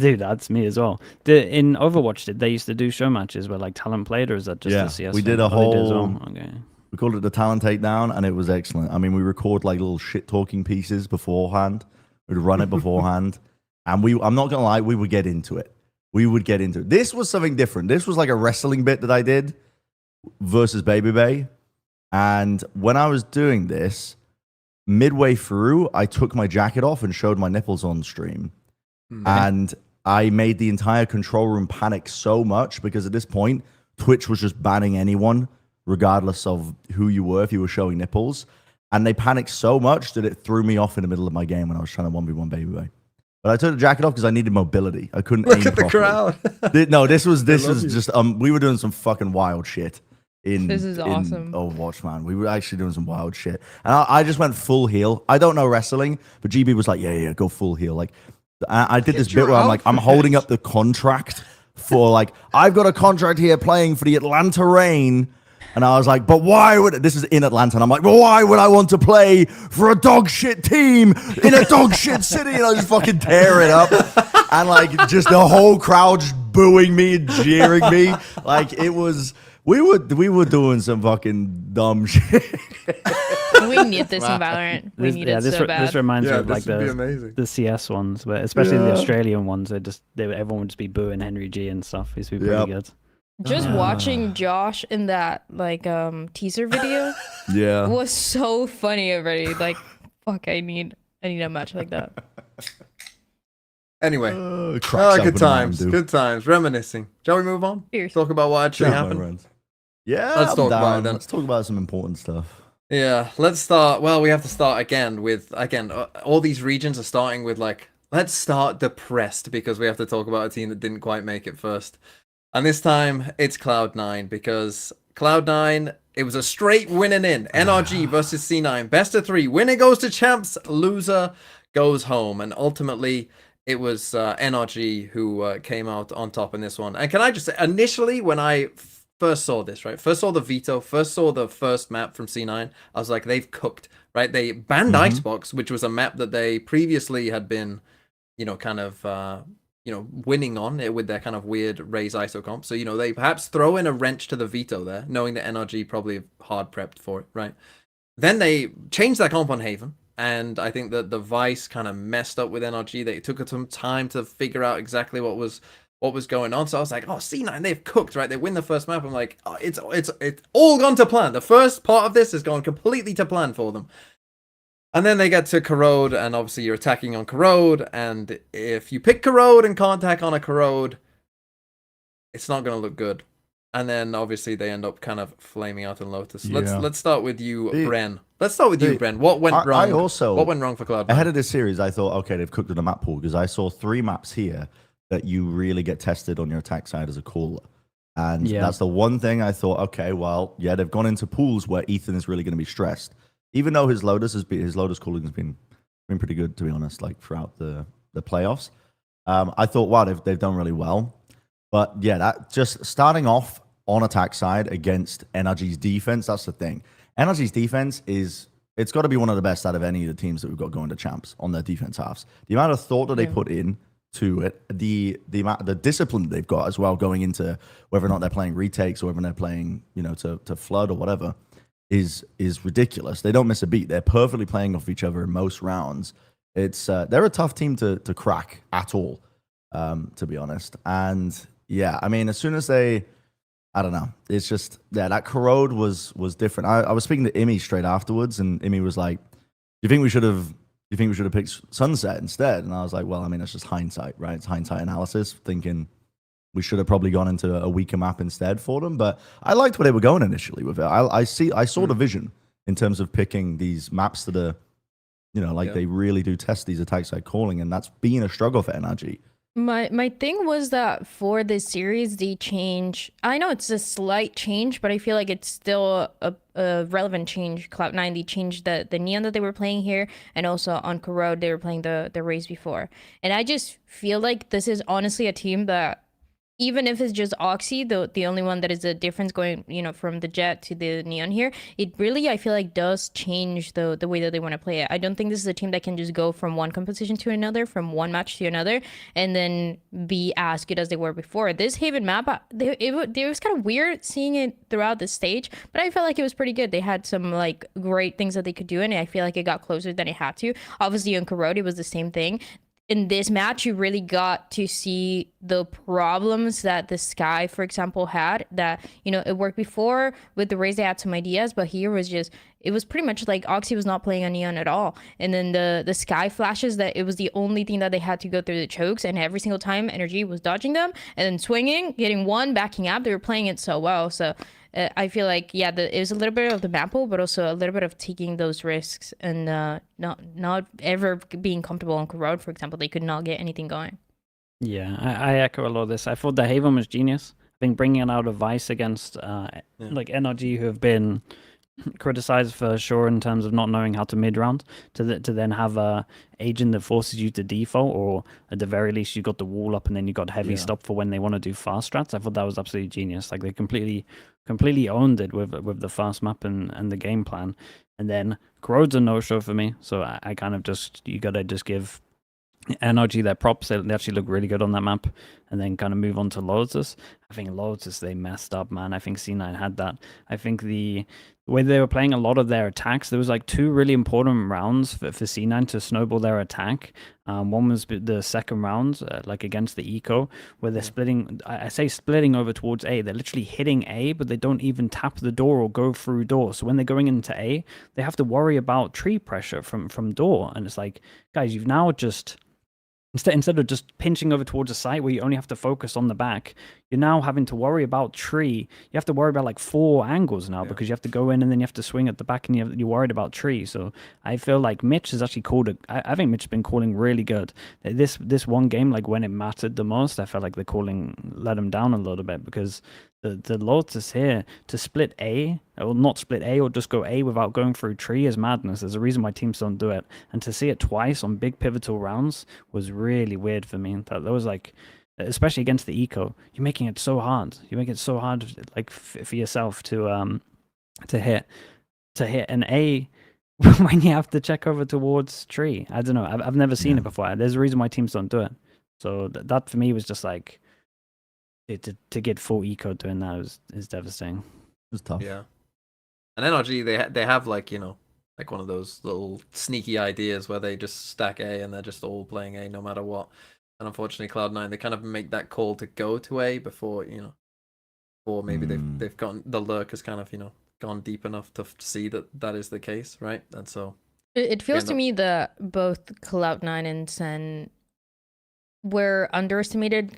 Dude, that's me as well. In Overwatch, did they used to do show matches where like talent played, or is that just Yeah, the CS? we thing? did a Oh, they did as whole- well? Okay. We called it the talent takedown, and it was excellent. I mean, we record like little shit talking pieces beforehand. We'd run it beforehand, and I'm not gonna lie, we would get into it. We would get into it. This was something different. This was like a wrestling bit that I did versus Baby Bay, and when I was doing this, midway through, I took my jacket off and showed my nipples on stream, and I made the entire control room panic so much because at this point, Twitch was just banning anyone, regardless of who you were, if you were showing nipples. And they panicked so much that it threw me off in the middle of my game when I was trying to 1v1 Baby Bay. But I took the jacket off because I needed mobility. I couldn't Look aim at the properly. crowd. No, this was love you. just we were doing some fucking wild shit. This is awesome. In Overwatch, man. We were actually doing some wild shit. And I just went full heel. I don't know wrestling, but GB was like, yeah, go full heel. Like, I did this bit where I'm like, I'm holding up the contract for like, I've got a contract here playing for the Atlanta Reign. And I was like, but why would this is in Atlanta? And I'm like, well, why would I want to play for a dog shit team in a dog shit city? And I just fucking tear it up. And like, just the whole crowd just booing me and jeering me. Like, it was, we were doing some fucking dumb shit. We need this in Valorant. We need it so bad. This reminds me Yeah, of like this would be amazing. the CS ones, but especially the Australian ones. Everyone would just be booing Henry G and stuff. It's be pretty Yep. good. Just watching Josh in that like teaser video Yeah. was so funny already. Like, fuck, I need a match like that. Anyway, Cracks open good a times, Mountain Dew. good times, reminiscing. Shall we move on? Fierce. Talk about what actually Yeah, my happened. friends. Yeah, Let's I'm talk about it down. then. Let's talk about some important stuff. Yeah, let's start. Well, we have to start again with all these regions are starting with like, let's start depressed because we have to talk about a team that didn't quite make it first. And this time it's Cloud9 because Cloud9, it was a straight winning in. NRG versus C9, best of 3. Winner goes to champs, loser goes home. And ultimately, it was NRG who came out on top in this one. And can I just say, initially, when I first saw this, right? First saw the veto, first saw the first map from C9, I was like, they've cooked, right? They banned Icebox, which was a map that they previously had been, kind of, winning on it with their kind of weird raise ISO comp. So, they perhaps throw in a wrench to the veto there, knowing that NRG probably hard prepped for it, right? Then they changed that comp on Haven. And I think that the Vice kind of messed up with NRG. They took some time to figure out exactly what was going on. So I was like, oh, C9, they've cooked, right? They win the first map. I'm like, oh, it's all gone to plan. The first part of this has gone completely to plan for them. And then they get to Corrode, and obviously you're attacking on Corrode, and if you pick Corrode and can't attack on a Corrode, it's not going to look good. And then obviously they end up kind of flaming out in Lotus. Yeah. Let's start with you, Bren. Let's start with you, Bren. What went wrong? What went wrong for Cloud9? Ahead of this series, I thought, okay, they've cooked on a map pool because I saw 3 maps here that you really get tested on your attack side as a caller. And that's the one thing I thought, okay, well, yeah, they've gone into pools where Ethan is really going to be stressed. Even though his Lotus calling has been pretty good, to be honest, like throughout the playoffs. I thought, wow, they've done really well. But yeah, that just starting off on attack side against NRG's defense, that's the thing. NRG's defense it's got to be one of the best out of any of the teams that we've got going to champs on their defense halves. The amount of thought that they put in to it, the discipline they've got as well going into whether or not they're playing retakes or whether they're playing, to flood or whatever, is ridiculous. They don't miss a beat. They're perfectly playing off each other in most rounds. It's they're a tough team to crack at all, to be honest. And yeah, I mean, as soon as I don't know. It's just, that Corrode was different. I was speaking to Imi straight afterwards, and Imi was like, do you think we should have picked Sunset instead? And I was like, well, I mean, it's just hindsight, right? It's hindsight analysis, thinking, we should have probably gone into a weaker map instead for them. But I liked where they were going initially with it. I saw the vision in terms of picking these maps that are, they really do test these attack side calling, and that's been a struggle for NRG. My thing was that for this series, they change. I know it's a slight change, but I feel like it's still a relevant change. Cloud9, they changed the neon that they were playing here, and also on Corrode they were playing the Raze before. And I just feel like this is honestly a team that, even if it's just Oxy, the only one that is a difference going, from the Jet to the Neon here, it really, I feel like, does change the way that they want to play it. I don't think this is a team that can just go from one composition to another, from one match to another, and then be as good as they were before. This Haven map, it was kind of weird seeing it throughout the stage, but I felt like it was pretty good. They had some, like, great things that they could do, and I feel like it got closer than it had to. Obviously, on Corrode, it was the same thing. In this match, you really got to see the problems that the Sky, for example, had. That, it worked before with the Raze. They had some ideas, but here it was pretty much like Oxy was not playing on Neon at all. And then the Sky flashes, that it was the only thing that they had to go through the chokes, and every single time NRG was dodging them and then swinging, getting one, backing up. They were playing it so well. So I feel like, it was a little bit of the map pool, but also a little bit of taking those risks and not ever being comfortable on Corrode, for example. They could not get anything going. Yeah, I echo a lot of this. I thought the Haven was genius. I think bringing it out of Vice against like NRG, who have been criticized for sure in terms of not knowing how to mid-round, to then have a agent that forces you to default, or at the very least you got the wall up and then you got heavy stop for when they want to do fast strats. I thought that was absolutely genius. Like, they completely owned it with the fast map and the game plan. And then Corrode's a no-show for me, so I kind of you gotta just give NRG their props. They actually look really good on that map, and then kind of move on to Lotus. I think Lotus, they messed up, man. I think C9 had that. I think the way they were playing a lot of their attacks, there was like two really important rounds for C9 to snowball their attack. One was the second round, like against the eco, where they're splitting. I say splitting over towards A. They're literally hitting A, but they don't even tap the door or go through door. So when they're going into A, they have to worry about tree pressure from door. And it's like, guys, you've now just... Instead of just pinching over towards a site where you only have to focus on the back, you're now having to worry about tree. You have to worry about like 4 angles now, because you have to go in and then you have to swing at the back, and you're worried about tree. So I feel like Mitch has actually called it. I think Mitch has been calling really good. This one game, like when it mattered the most, I felt like the calling let him down a little bit, because the Lotus here to split A, or not split A, or just go A without going through tree is madness. There's a reason why teams don't do it. And to see it twice on big pivotal rounds was really weird for me. That was like, especially against the eco, you're making it so hard. You make it so hard, like for yourself to hit an A when you have to check over towards tree. I don't know. I've never seen it before. There's a reason why teams don't do it. So that for me was just like, to get full eco doing that is devastating. It's tough. Yeah. And NRG, they have like one of those little sneaky ideas where they just stack A and they're just all playing A no matter what. And unfortunately, Cloud9, they kind of make that call to go to A before or maybe they've gotten, the lurk has kind of gone deep enough to see that is the case, right? And so it feels to me that both Cloud9 and Sen were underestimating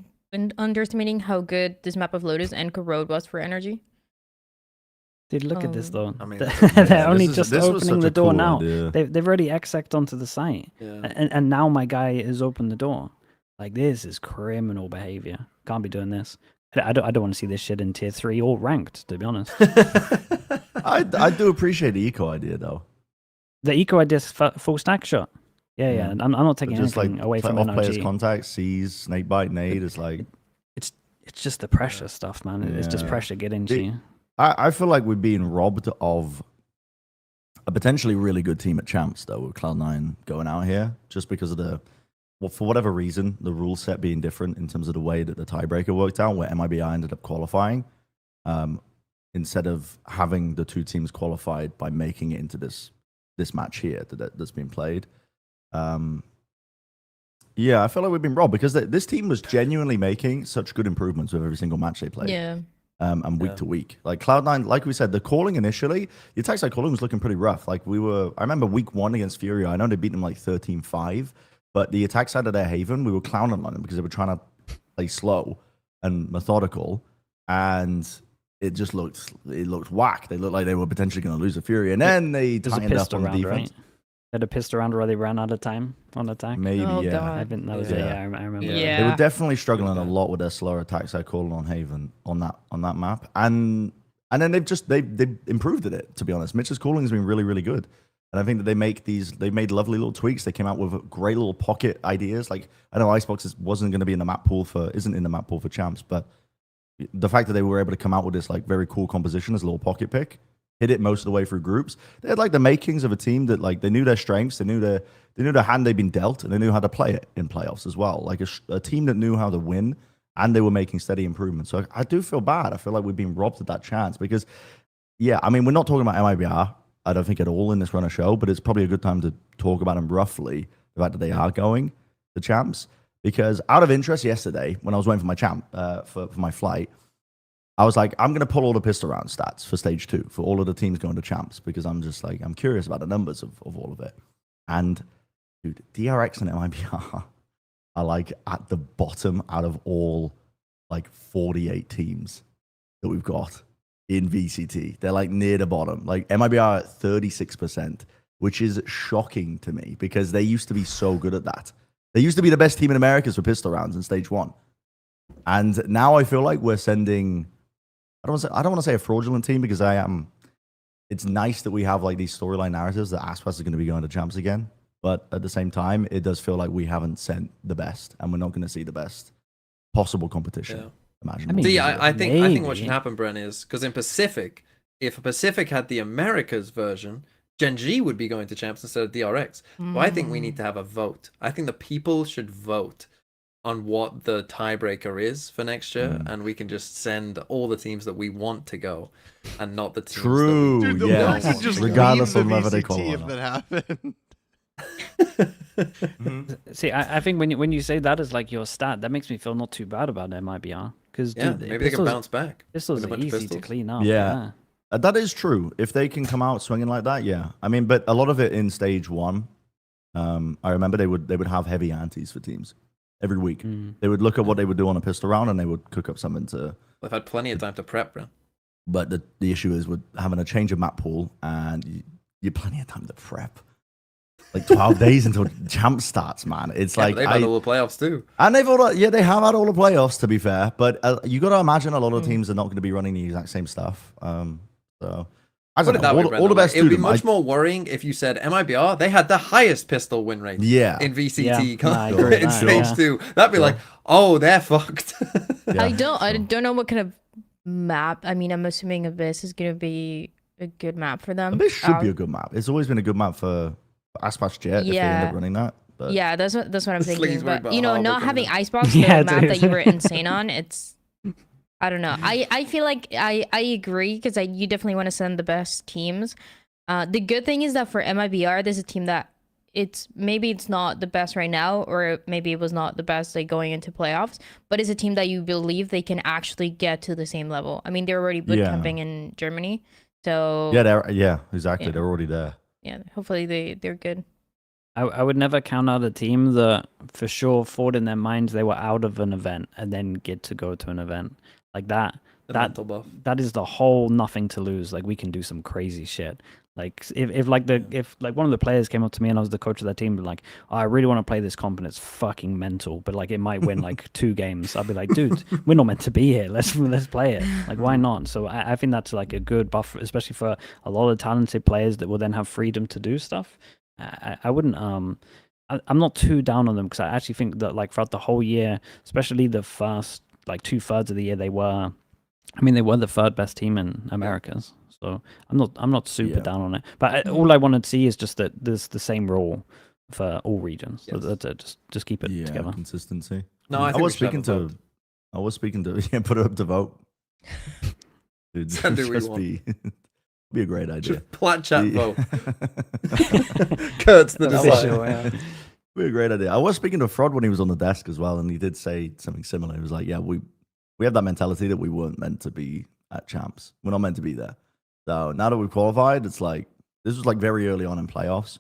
how good this map of Lotus and Corrode was for NRG. Dude, look at this though. I mean, they're only just this was opening such the a door cool now. idea. They've already exec'd onto the site, Yeah. and now my guy has opened the door. Like, this is criminal behavior. Can't be doing this. I don't want to see this shit in tier 3 or ranked, to be honest. I do appreciate the eco idea though. The eco idea is full stack shot. Yeah. I'm not taking Just anything like away from off players' NRG. contact, sees, snakebite, nade. It's like It's just the pressure stuff, man. It's just Yeah. pressure getting to you. I feel like we're being robbed of a potentially really good team at Champs, though, with Cloud9 going out here, just because of for whatever reason, the rule set being different in terms of the way that the tiebreaker worked out, where MIBI ended up qualifying, instead of having the 2 teams qualified by making it into this match here that's been played. Yeah, I feel like we've been robbed, because this team was genuinely making such good improvements with every single match they played. Yeah. And week to week. Like Cloud9, like we said, the calling initially, the attack side calling was looking pretty rough. Like I remember week 1 against Fury, I know they beat them like 13-5, but the attack side of their Haven, we were clowning on them because they were trying to play slow. and methodical, and it looked whack. They looked like they were potentially going to lose a Fury, and then they There's a tightened up pistol on round, defense. right? They had a pistol round where they ran out of time on attack. Maybe, Oh, yeah. God. I think that was Yeah. it. Yeah, I remember. Yeah. They were Yeah. definitely struggling a bad. lot with their slower attacks. I call on Haven on that map, and then they've improved at it. To be honest, Mitch's calling has been really good, and I think that they made lovely little tweaks. They came out with great little pocket ideas. Like I know Icebox isn't in the map pool for champs, but the fact that they were able to come out with this like very cool composition as a little pocket pick, hit it most of the way through groups. They had like the makings of a team that like they knew their strengths, they knew the hand they'd been dealt, and they knew how to play it in playoffs as well. Like a team that knew how to win, and they were making steady improvements. So I do feel bad. I feel like we've been robbed of that chance because, yeah, I mean, we're not talking about MIBR, I don't think at all in this run of show, but it's probably a good time to talk about them roughly, the fact that they are going the champs. Because out of interest yesterday, when I was waiting for my champ for my flight, I was like, I'm going to pull all the pistol round stats for stage 2 for all of the teams going to champs because I'm just like, I'm curious about the numbers of all of it. And dude, DRX and MIBR are like at the bottom out of all like 48 teams that we've got in VCT. They're like near the bottom. Like MIBR at 36%, which is shocking to me because they used to be so good at that. They used to be the best team in Americas for pistol rounds in stage 1. And now I feel like we're sending, I don't want to say a fraudulent team because it's nice that we have like these storyline narratives that Aspas is going to be going to champs again. But at the same time, it does feel like we haven't sent the best and we're not going to see the best possible competition. Yeah. Imagine. I mean, See, I think what should maybe. happen, Bren, is because in Pacific, if Pacific had the Americas version, Gen.G would be going to champs instead of DRX. So I think we need to have a vote. I think the people should vote on what the tiebreaker is for next year, and we can just send all the teams that we want to go, and not the teams. True. Dude, the Yeah. Wolves would just Regardless leave of the whether they VCT call it or if not. that happened. See, I think when you say that as like your stat, that makes me feel not too bad about MIBR because Yeah, maybe they can bounce back. Pistols with a are bunch of easy to pistols. clean up. Yeah. That is true. If they can come out swinging like that, yeah. I mean, but a lot of it in stage 1, I remember they would have heavy antes for teams every week. They would look at what they would do on a pistol round and they would cook up something to. They've had plenty of time to prep, Bren. But the issue is with having a change of map pool and you plenty of time to prep. Like 12 days until champ starts, man. It's Yeah, like but they've had all the playoffs too. and they have had all the playoffs to be fair, but you got to imagine a lot of teams are not going to be running the exact same stuff. So I Put don't it know. that way, All Bren, the best it to would be them. much more worrying if you said MIBR, they had the highest pistol win rate Yeah. in VCT Yeah, I agree with in that, stage yeah. 2. That'd be like, oh, they're fucked. Yeah, I don't know what kind of map. I mean, I'm assuming Abyss is gonna be a good map for them. This should be a good map. It's always been a good map for Aspas Jet if they end Yeah. up running that. But Yeah, that's what I'm Sliggy's thinking. worried But about you know, Harbour not coming having up. Icebox, the Yeah, map dude. that you were insane on, it's I don't know. I feel like I agree because you definitely want to send the best teams. The good thing is that for MIBR, there's a team that maybe it's not the best right now, or maybe it was not the best like going into playoffs, but it's a team that you believe they can actually get to the same level. I mean, they're already boot Yeah. camping in Germany, so exactly. Yeah. They're already there. yeah, hopefully they're good. I would never count out a team that for sure thought in their minds they were out of an event and then get to go to an event like that. The That mental buff. that is the whole nothing to lose. Like we can do some crazy shit. Like if one of the players came up to me and I was the coach of that team, but like, oh, I really want to play this comp and it's fucking mental, but like it might win like 2 games. I'd be like, dude, we're not meant to be here. Let's play it. Like why not? So I think that's like a good buffer, especially for a lot of talented players that will then have freedom to do stuff. I wouldn't I'm not too down on them because I actually think that like throughout the whole year, especially the first like 2/3 of the year, they were the 3rd best team in Americas. So I'm not super Yeah. down on it. But all I want to see is just that there's the same rule for all regions. So Yes. that's it. Just keep it together. Consistency. No, I I think was we should have a speaking to yeah, put it up to vote. Dude, Send who we just want. be a great idea. Plat Chat The- vote. Kurt's the That's decider. official, yeah. Be a great idea. I was speaking to Fraud when he was on the desk as well, and he did say something similar. He was like, "Yeah, we have that mentality that we weren't meant to be at champs. We're not meant to be there. So now that we've qualified, it's like this was like very early on in playoffs.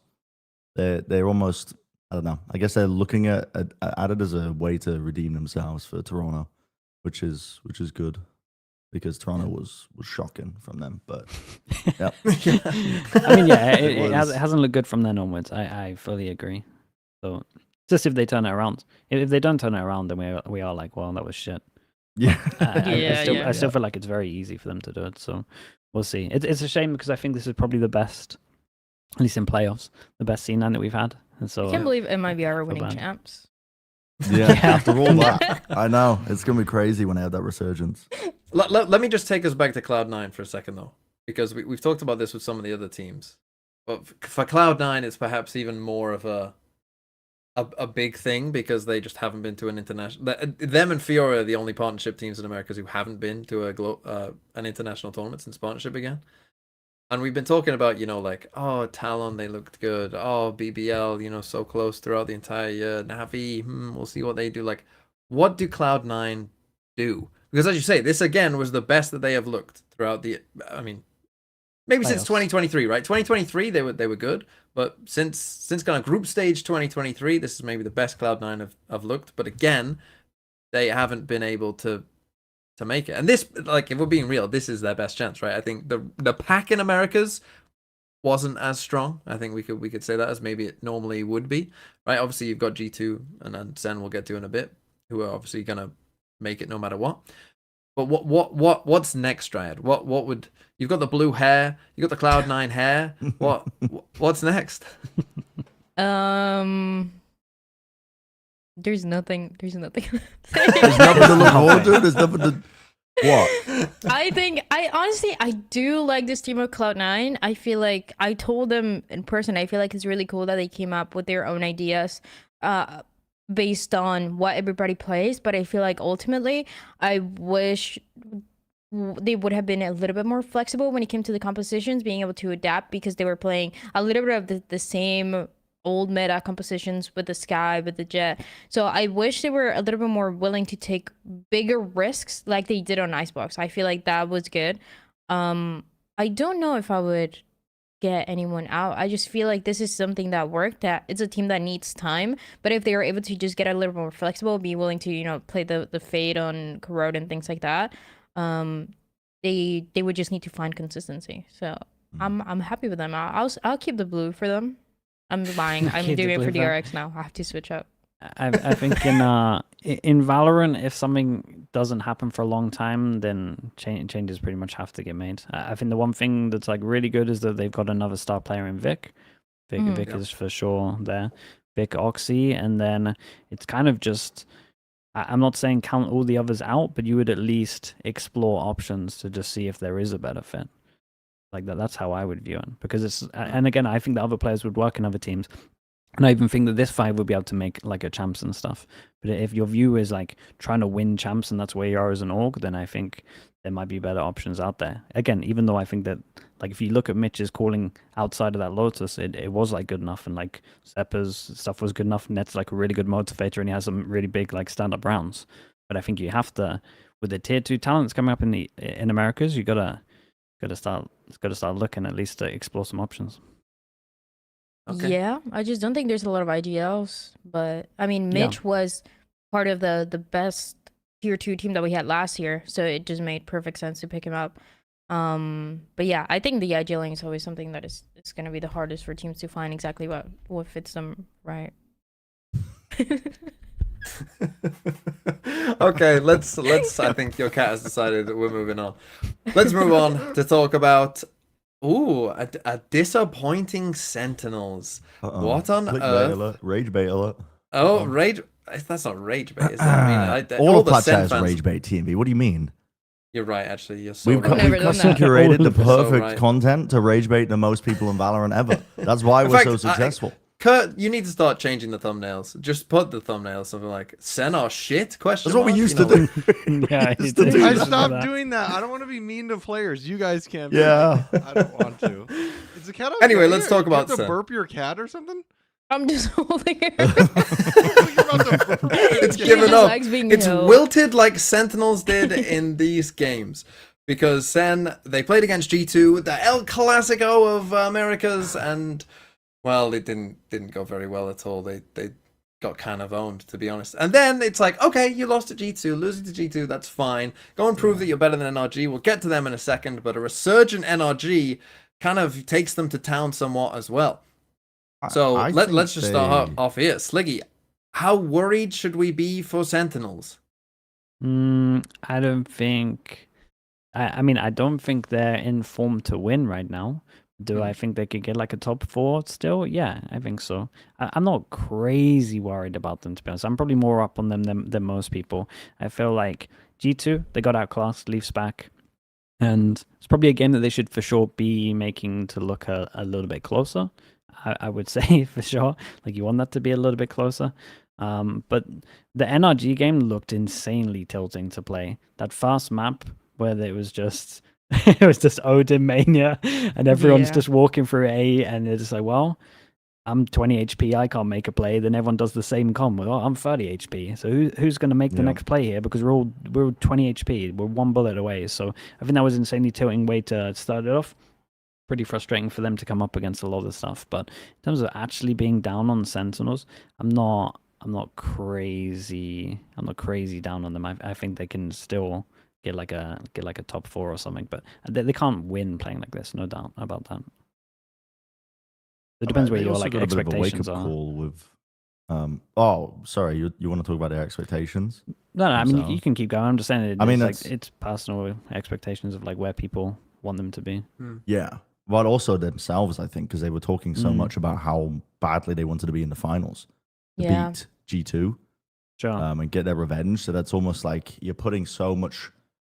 They're almost, I don't know. I guess they're looking at it as a way to redeem themselves for Toronto. which is good because Toronto was shocking from them. But yeah, I mean, yeah, It was- it hasn't looked good from then onwards. I fully agree. So just if they turn it around, if they don't turn it around, then we are like, well, that was shit. yeah, I still feel like it's very easy for them to do it. So we'll see. It's a shame because I think this is probably the best, at least in playoffs, the best C9 that we've had. And so I can't believe MIB are so winning bad. champs. yeah. After all that, I know it's gonna be crazy when I have that resurgence. Let me just take us back to Cloud9 for a second, though, because we've talked about this with some of the other teams. But for Cloud9, it's perhaps even more of a big thing because they just haven't been to an international. Them and Fiora are the only partnership teams in America who haven't been to an international tournament since partnership began. And we've been talking about, like, oh, Talon, they looked good. Oh, BBL, so close throughout the entire year. Navi, we'll see what they do. Like, what do Cloud9 do? Because as you say, this again was the best that they have looked throughout the. I mean, maybe since Playoffs. 2023, right? 2023 they were good, but since kind of group stage 2023, this is maybe the best Cloud9 have looked. But again, they haven't been able to make it. And this, like, if we're being real, this is their best chance, right? I think the pack in Americas wasn't as strong. I think we could say that as maybe it normally would be, right? Obviously, you've got G2 and then Sen we'll get to in a bit, who are obviously gonna make it no matter what. But what's next, Dryad? What would you've got the blue hair, you got the Cloud9 hair. What's next? There's nothing. There's nothing to look forward to. There's nothing to what. I honestly do like this team of Cloud9. I feel like I told them in person. I feel like it's really cool that they came up with their own ideas, based on what everybody plays. But I feel like ultimately, I wish they would have been a little bit more flexible when it came to the compositions, being able to adapt because they were playing a little bit of the same old meta compositions with the Sky, with the Jet. So I wish they were a little bit more willing to take bigger risks like they did on Icebox. I feel like that was good. I don't know if I would get anyone out. I just feel like this is something that worked, that it's a team that needs time. But if they were able to just get a little more flexible, be willing to, play the fade on Corrode and things like that, they would just need to find consistency. So I'm happy with them. I'll keep the blue for them. I'm lying. I'm Keep the doing it for blue for- DRX now. I have to switch up. I think in Valorant, if something doesn't happen for a long time, then changes pretty much have to get made. I think the one thing that's like really good is that they've got another star player in Vic. Vic is for sure there. Vic, Oxy, and then it's kind of just. I'm not saying count all the others out, but you would at least explore options to just see if there is a better fit. Like that. That's how I would view it, because it's. And again, I think the other players would work in other teams. And I even think that this 5 would be able to make like a champs and stuff. But if your view is like trying to win champs and that's where you are as an org, then I think there might be better options out there. Again, even though I think that like if you look at Mitch's calling outside of that Lotus, it was like good enough, and like Seppa's stuff was good enough, and that's like a really good motivator, and he has some really big like stand-up rounds. But I think you have to, with the tier 2 talents coming up in Americas, you gotta start looking at least to explore some options. Okay. Yeah, I just don't think there's a lot of IGLs. But I mean, Mitch was part of the best tier 2 team that we had last year, so it just made perfect sense to pick him up. But yeah, I think the IGLing is always something that it's going to be the hardest for teams to find exactly what fits them right. Okay, let's I think your cat has decided that we're moving on. Let's move on to talk about a disappointing Sentinels. Uh-oh. What on Clickbait earth? alert, rage bait alert. Oh, rage. That's not rage bait, is it? I mean, all of the Plat Sen Chat is fans. rage bait TMV. What do you mean? You're right, actually. You're so We've right. never we've done custom that. curated the You're so perfect right. content to rage bait the most people in Valorant ever. That's why In we're fact, so successful. Kurt, you need to start changing the thumbnails. Just put the thumbnails something like "Sen are shit?" Question. That's what we mark, used you to know, do. Yeah, I Used to did. do I that. stopped doing that. I don't want to be mean to players. You guys can. Be. Yeah. I don't want to. Is the cat okay? Anyway, let's talk about You have to Sen. burp your cat or something? I'm just holding it. You're about to burp It's your given cat. up. Legs being It's held. wilted like Sentinels did in these games. Because Sen, they played against G2, the El Clasico of Americas, and well, it didn't go very well at all. They got kind of owned, to be honest. And then it's like, okay, you lost to G2, losing to G2, that's fine. Go and prove that you're better than NRG. We'll get to them in a second, but a resurgent NRG kind of takes them to town somewhat as well. So let's just start off here. Sliggy, how worried should we be for Sentinels? I don't think. I mean, I don't think they're in form to win right now. Do I think they could get like a top 4 still? Yeah, I think so. I'm not crazy worried about them, to be honest. I'm probably more up on them than most people. I feel like G2, they got outclassed, Leafs back. And it's probably a game that they should for sure be making to look a little bit closer. I would say for sure. Like you want that to be a little bit closer. But the NRG game looked insanely tilting to play. That fast map where it was just it was just Odin Mania and everyone's just walking through A and they're just like, well, I'm 20 HP, I can't make a play. Then everyone does the same com. Well, I'm 30 HP. So who's going to make the next play here? Because we're all 20 HP. We're 1 bullet away. So I think that was an insanely tilting way to start it off. Pretty frustrating for them to come up against a lot of stuff. But in terms of actually being down on Sentinels, I'm not crazy. I'm not crazy down on them. I think they can still get like a top 4 or something. But they can't win playing like this. No doubt about that. It depends where your like expectations are. Call with, oh, sorry, you want to talk about their expectations? No, I mean you can keep going. I'm just saying I mean, it's personal expectations of like where people want them to be. Yeah, but also themselves, I think, because they were talking so much about how badly they wanted to be in the finals to beat G2, and get their revenge. So that's almost like you're putting so much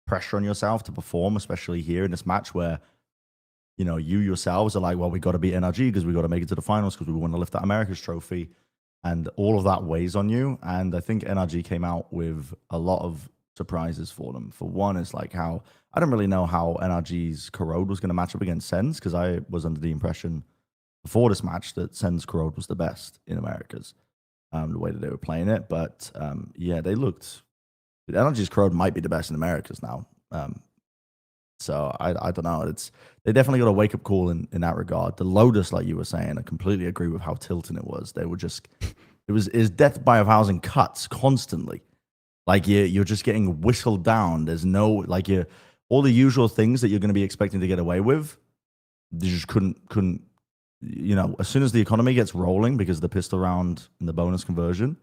pressure on yourself to perform, especially here in this match where, you know, you yourselves are like, well, we got to beat NRG because we got to make it to the finals because we want to lift that America's trophy, and all of that weighs on you. And I think NRG came out with a lot of surprises for them. For one, is like how I don't really know how NRG's Corrode was going to match up against Sens, because I was under the impression before this match that Sens Corrode was the best in Americas, the way that they were playing it. But yeah, they looked. NRG's Corrode might be the best in Americas now. So I don't know. They definitely got a wake up call in that regard. The Lotus, like you were saying, I completely agree with how tilting it was. They were just it was death by 1,000 cuts constantly. Like you're just getting whistled down. There's no like all the usual things that you're going to be expecting to get away with. They just couldn't. You know, as soon as the economy gets rolling because of the pistol round and the bonus conversion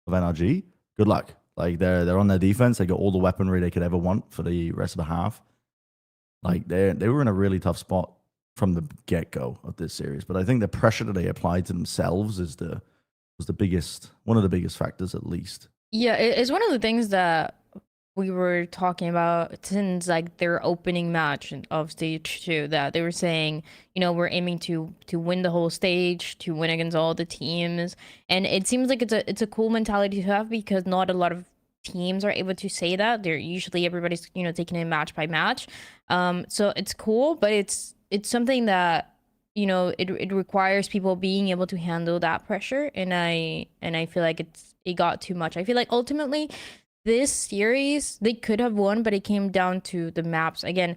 of NRG, good luck. Like they're on their defense. They got all the weaponry they could ever want for the rest of the half. Like they were in a really tough spot from the get-go of this series. But I think the pressure that they applied to themselves was one of the biggest factors, at least. Yeah, it's one of the things that we were talking about since like their opening match of stage 2, that they were saying, you know, we're aiming to win the whole stage, to win against all the teams. And it seems like it's a cool mentality to have, because not a lot of teams are able to say that. They're usually everybody's, you know, taking it match by match. So it's cool, but it's something that, you know, it requires people being able to handle that pressure, and I feel like it got too much. I feel like ultimately this series they could have won, but it came down to the maps. Again,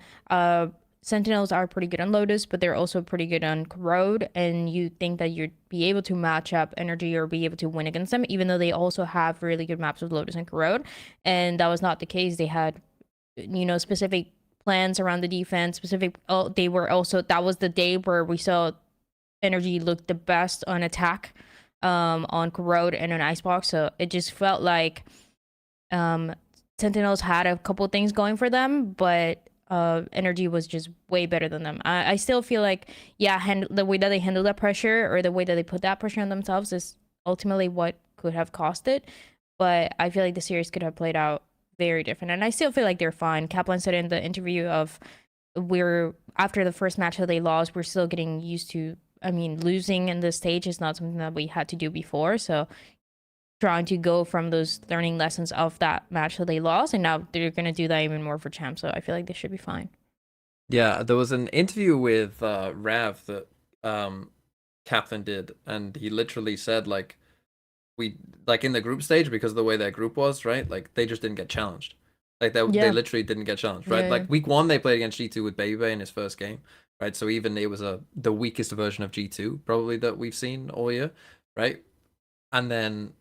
Sentinels are pretty good on Lotus, but they're also pretty good on Corrode, and you think that you'd be able to match up Energy or be able to win against them, even though they also have really good maps with Lotus and Corrode. And that was not the case. They had, you know, specific plans around the defense, they were also, that was the day where we saw Energy look the best on attack, on Corrode and on Icebox. So it just felt like Sentinels had a couple things going for them, but Energy was just way better than them. I still feel like, yeah, the way that they handle that pressure, or the way that they put that pressure on themselves, is ultimately what could have cost it. But I feel like the series could have played out very different, and I still feel like they're fine. Kaplan said in the interview of, after the first match that they lost, we're still getting used to, I mean, losing in this stage is not something that we had to do before, so trying to go from those learning lessons of that match that they lost, and now they're going to do that even more for champ, so I feel like they should be fine. Yeah, there was an interview with Rav that Kaplan did, and he literally said, like, in the group stage, because of the way their group was, right, like they just didn't get challenged. Like they literally didn't get challenged, right? Like week 1 they played against G2 with Baby in his first game, right? So even it was the weakest version of G2 probably that we've seen all year, right? And then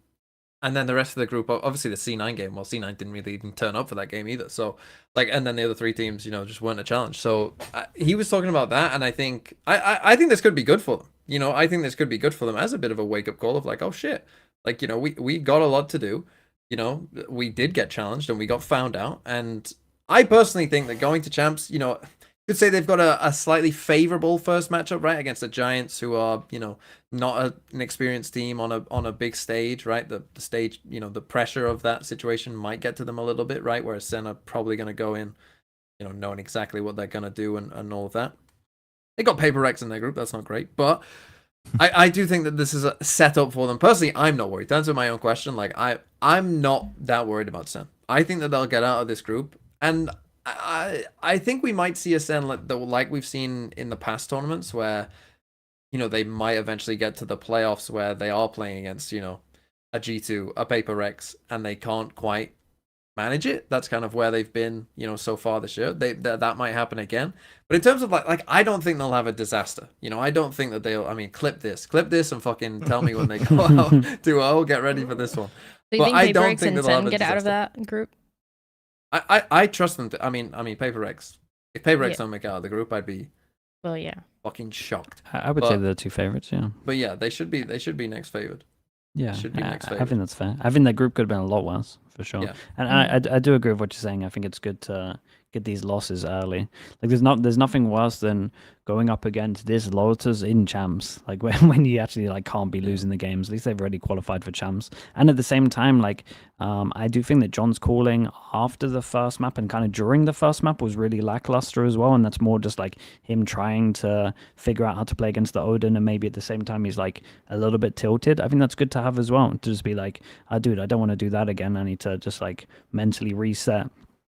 And then the rest of the group, obviously the C9 game, well, C9 didn't really even turn up for that game either. So, like, and then the other 3 teams, just weren't a challenge. So he was talking about that, and I think I think this could be good for them. I think this could be good for them as a bit of a wake up call of like, oh shit, like we got a lot to do. We did get challenged and we got found out. And I personally think that going to champs, could say they've got a slightly favorable first matchup, right, against the Giants, who are, not an experienced team on a big stage, right? The stage, the pressure of that situation might get to them a little bit, right? Whereas Sen are probably going to go in, knowing exactly what they're going to do and all of that. They got Paper Rex in their group. That's not great, but I do think that this is a setup for them. Personally, I'm not worried. To answer my own question, like I'm not that worried about Sen. I think that they'll get out of this group, and I think we might see a Sen like we've seen in the past tournaments where, they might eventually get to the playoffs where they are playing against, a G2, a Paper Rex, and they can't quite manage it. That's kind of where they've been, so far this year. That might happen again. But in terms of like I don't think they'll have a disaster. I don't think that they'll. I mean, clip this, and fucking tell me when they go out 2-0. Get ready for this one. Do you think I Paper don't Rex think and that they'll have Sen a get out of disaster. that group? I trust them. I mean, Paper Rex. If Paper Rex Yeah. don't make it out of the group, I'd be Well, yeah. fucking shocked. I would say they're the 2 favorites. Yeah. But yeah, they should be next favored. Yeah, should be next I favored. think that's fair. I think that group could have been a lot worse, for sure. Yeah. And I do agree with what you're saying. I think it's good to get these losses early. Like there's nothing worse than going up against this Lotus in champs. Like when you actually like can't be losing the games. At least they've already qualified for champs. And at the same time, like I do think that John's calling after the first map and kind of during the first map was really lackluster as well. And that's more just like him trying to figure out how to play against the Odin, and maybe at the same time he's like a little bit tilted. I think that's good to have as well, to just be like, dude, I don't want to do that again. I need to just like mentally reset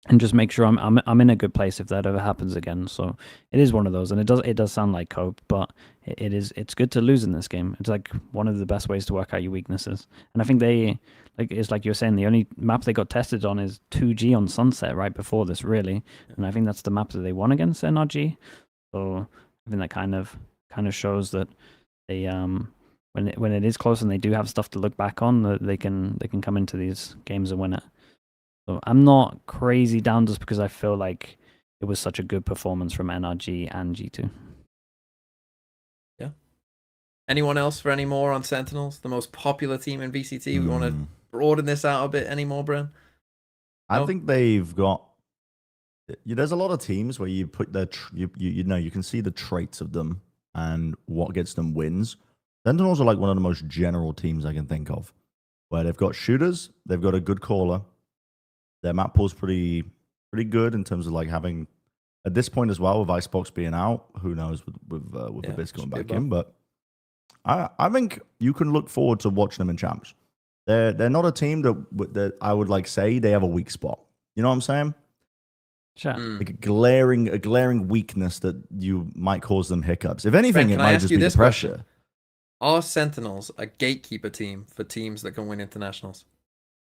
and just make sure I'm in a good place if that ever happens again. So it is one of those, and it does sound like cope, but it's good to lose in this game. It's like one of the best ways to work out your weaknesses. And I think it's like you're saying, the only map they got tested on is 2G on Sunset right before this, really. And I think that's the map that they won against NRG. So I think that kind of shows that they when it is close and they do have stuff to look back on, that they can come into these games and win it. So I'm not crazy down just because I feel like it was such a good performance from NRG and G2. Yeah. Anyone else for any more on Sentinels, the most popular team in VCT? We want to broaden this out a bit anymore, Bren? I think they've got. There's a lot of teams where you put their you can see the traits of them and what gets them wins. Sentinels are like one of the most general teams I can think of, where they've got shooters, they've got a good caller. Their map pool's pretty good in terms of like having, at this point as well, with Icebox being out, who knows with the Abyss going back in. But I think you can look forward to watching them in champs. They're not a team that I would like say they have a weak spot. You know what I'm saying? Sure. Like a glaring weakness that you might cause them hiccups. If anything, Bren, it might just be the pressure. Question? Are Sentinels a gatekeeper team for teams that can win internationals?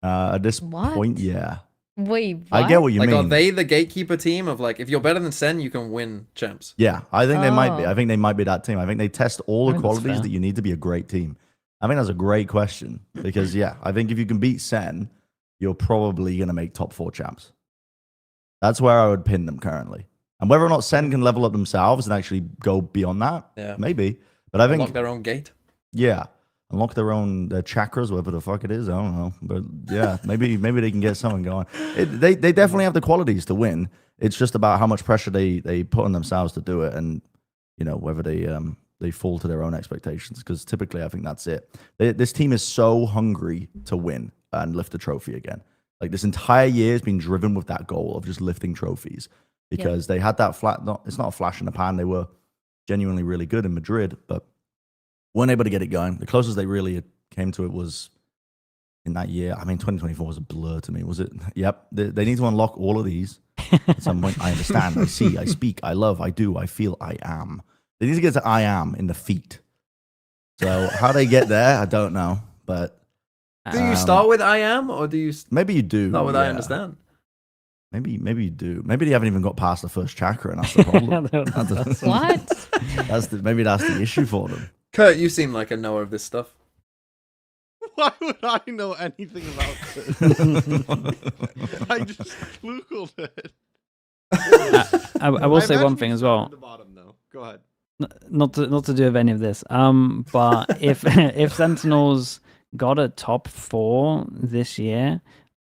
At this point, yeah. Wait, what? I get what you mean. mean. Are they the gatekeeper team of like, if you're better than Sen, you can win champs? Yeah, I think they might be. Oh. I think they might be that team. I think they test all the That's qualities fair. that you need to be a great team. I think that's a great question because, yeah, I think if you can beat Sen, you're probably going to make top 4 champs. That's where I would pin them currently. And whether or not Sen can level up themselves and actually go beyond that, maybe. But I think Unlock their own gate. Yeah, unlock their chakras, whatever the fuck it is. I don't know, but yeah, maybe they can get something going. They definitely have the qualities to win. It's just about how much pressure they put on themselves to do it, and whether they fall to their own expectations. Because typically, I think that's it. This team is so hungry to win and lift a trophy again. Like this entire year has been driven with that goal of just lifting trophies because they had that it's not a flash in the pan. They were genuinely really good in Madrid, but weren't able to get it going. The closest they really came to it was in that year. I mean, 2024 was a blur to me. Was it? Yep. They need to unlock all of these at some point. I understand. I see. I speak. I love. I do. I feel. I am. They need to get to I am in the feet. So how they get there, I don't know. But do you start with I am, or do you maybe you do? start with I understand? Maybe you do. Maybe they haven't even got past the first chakra, and that's the problem. What? Maybe that's the issue for them. Kurt, you seem like a knower of this stuff. Why would I know anything about this? I just googled it. I will say one imagine thing we as start well. at the bottom, though. Go ahead. Not to do with any of this. But if Sentinels got a top 4 this year,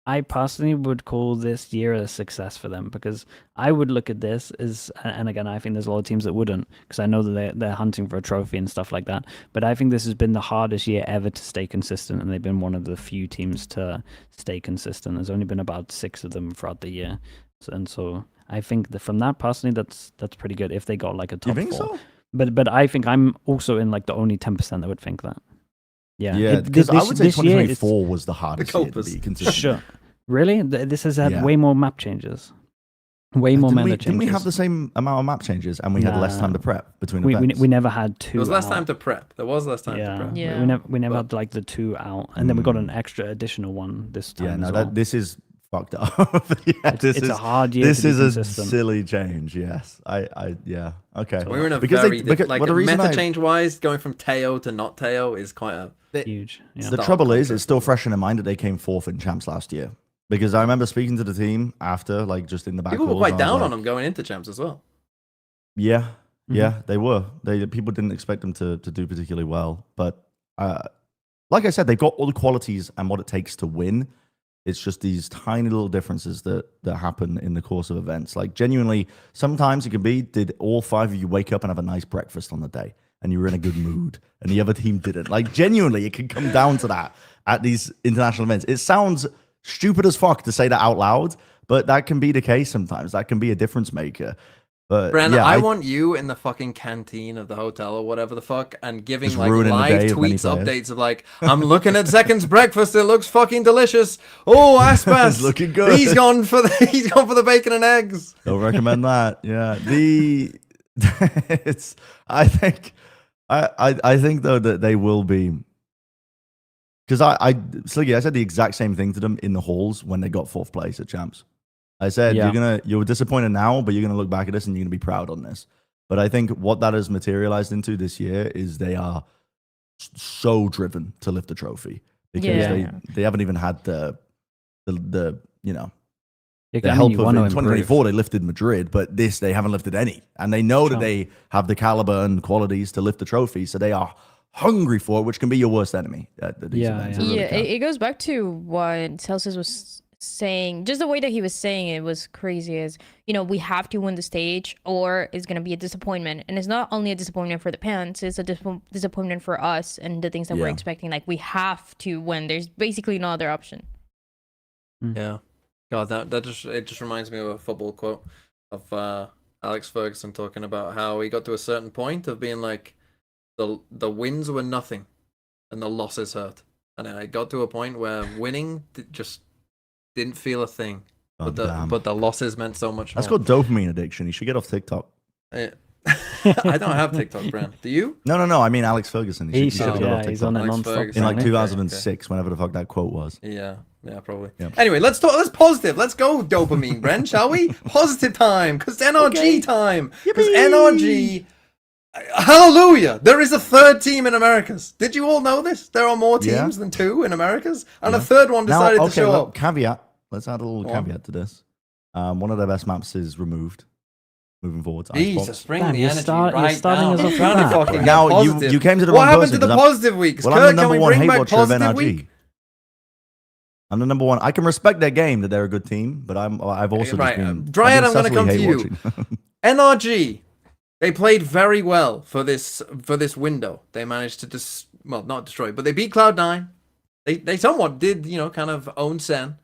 I personally would call this year a success for them, because I would look at this as, and again, I think there's a lot of teams that wouldn't, because I know that they're hunting for a trophy and stuff like that. But I think this has been the hardest year ever to stay consistent, and they've been one of the few teams to stay consistent. There's only been about 6 of them throughout the year, and so I think that from that personally, that's pretty good if they got like a top You think 4. so? But I think I'm also in like the only 10% that would think that. Yeah, Yeah, because I would say this year it's- 2024 was the hardest year to Copers. be consistent. Sure. Really? This has had Yeah. way more map changes. Way more meta changes. Didn't we have the same amount of map changes and we had less time to prep between events? We never had 2 There was less out. time to prep. There was less time to Yeah. prep. Yeah. We never But- had like the 2 out, and then we got an extra additional one this time. Yeah, no, as well. this is fucked up. Yeah, It's a hard year This to be is a consistent. silly change. Yes, yeah, okay. We were in a Because very well, the reason meta I- change wise, going from Teo to not Teo is quite a Huge. Yeah. The Dark trouble is, concept. it's still fresh in mind that they came 4th in champs last year. Because I remember speaking to the team after, like, just in the back. people were halls, quite and I was down like, on them going into champs as well. Yeah, Mhm. yeah, they were. People didn't expect them to do particularly well, but like I said, they've got all the qualities and what it takes to win. It's just these tiny little differences that happen in the course of events. Like genuinely, sometimes it can be, did all 5 of you wake up and have a nice breakfast on the day, and you were in a good mood, and the other team didn't? Like genuinely, it can come down to that at these international events. It sounds stupid as fuck to say that out loud, but that can be the case sometimes. That can be a difference maker. But Bren, yeah, I want you in the fucking canteen of the hotel or whatever the fuck, and giving Just like ruining the live day of many tweets, players. updates of like, I'm looking at Second's breakfast. It looks fucking delicious. Oh, Aspas, It's looking good. He's gone for the bacon and eggs. Don't recommend that. Yeah. It's I think though that they will be, because Sliggy, I said the exact same thing to them in the halls when they got 4th place at champs. I said Yeah. you're disappointed now, but you're gonna look back at this and you're gonna be proud on this. But I think what that has materialized into this year is they are so driven to lift the trophy, because Yeah. they haven't even had the you know, Yeah, the I mean, help you of want in to improve. 2024 they lifted Madrid, but this they haven't lifted any, and they know that Sure. they have the caliber and qualities to lift the trophy, so they are hungry for it, which can be your worst enemy at these Yeah, events. yeah. It really Yeah, can. it goes back to what Celsius was saying. Just the way that he was saying it was crazy. Is, you know, we have to win the stage, or it's gonna be a disappointment. And it's not only a disappointment for the fans; it's a disappointment for us and the things that we're Yeah. expecting. Like, we have to win. There's basically no other option. Yeah, God, that just reminds me of a football quote of Alex Ferguson talking about how he got to a certain point of being like, the wins were nothing, and the losses hurt, and I got to a point where winning just didn't feel a thing, Oh, damn. but the losses meant so much That's more. called dopamine addiction. You should get off TikTok. I don't have TikTok, Bren. Do you? No. I mean Alex Ferguson. He You should should, get off yeah, he's on TikTok. it Alex non-stop. Ferguson. In like Okay, 2006, whenever the fuck that quote was. Yeah, probably. Yep. Anyway, let's talk. Let's positive. Let's go dopamine, Bren, shall we? Positive time, because NRG time. Because NRG. Hallelujah! There is a 3rd team in Americas. Did you all know this? There are more Yeah. teams than 2 in Americas, and Yeah. a 3rd one Now, decided to okay, show look, up. caveat. Let's add a little Go on. caveat to this. One of their best maps is removed. Moving forward. Jesus, bring Damn, the you're energy you're right starting down. us I'm off trying with to that. fucking get Now, positive. you came to the What wrong happened person, to the 'cause positive weeks? Well, Kurt, I'm the can number we one bring hate back watcher of positive NRG. week? I'm the number one. I can respect their game, that they're a good team, but I've also Right, just been Dryad, I've been I'm gonna come to cessfully you. hate-watching. NRG, they played very well for this window. They managed to not destroy, but they beat Cloud9. They somewhat did, kind of own Sen,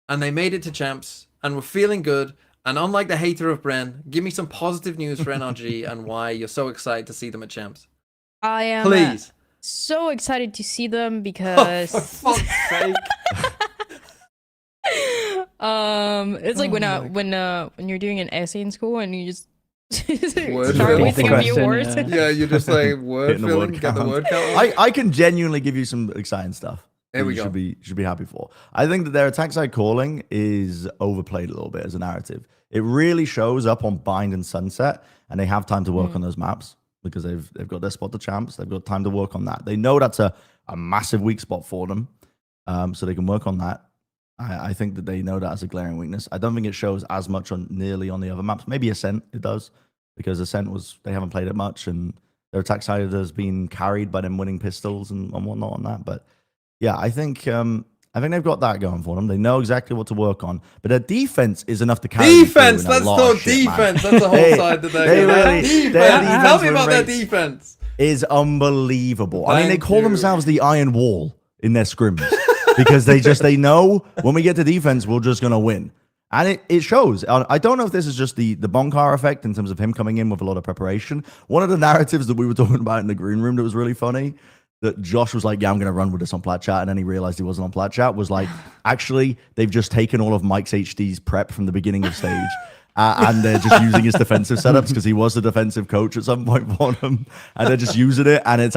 and they made it to champs and were feeling good. And unlike the hater of Bren, give me some positive news for NRG and why you're so excited to see them at champs. I am Please. so excited to see them Oh, because for fuck's sake. it's like when you're doing an essay in school and you just Word start filling. wasting a few Question, words. yeah. Yeah, you're just like word Hitting the filling, word get the count. word count. I can genuinely give you some exciting stuff. There that we you go. Should be happy for. I think that their attack side calling is overplayed a little bit as a narrative. It really shows up on Bind and Sunset, and they have time to work on those maps. because they've got their spot to champs. They've got time to work on that. They know that's a massive weak spot for them, so they can work on that. I think that they know that as a glaring weakness. I don't think it shows as much nearly on the other maps. Maybe Ascent it does, because Ascent they haven't played it much, and their attack side has been carried by them winning pistols and whatnot on that. But yeah, I think they've got that going for them. They know exactly what to work on, but their defense is enough to carry them Defense. through in a Let's lot of talk shit, man. defense. That's the whole They- side that they they're really- defense. their Tell defense me win about their rates defense. is unbelievable. I mean, they Thank call you. themselves the Iron Wall in their scrims because they know when we get to defense, we're just gonna win, and it shows. I don't know if this is just the Bonkar effect in terms of him coming in with a lot of preparation. One of the narratives that we were talking about in the green room that was really funny, that Josh was like, yeah, I'm going to run with this on Plat Chat, and then he realized he wasn't on Plat Chat, was like, actually, they've just taken all of Mike's HD's prep from the beginning of stage, and they're just using his defensive setups because he was the defensive coach at some point for them, and they're just using it, and it's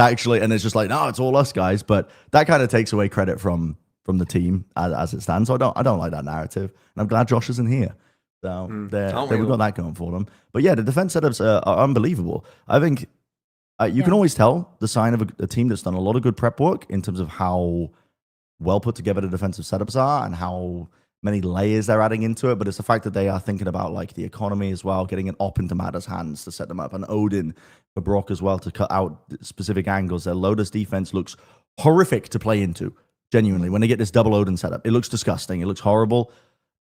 just like, no, it's all us guys, but that kind of takes away credit from the team as it stands, so I don't like that narrative, and I'm glad Josh isn't here. So we've got that going for them. But yeah, the defense setups are unbelievable. I think you can always tell the sign of a team that's done a lot of good prep work in terms of how well put together the defensive setups are and how many layers they're adding into it. But it's the fact that they are thinking about like the economy as well, getting an op into Matter's hands to set them up, and Odin for Brock as well to cut out specific angles. Their Lotus defense looks horrific to play into. Genuinely, when they get this double Odin setup, it looks disgusting. It looks horrible.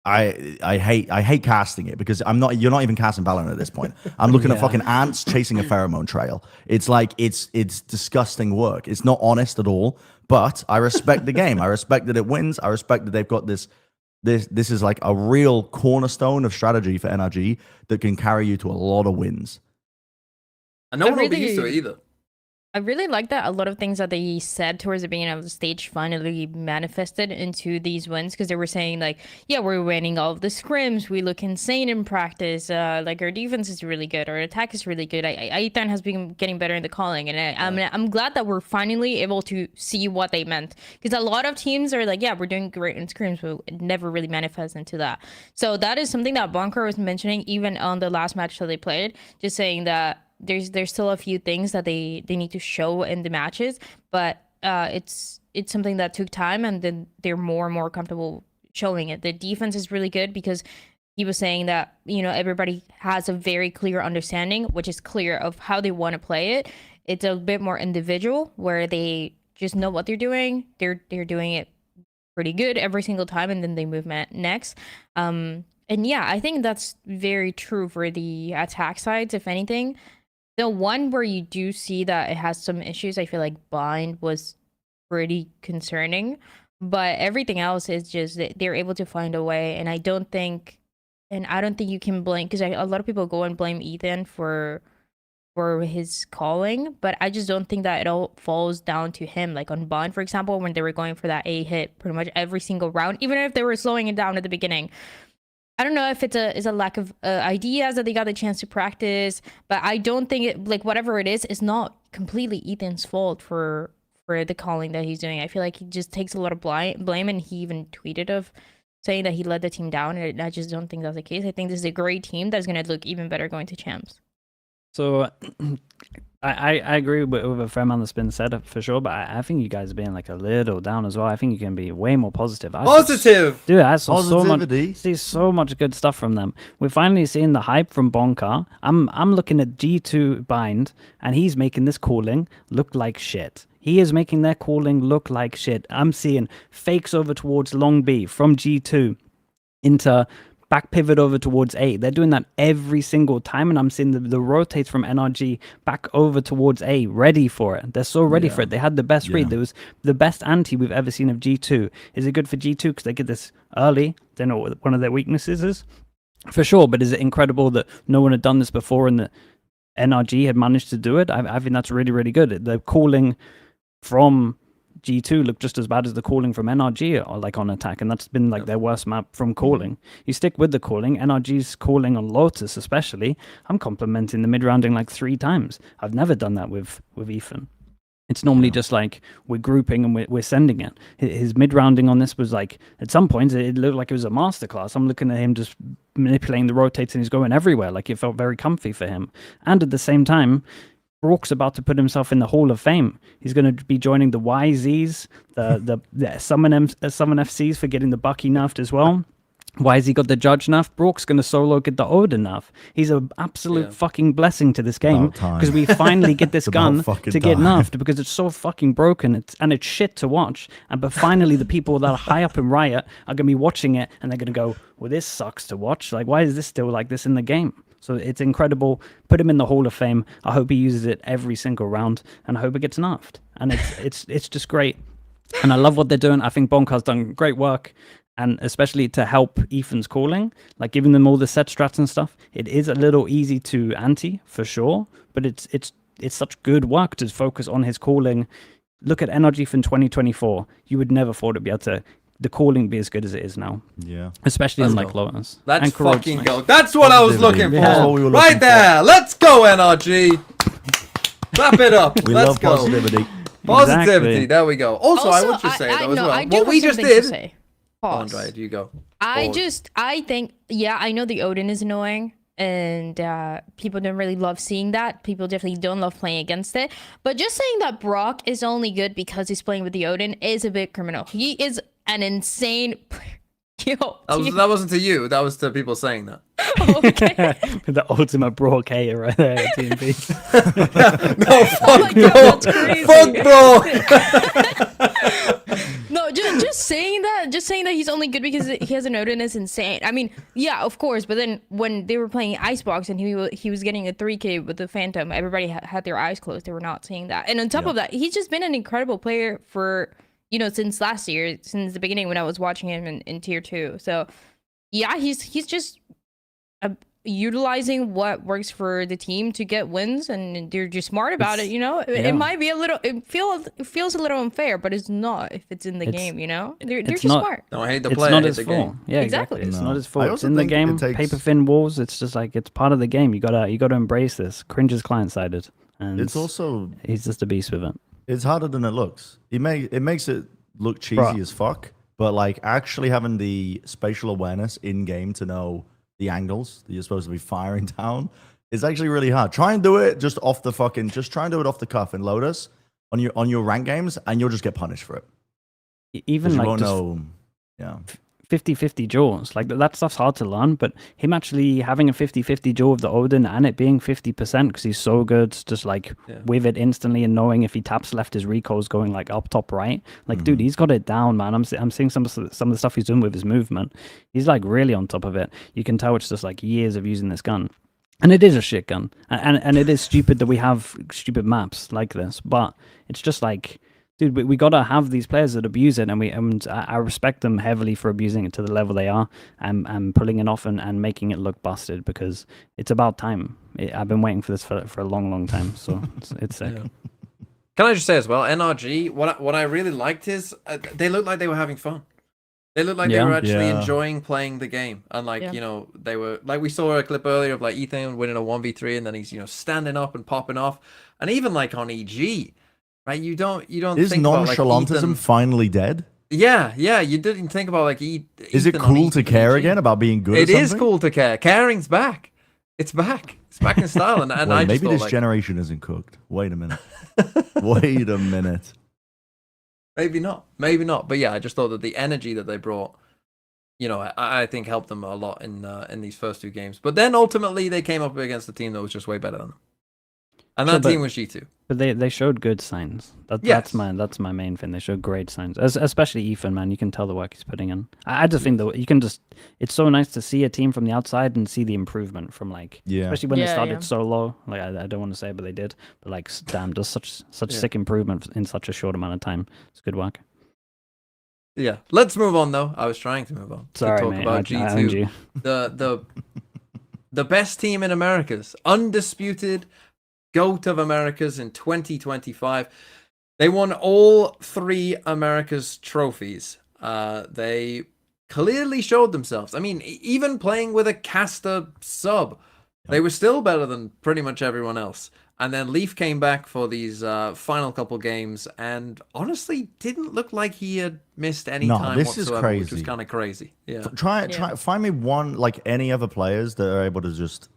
I hate casting it because you're not even casting Valorant at this point. I'm looking at fucking ants chasing a pheromone trail. It's like it's disgusting work. It's not honest at all. But I respect the game. I respect that it wins. I respect that they've got this is like a real cornerstone of strategy for NRG that can carry you to a lot of wins. And no one will be used to it either. I really like that a lot of things that they said towards the beginning of the stage finally manifested into these wins, because they were saying like, yeah, we're winning all of the scrims, we look insane in practice, like our defense is really good, our attack is really good. Ethan has been getting better in the calling, and I'm glad that we're finally able to see what they meant, because a lot of teams are like, yeah, we're doing great in scrims, but it never really manifests into that. So that is something that Bonkar was mentioning even on the last match that they played, just saying that there's still a few things that they need to show in the matches, but it's something that took time, and then they're more and more comfortable showing it. The defense is really good because he was saying that, you know, everybody has a very clear understanding, which is clear, of how they want to play it. It's a bit more individual, where they just know what they're doing. They're doing it pretty good every single time, and then they move next. And yeah, I think that's very true for the attack sides, if anything. The one where you do see that it has some issues, I feel like Bind was pretty concerning, but everything else is just that they're able to find a way. And I don't think you can blame, because a lot of people go and blame Ethan for his calling, but I just don't think that it all falls down to him. Like on Bind, for example, when they were going for that A hit pretty much every single round, even if they were slowing it down at the beginning. I don't know if it's a lack of ideas that they got the chance to practice, but I don't think it, like, whatever it is not completely Ethan's fault for the calling that he's doing. I feel like he just takes a lot of blame, and he even tweeted of saying that he let the team down, and I just don't think that's the case. I think this is a great team that's going to look even better going to champs. So I agree with a fair amount that's been said for sure, but I think you guys are being like a little down as well. I think you can be way more positive. Positive! I saw Positivity. so much good stuff from them. We're finally seeing the hype from Bonkar. I'm looking at G2 Bind, and he's making this calling look like shit. He is making their calling look like shit. I'm seeing fakes over towards long B from G2 into back pivot over towards A. They're doing that every single time, and I'm seeing the rotates from NRG back over towards A, ready for it. They're so ready for it. They had the best read. There was the best anti we've ever seen of G2. Is it good for G2 because they get this early? They know what one of their weaknesses is, for sure, but is it incredible that no one had done this before and that NRG had managed to do it? I think that's really, really good. The calling from G2 looked just as bad as the calling from NRG, or like on attack, and that's been like their worst map from calling. You stick with the calling. NRG's calling on Lotus especially, I'm complimenting the mid-rounding like 3 times. I've never done that with Ethan. It's normally just like we're grouping and we're sending it. His mid-rounding on this was like, at some points it looked like it was a masterclass. I'm looking at him just manipulating the rotates, and he's going everywhere. Like it felt very comfy for him. And at the same time, Brook's about to put himself in the Hall of Fame. He's going to be joining the YZs, the Summon FCs for getting the Bucky nerfed as well. YZ got the Judge nerf. Brook's going to solo get the Odin nerf. He's an absolute fucking blessing to this game because we finally get this gun to get nerfed because it's so fucking broken and it's shit to watch. But finally, the people that are high up in Riot are going to be watching it and they're going to go, well, this sucks to watch. Like, why is this still like this in the game? So it's incredible. Put him in the Hall of Fame. I hope he uses it every single round, and I hope it gets nerfed. And it's just great. And I love what they're doing. I think Bonkar's done great work, and especially to help Ethan's calling, like giving them all the set strats and stuff. It is a little easy to anti for sure, but it's such good work to focus on his calling. Look at NRG from 2024. You would never thought it'd be able to. The calling be as good as it is now. Yeah. Especially in like Lotus. Let's and Corrupt's fucking nice. go. That's what I was looking for. Yeah. What we were Right looking there. Let's go, NRG. Clap it up. We Let's love go. positivity. Positivity. Exactly. There we go. Also, I would just say though as well. What we just did. Pause. Andre, you go. I think, yeah, I know the Odin is annoying and people don't really love seeing that. People definitely don't love playing against it. But just saying that Brock is only good because he's playing with the Odin is a bit criminal. He is an insane. Yo, That wasn't to you. That was to people saying that. okay. The ultimate Brock hater right there, TMP. No, fuck God, bro. that's crazy. Fuck bro. No, just saying that he's only good because he has an Odin is insane. I mean, yeah, of course, but then when they were playing Icebox and he was getting a 3K with the Phantom, everybody had their eyes closed. They were not seeing that. And on top of that, he's just been an incredible player for, since last year, since the beginning when I was watching him in tier 2. So, yeah, he's just utilizing what works for the team to get wins, and they're just smart about it. It might be it feels a little unfair, but it's not if it's in the game. They're just smart. Don't hate the It's player. not hate his the fault. game. Yeah, Exactly. It's No. not his I fault. It's also in the think game. it takes- Paper thin walls. It's just like it's part of the game. You gotta embrace this. Cringe is client sided, and It's also he's just a beast with it. it's harder than it looks. It makes it look cheesy Bruh. as fuck, but like actually having the spatial awareness in game to know the angles that you're supposed to be firing down is actually really hard. Try and do it just off the fucking. Just try and do it off the cuff in Lotus on your rank games, and you'll just get punished for it. Even You like won't just know. Yeah. 50-50 jaws. Like that stuff's hard to learn, but him actually having a 50-50 jaw with the Odin and it being 50% because he's so good, just like with it instantly and knowing if he taps left, his recoil's going like up top right. Like, dude, he's got it down, man. I'm seeing some of the stuff he's doing with his movement. He's like really on top of it. You can tell it's just like years of using this gun. And it is a shit gun. And it is stupid that we have stupid maps like this, but it's just like, dude, we gotta have these players that abuse it, and I respect them heavily for abusing it to the level they are, and pulling it off and making it look busted because it's about time. I've been waiting for this for a long time, so it's sick. Yeah. Can I just say as well, NRG? What I really liked is they looked like they were having fun. They looked like they were actually enjoying playing the game, and like they were like we saw a clip earlier of like Ethan winning a 1v3, and then he's standing up and popping off, and even like on EG. Right, you don't Is think about, like, nonchalantism Ethan... finally dead? Yeah, you didn't think about like Is it cool to care again about being good? It at is something? cool to care. Caring's back. It's back. It's back in style. And Wait, I just maybe thought, this like, generation isn't cooked. Wait a minute. Wait a minute. maybe not. But yeah, I just thought that the energy that they brought, I think helped them a lot in these first 2 games. But then ultimately they came up against a team that was just way better than them. And that team was G2. But they showed good signs. That's my main thing. They showed great signs, especially Ethan, man. You can tell the work he's putting in. I just think that it's so nice to see a team from the outside and see the improvement from especially when they started so low. Like I don't want to say it, but they did. But like, damn, does such sick improvement in such a short amount of time. It's good work. Yeah, let's move on though. I was trying to move on. Sorry, to talk mate. about I owned you. The best team in Americas, undisputed GOAT of Americas in 2025. They won all 3 Americas trophies. They clearly showed themselves. I mean, even playing with a caster sub, they were still better than pretty much everyone else. And then Leaf came back for these final couple games and honestly didn't look like he had missed any time this is whatsoever, which was crazy. kind of crazy. Yeah. Try find me one, like any other players that are able to just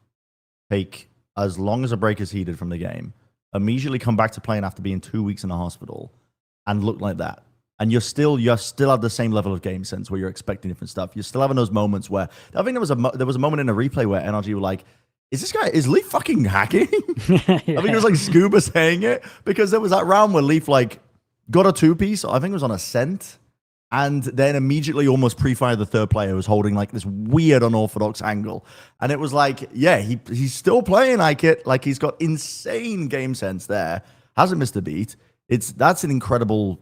take as long as a break is heated from the game immediately come back to playing after being 2 weeks in a hospital and look like that. And you still have the same level of game sense where you're expecting different stuff. You're still having those moments where I think there was a moment in a replay where NRG were like, is Leaf fucking hacking? Yeah. I think it was like Scuba saying it, because there was that round where Leaf like got a 2-piece. I think it was on a scent, and then immediately almost pre-fired the third player who was holding like this weird unorthodox angle. And it was like, yeah, he's still playing like it. Like he's got insane game sense there. Hasn't missed a beat. That's an incredible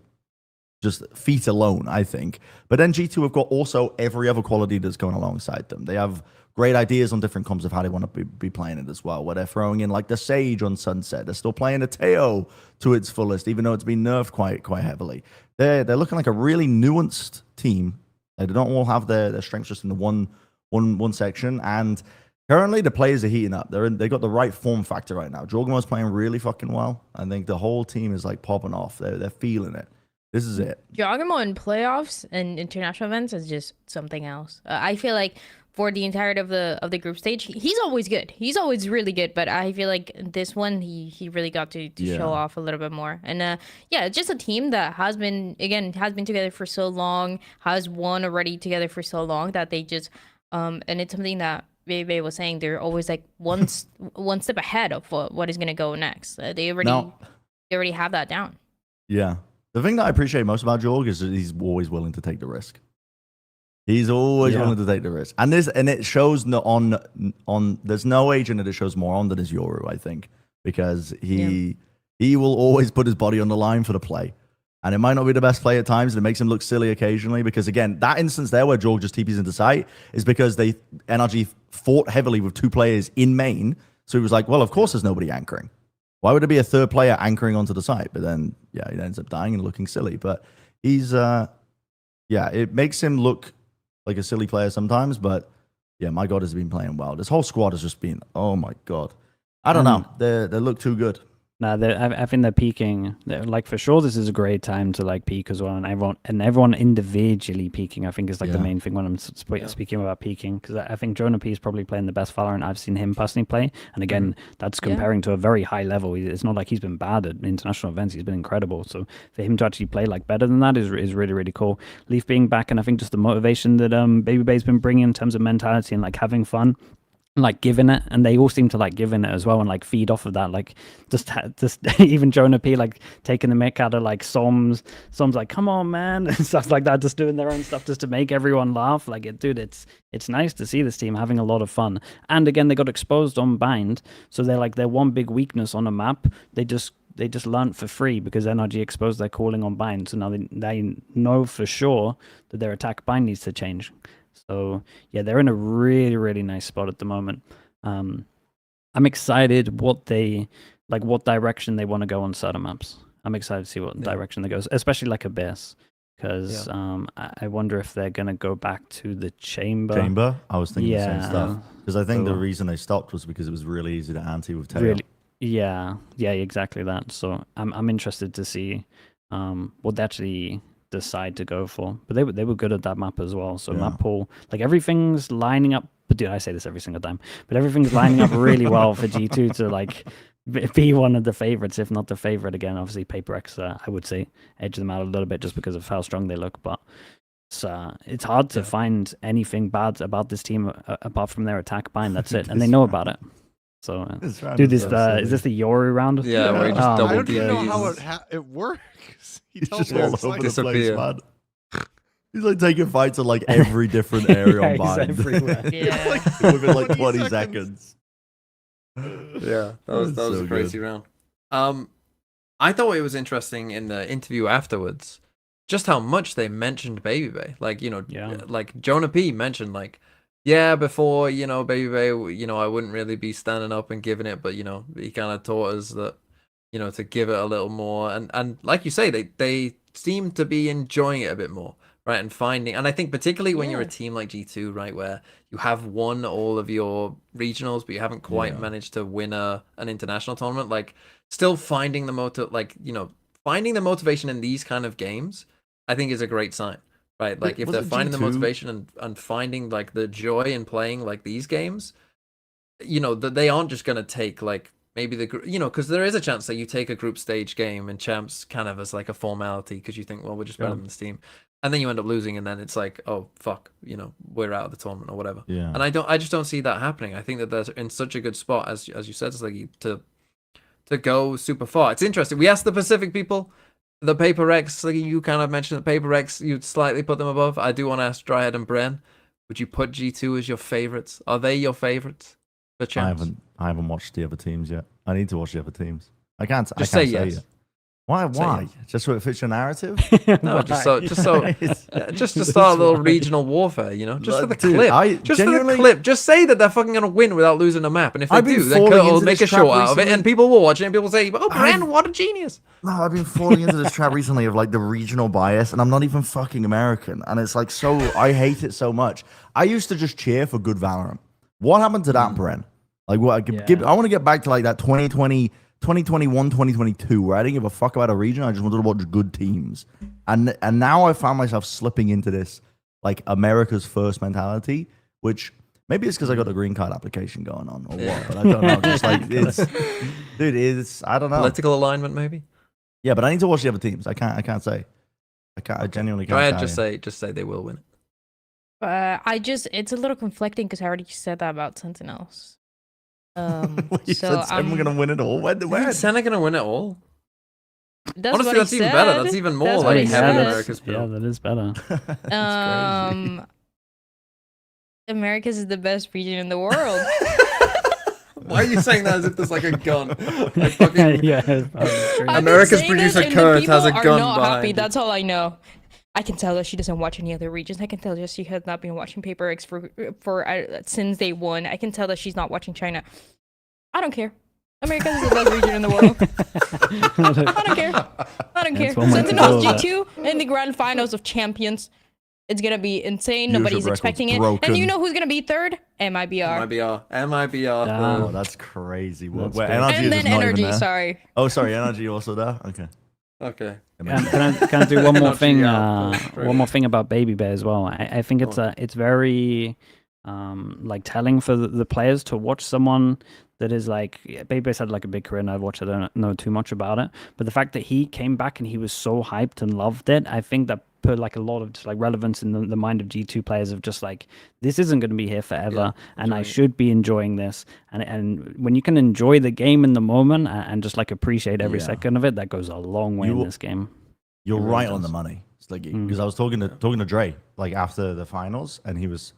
just feat alone, I think. But then G2 have got also every other quality that's going alongside them. They have great ideas on different comps of how they want to be playing it as well, where they're throwing in like the Sage on Sunset. They're still playing a Teo to its fullest, even though it's been nerfed quite heavily. They're looking like a really nuanced team. They don't all have their strengths just in the one section. And currently the players are heating up. They got the right form factor right now. Jorgamo's playing really fucking well. I think the whole team is like popping off. They're feeling it. This is it. Giacomo in playoffs and international events is just something else. I feel like for the entirety of the group stage, he's always good. He's always really good. But I feel like this one, he really got to show off a little bit more. And yeah, just a team that has been together for so long, has won already together for so long that they just and it's something that Bebe was saying. They're always like one step ahead of what is gonna go next. They already have that down. Yeah. The thing that I appreciate most about Jorg is that he's always willing to take the risk. He's always willing to take the risk. And it shows on there's no agent that it shows more on than is Yoru, I think. Because he will always put his body on the line for the play. And it might not be the best play at times, and it makes him look silly occasionally. Because again, that instance there where Jorg just TPs into sight is because NRG fought heavily with 2 players in main. So he was like, well, of course there's nobody anchoring. Why would there be a third player anchoring onto the site? But then, yeah, he ends up dying and looking silly. But he's, it makes him look like a silly player sometimes. But yeah, my God, has been playing well. This whole squad has just been, oh my God. I don't know. They look too good. No, I think they're peaking. Like for sure, this is a great time to like peak as well, and everyone individually peaking. I think is like the main thing when I'm speaking about peaking, because I think Jonah P is probably playing the best Valorant I've seen him personally play. And again, that's comparing to a very high level. It's not like he's been bad at international events. He's been incredible. So for him to actually play like better than that is really, really cool. Leaf being back, and I think just the motivation that Baby Bay's been bringing in terms of mentality and like having fun, like giving it, and they all seem to like giving it as well and like feed off of that. Like just even Jonah P like taking the mick out of like Som's like, come on man, and stuff like that, just doing their own stuff just to make everyone laugh. Like it's nice to see this team having a lot of fun. And again, they got exposed on Bind, so they're like their one big weakness on a map. They just learned for free because NRG exposed their calling on Bind, so now they know for sure that their attack Bind needs to change. So yeah, they're in a really, really nice spot at the moment. I'm excited what direction they want to go on certain maps. I'm excited to see what direction they go, especially like Abyss, because I wonder if they're gonna go back to the chamber. I was thinking the same stuff, because I think the reason they stopped was because it was really easy to anti with Tail. Yeah, exactly that. So I'm interested to see what they actually decide to go for. But they were good at that map as well. So map pool, like everything's lining up. But dude, I say this every single time, but everything's lining up really well for G2 to like be one of the favorites, if not the favorite. Again, obviously PaperX, I would say, edge them out a little bit just because of how strong they look. But it's hard to find anything bad about this team apart from their attack bind. That's it, and they know about it. So, dude, is this the Yoru round? Yeah, where he just double I don't even know how it works. He just me all it's over like, the place, man. He's like taking fights in like every different area on Bind. Everywhere. Within like 20 seconds. Yeah, that was a crazy round. I thought it was interesting in the interview afterwards just how much they mentioned Baby Bay. Like, like Jonah P mentioned like, before, Baby Bay, I wouldn't really be standing up and giving it, but, he kind of taught us that, to give it a little more. And like you say, they seem to be enjoying it a bit more, right? And I think particularly when you're a team like G2, right, where you have won all of your regionals, but you haven't quite managed to win an international tournament, like still finding the finding the motivation in these kind of games, I think is a great sign. Right, like if they're finding the motivation and finding like the joy in playing like these games, that they aren't just gonna take like maybe because there is a chance that you take a group stage game and champs kind of as like a formality because you think, well, we're just better than this team, and then you end up losing, and then it's like, oh fuck, we're out of the tournament or whatever. Yeah. And I just don't see that happening. I think that they're in such a good spot, as you said, Sliggy, to go super far. It's interesting. We asked the Pacific people, the Paper Rex, Sliggy, you kind of mentioned the Paper Rex, you'd slightly put them above. I do want to ask Dryad and Bren, would you put G2 as your favorites? Are they your favorites for champs? I haven't watched the other teams yet. I need to watch the other teams. I can't Just say say yes. it. Why? Say Why? yes. Just so it fits your narrative? No, just to start a little regional warfare, just for the Dude, clip. I Just for genuinely- the clip. Just say that they're fucking gonna win without losing a map, and if they I've been do, then falling Kurt will into make a this show trap out of it, recently. and people will watch it, and people will say, "Oh, Bren, I- what a genius!" No, I've been falling into this trap recently of like the regional bias, and I'm not even fucking American, and it's like so. I hate it so much. I used to just cheer for good Valorant. What happened to that, Bren? Like, what? I want to get back to like that 2020, 2021, 2022, where I didn't give a fuck about a region. I just wanted to watch good teams, and now I found myself slipping into this like America's first mentality, which. Maybe it's because I got a green card application going on or what, but I don't know. Just like I don't know. Political alignment, maybe. Yeah, but I need to watch the other teams. I can't say. I genuinely can't. Dryad, say. just say they will win it. It's a little conflicting because I already said that about Sentinels. You So said Sen we're gonna win it all. When? Is Senna gonna win it all? that's Honestly, what that's he even said. better. That's even more That's like what he heaven said. America's Yeah, built. that is better. Um, America's is the best region in the world. Why are you saying that as if there's like a gun? Like fucking yeah, it's probably true. I've been America's saying this, producer and the Kurt has a people gun are not behind happy. it. That's all I know. I can tell that she doesn't watch any other regions. I can tell that she has not been watching Paper X for since day one. I can tell that she's not watching China. I don't care. America is the best region in the world. I don't care. I don't care. That's one way to Sentinels go with G2 in the grand finals of champions. It's gonna be insane. Viewership Nobody's record's expecting it. broken. And you know who's gonna be third? MIBR. MIBR. Damn. Oh, that's crazy. That's Where great. energy And is then not even energy. there. Sorry. Oh, sorry, energy also there. Okay. Okay. Can I do one more Not thing? GIANTX, straight One more thing about Baby Bear as well. I think it's very like telling for the players to watch someone that is like Baby Bear's had like a big career in Overwatch. I don't know too much about it, but the fact that he came back and he was so hyped and loved it, I think that put like a lot of just like relevance in the mind of G2 players of just like, this isn't going to be here forever, and I should be enjoying this. And when you can enjoy the game in the moment and just like appreciate every second of it, that goes a long way in this game. You're It really right on does. the money, Sliggy. Because I was talking to Dre like after the finals, and he was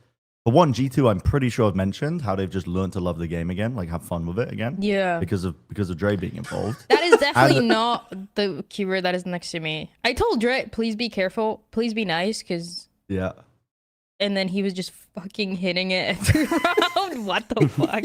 for one G2. I'm pretty sure I've mentioned how they've just learned to love the game again, like have fun with it again. Yeah. Because of Dre being involved. That is definitely not the keyword that is next to me. I told Dre, please be careful, please be nice, because. Yeah. And then he was just fucking hitting it every round. What the fuck?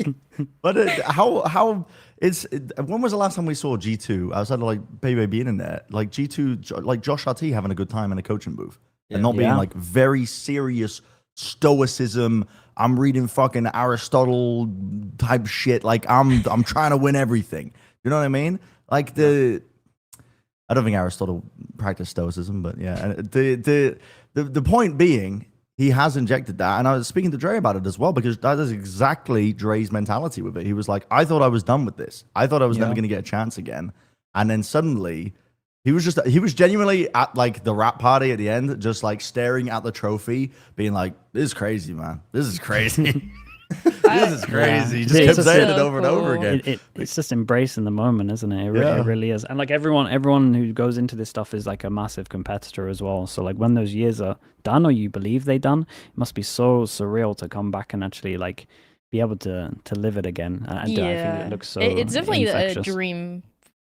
But how when was the last time we saw G2 outside of like Baby being in there? Like G2, like Josh RT having a good time in a coaching booth and not being like very serious stoicism. I'm reading fucking Aristotle type shit. Like I'm trying to win everything. You know what I mean? Like I don't think Aristotle practiced stoicism, but yeah. The point being, he has injected that, and I was speaking to Dre about it as well, because that is exactly Dre's mentality with it. He was like, I thought I was done with this. I thought I was never going to get a chance again. And then suddenly, he was genuinely at like the rap party at the end, just like staring at the trophy, being like, this is crazy, man. This is crazy. This is crazy. Just kept saying it over and over again. It's just embracing the moment, isn't it? It really is. And like everyone who goes into this stuff is like a massive competitor as well. So like when those years are done, or you believe they done, it must be so surreal to come back and actually like be able to live it again. I think it looks so. It's definitely infectious. a dream,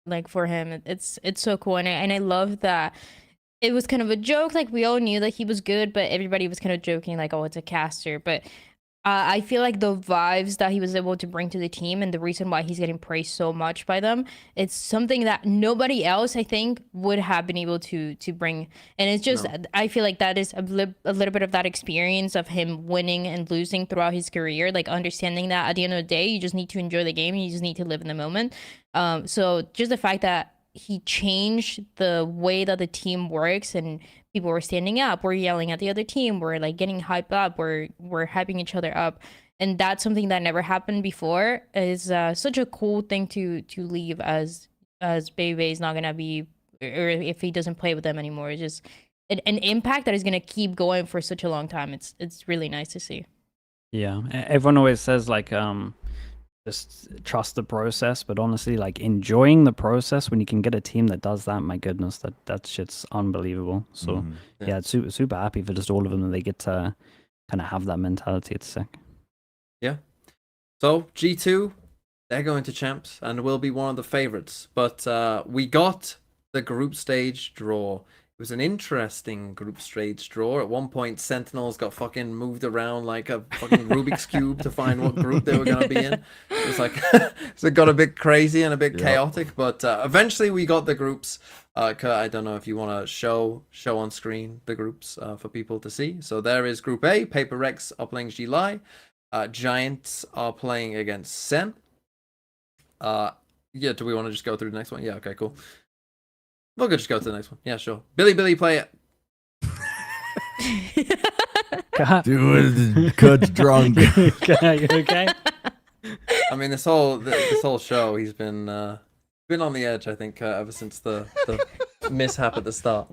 like for him. It's so cool, and I love that. It was kind of a joke. Like we all knew that he was good, but everybody was kind of joking, like, "Oh, it's a caster." But I feel like the vibes that he was able to bring to the team, and the reason why he's getting praised so much by them, it's something that nobody else, I think, would have been able to bring. And it's just, I feel like that is a little bit of that experience of him winning and losing throughout his career, like understanding that at the end of the day, you just need to enjoy the game, and you just need to live in the moment. So just the fact that he changed the way that the team works, and people were standing up, we're yelling at the other team, we're like getting hyped up, we're hyping each other up. and that's something that never happened before. Is such a cool thing to leave as Bebe is not gonna be, or if he doesn't play with them anymore. It's just an impact that is gonna keep going for such a long time. It's really nice to see. Yeah, everyone always says like just trust the process, but honestly, like enjoying the process when you can get a team that does that, my goodness, that shit's unbelievable. So yeah, it's super happy for just all of them that they get to kind of have that mentality. It's sick. Yeah. So G2, they're going to champs and will be one of the favorites. But we got the group stage draw. It was an interesting group stage draw. At one point, Sentinels got fucking moved around like a fucking Rubik's Cube to find what group they were going to be in. It was like, so it got a bit crazy and a bit chaotic. But eventually we got the groups. Kurt, I don't know if you want to show on screen the groups for people to see. So there is Group A. Paper Rex are playing July. Giants are playing against Sen. Yeah, do we want to just go through the next one? Yeah, okay, cool. We'll go just go to the next one. Yeah, sure. Billy, play it. Dude, Kurt's drunk. You okay? I mean, this whole show, he's been on the edge, I think, ever since the mishap at the start.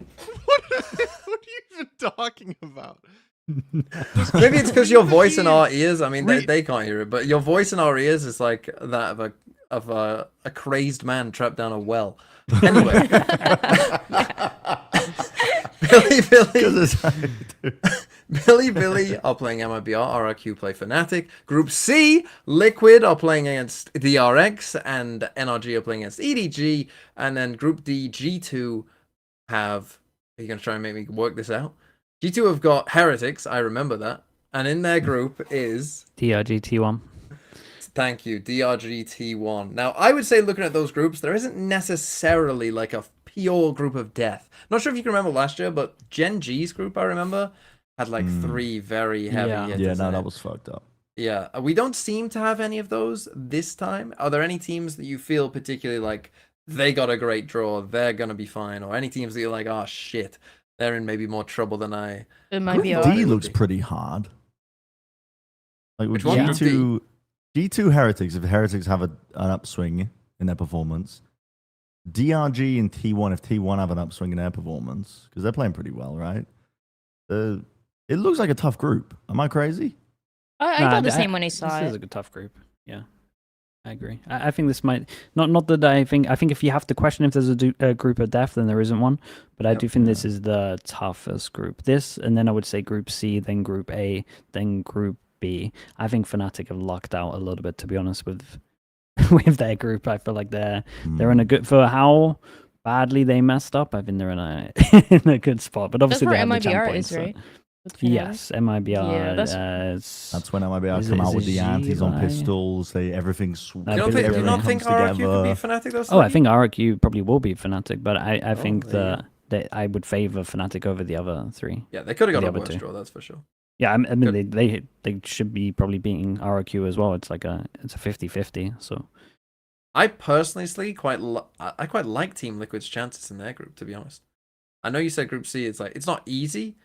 What are you even talking about? Maybe it's because your voice in our ears. I mean, they can't hear it, but your voice in our ears is like that of a crazed man trapped down a well. Anyway, Billy are playing MIBR. RRQ play Fnatic. Group C, Liquid are playing against DRX, and NRG are playing against EDG. And then Group D, G2 have. Are you gonna try and make me work this out? G2 have got Heretics. I remember that. And in their group is DRGT1. Thank you, DRGT1. Now, I would say looking at those groups, there isn't necessarily like a pure group of death. Not sure if you can remember last year, but Gen.G's group, I remember, had like 3 very heavy hitters. Yeah, no, in that it. was fucked up. Yeah, we don't seem to have any of those this time. Are there any teams that you feel particularly like they got a great draw, they're going to be fine? Or any teams that you're like, oh shit, they're in maybe more trouble than I... It might be Group hard. D looks pretty hard. Like with Which one? G2 Heretics, if Heretics have an upswing in their performance, DRG and T1, if T1 have an upswing in their performance, because they're playing pretty well, right? It looks like a tough group. Am I crazy? I thought the same when I saw This is it. a tough group. Yeah, I agree. I think this might not that I think if you have to question if there's a group of death, then there isn't one. But I do think this is the toughest group. This, and then I would say Group C, then Group A, then Group B. I think Fnatic have lucked out a little bit, to be honest, with their group. I feel like they're in a good, for how badly they messed up. I think they're in a in a good spot. But obviously That's they where have the champ MIBR points, is, right? Yes, MIBR. Yeah, That's when MIBR is come it- out is with it the antis on G-Line? pistols. Everything's I Do believe you not think RRQ could be Fnatic though? Oh, I think RRQ probably will be Fnatic, but I think there that I would favor Fnatic over the other 3. Yeah, they could have got The a other worse 2. draw, that's for sure. Yeah, I mean they should be probably beating RRQ as well. It's like a 50-50. So I personally quite like Team Liquid's chances in their group, to be honest. I know you said Group C, it's like it's not easy.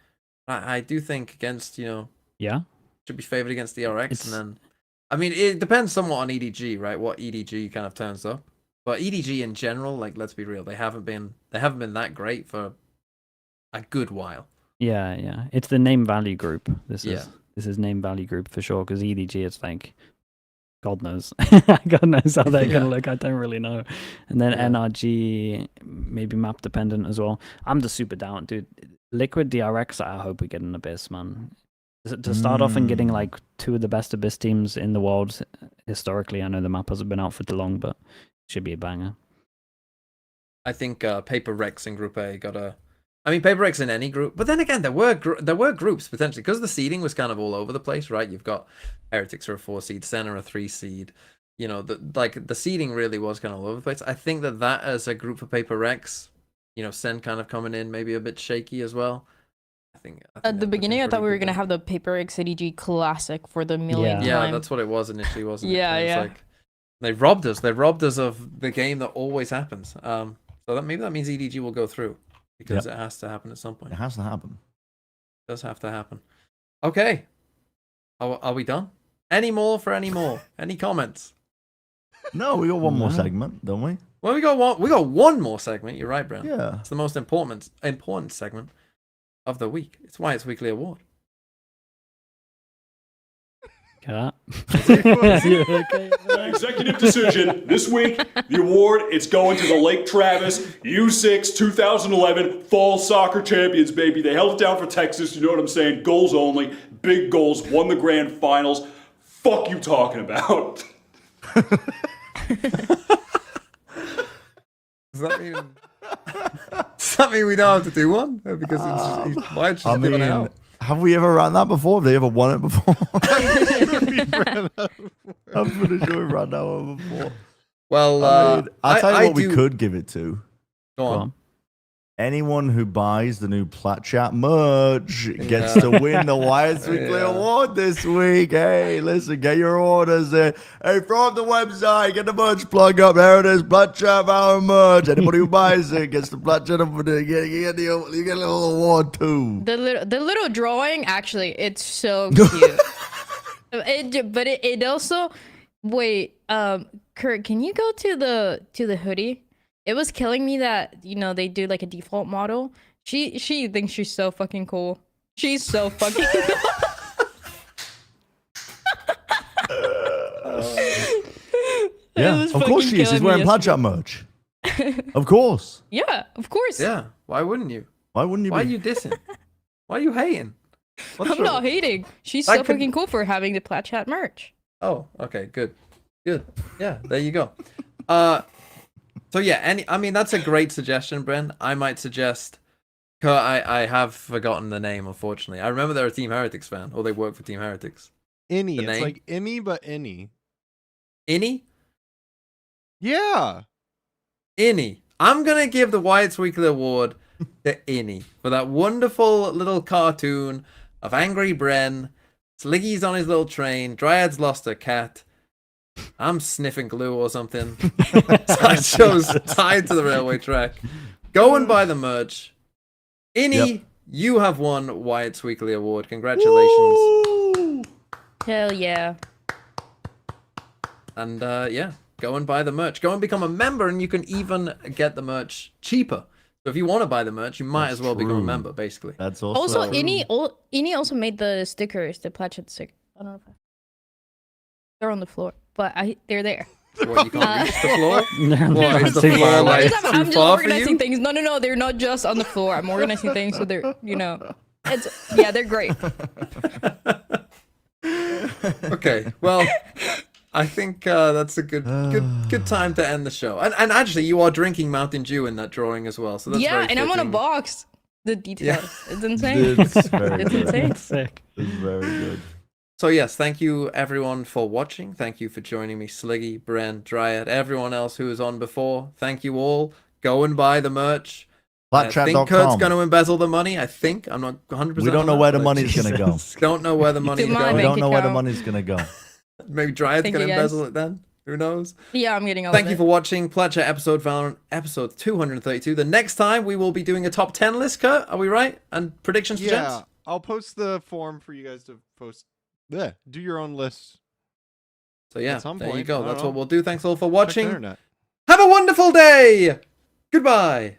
I do think against, yeah, should be favored against DRX, and then I mean it depends somewhat on EDG, right? What EDG kind of turns up. But EDG in general, like let's be real, they haven't been that great for a good while. yeah. It's the name value group. This is name value group for sure. Because EDG, it's like God knows, God knows how they're gonna look. I don't really know. And then NRG maybe map dependent as well. I'm just super down, dude. Liquid DRX. I hope we get an Abyss, man. To start off and getting like 2 of the best Abyss teams in the world historically. I know the map hasn't been out for too long, but it should be a banger. I think Paper Rex in Group A got a. I mean, Paper Rex in any group, but then again, there were groups potentially because the seeding was kind of all over the place, right? You've got Heretics are a 4 seed, Sen are a 3 seed. The seeding really was kind of all over the place. I think that as a group for Paper Rex, Sen kind of coming in maybe a bit shaky as well. I think At the beginning, I thought we were gonna have the Paper XCDG Classic for the millionth Yeah, time. that's what it was initially, wasn't it? Yeah, And it's yeah. like, they robbed us. They robbed us of the game that always happens. So maybe that means EDG will go through because it has to happen at some point. It has to happen. It does have to happen. Okay, are we done? Any more for any more? Any comments? No, we got one more No. segment, don't we? Well, we got one more segment. You're right, Bren. Yeah. It's the most important segment of the week. It's Wyatt's Weekly Award. Yeah. Executive decision this week. The award, it's going to the Lake Travis U6 2011 Fall Soccer Champions, baby. They held it down for Texas. You know what I'm saying? Goals only. Big goals. Won the grand finals. Fuck you talking about? Does that mean we don't have to do one? Because Wyatt's just giving it out. Have we ever ran that before? Have they ever won it before? I'm pretty sure we ran that one before. Well, I'll tell you what we do- could give it to. Go on. Anyone who buys the new Plat Chat merch gets to win the Wyatt's Weekly Award this week. Hey, listen, get your orders in. Hey, from the website, get the merch plug up. There it is, Plat Chat Valorant merch. Anybody who buys it gets the Plat Chat. You get a little award too. The little drawing, actually, it's so cute. But it also, wait, Kurt, can you go to the hoodie? It was killing me that, you know, they do like a default model. She thinks she's so fucking cool. She's so fucking Yeah, of course she is. She's wearing Plat Chat merch. Of course. Yeah, of course. Yeah. Why wouldn't you? Why wouldn't you? Why are you dissing? Why are you hating? I'm not hating. She's That so could- fucking cool for having the Plat Chat merch. Oh, okay, good. Yeah, there you go. So yeah, I mean that's a great suggestion, Bren. I might suggest. I have forgotten the name, unfortunately. I remember they're a Team Heretics fan, or they work for Team Heretics. Innie. The It's name? like Emmy, but Innie. Innie? Yeah. Innie. I'm gonna give the Wyatt's Weekly Award to Innie for that wonderful little cartoon of angry Bren. Sliggy's on his little train. Dryad's lost her cat. I'm sniffing glue or something. Sideshow's tied to the railway track. Go and buy the merch. Innie, you have won Wyatt's Weekly Award. Congratulations. Woo! Hell yeah. And yeah, go and buy the merch. Go and become a member, and you can even get the merch cheaper. So if you want to buy the merch, you might That's as well become a true. member, basically. That's also, Also, Innie also made the stickers, the Plat Chat sticker. I don't know if they're on the floor, but they're there. What, you can't reach the floor? What, is the floor like I'm too just far for organizing you? things. No, they're not just on the floor. I'm organizing things so they're, they're great. Okay, well, I think that's a good time to end the show. And actually, you are drinking Mountain Dew in that drawing as well. So that's Yeah, very and I'm on a fitting. box. The details. It's insane. It's very It's good. insane. Sick. It's very good. So yes, thank you everyone for watching. Thank you for joining me, Sliggy, Bren, Dryad, everyone else who was on before. Thank you all. Go and buy the merch. I think Kurt's Platchat.com. going to embezzle the money. I think. I'm not 100%. We don't know where the money's going to go. Don't know where the money's To my We going. don't know where the account. money's going to go. Maybe Dryad's Thank going to you, guys. embezzle it then. Who knows? Yeah, I'm getting all Thank of you it. for watching Plat Chat episode Valorant, episode 232. The next time we will be doing a top 10 list, Kurt. Are we right? And predictions for Yeah. gents? I'll post the form for you guys to post. Yeah. Do your own list. So yeah, At some there you point, go. I don't That's know. what we'll do. Thanks all for Check the watching. internet. Have a wonderful day. Goodbye.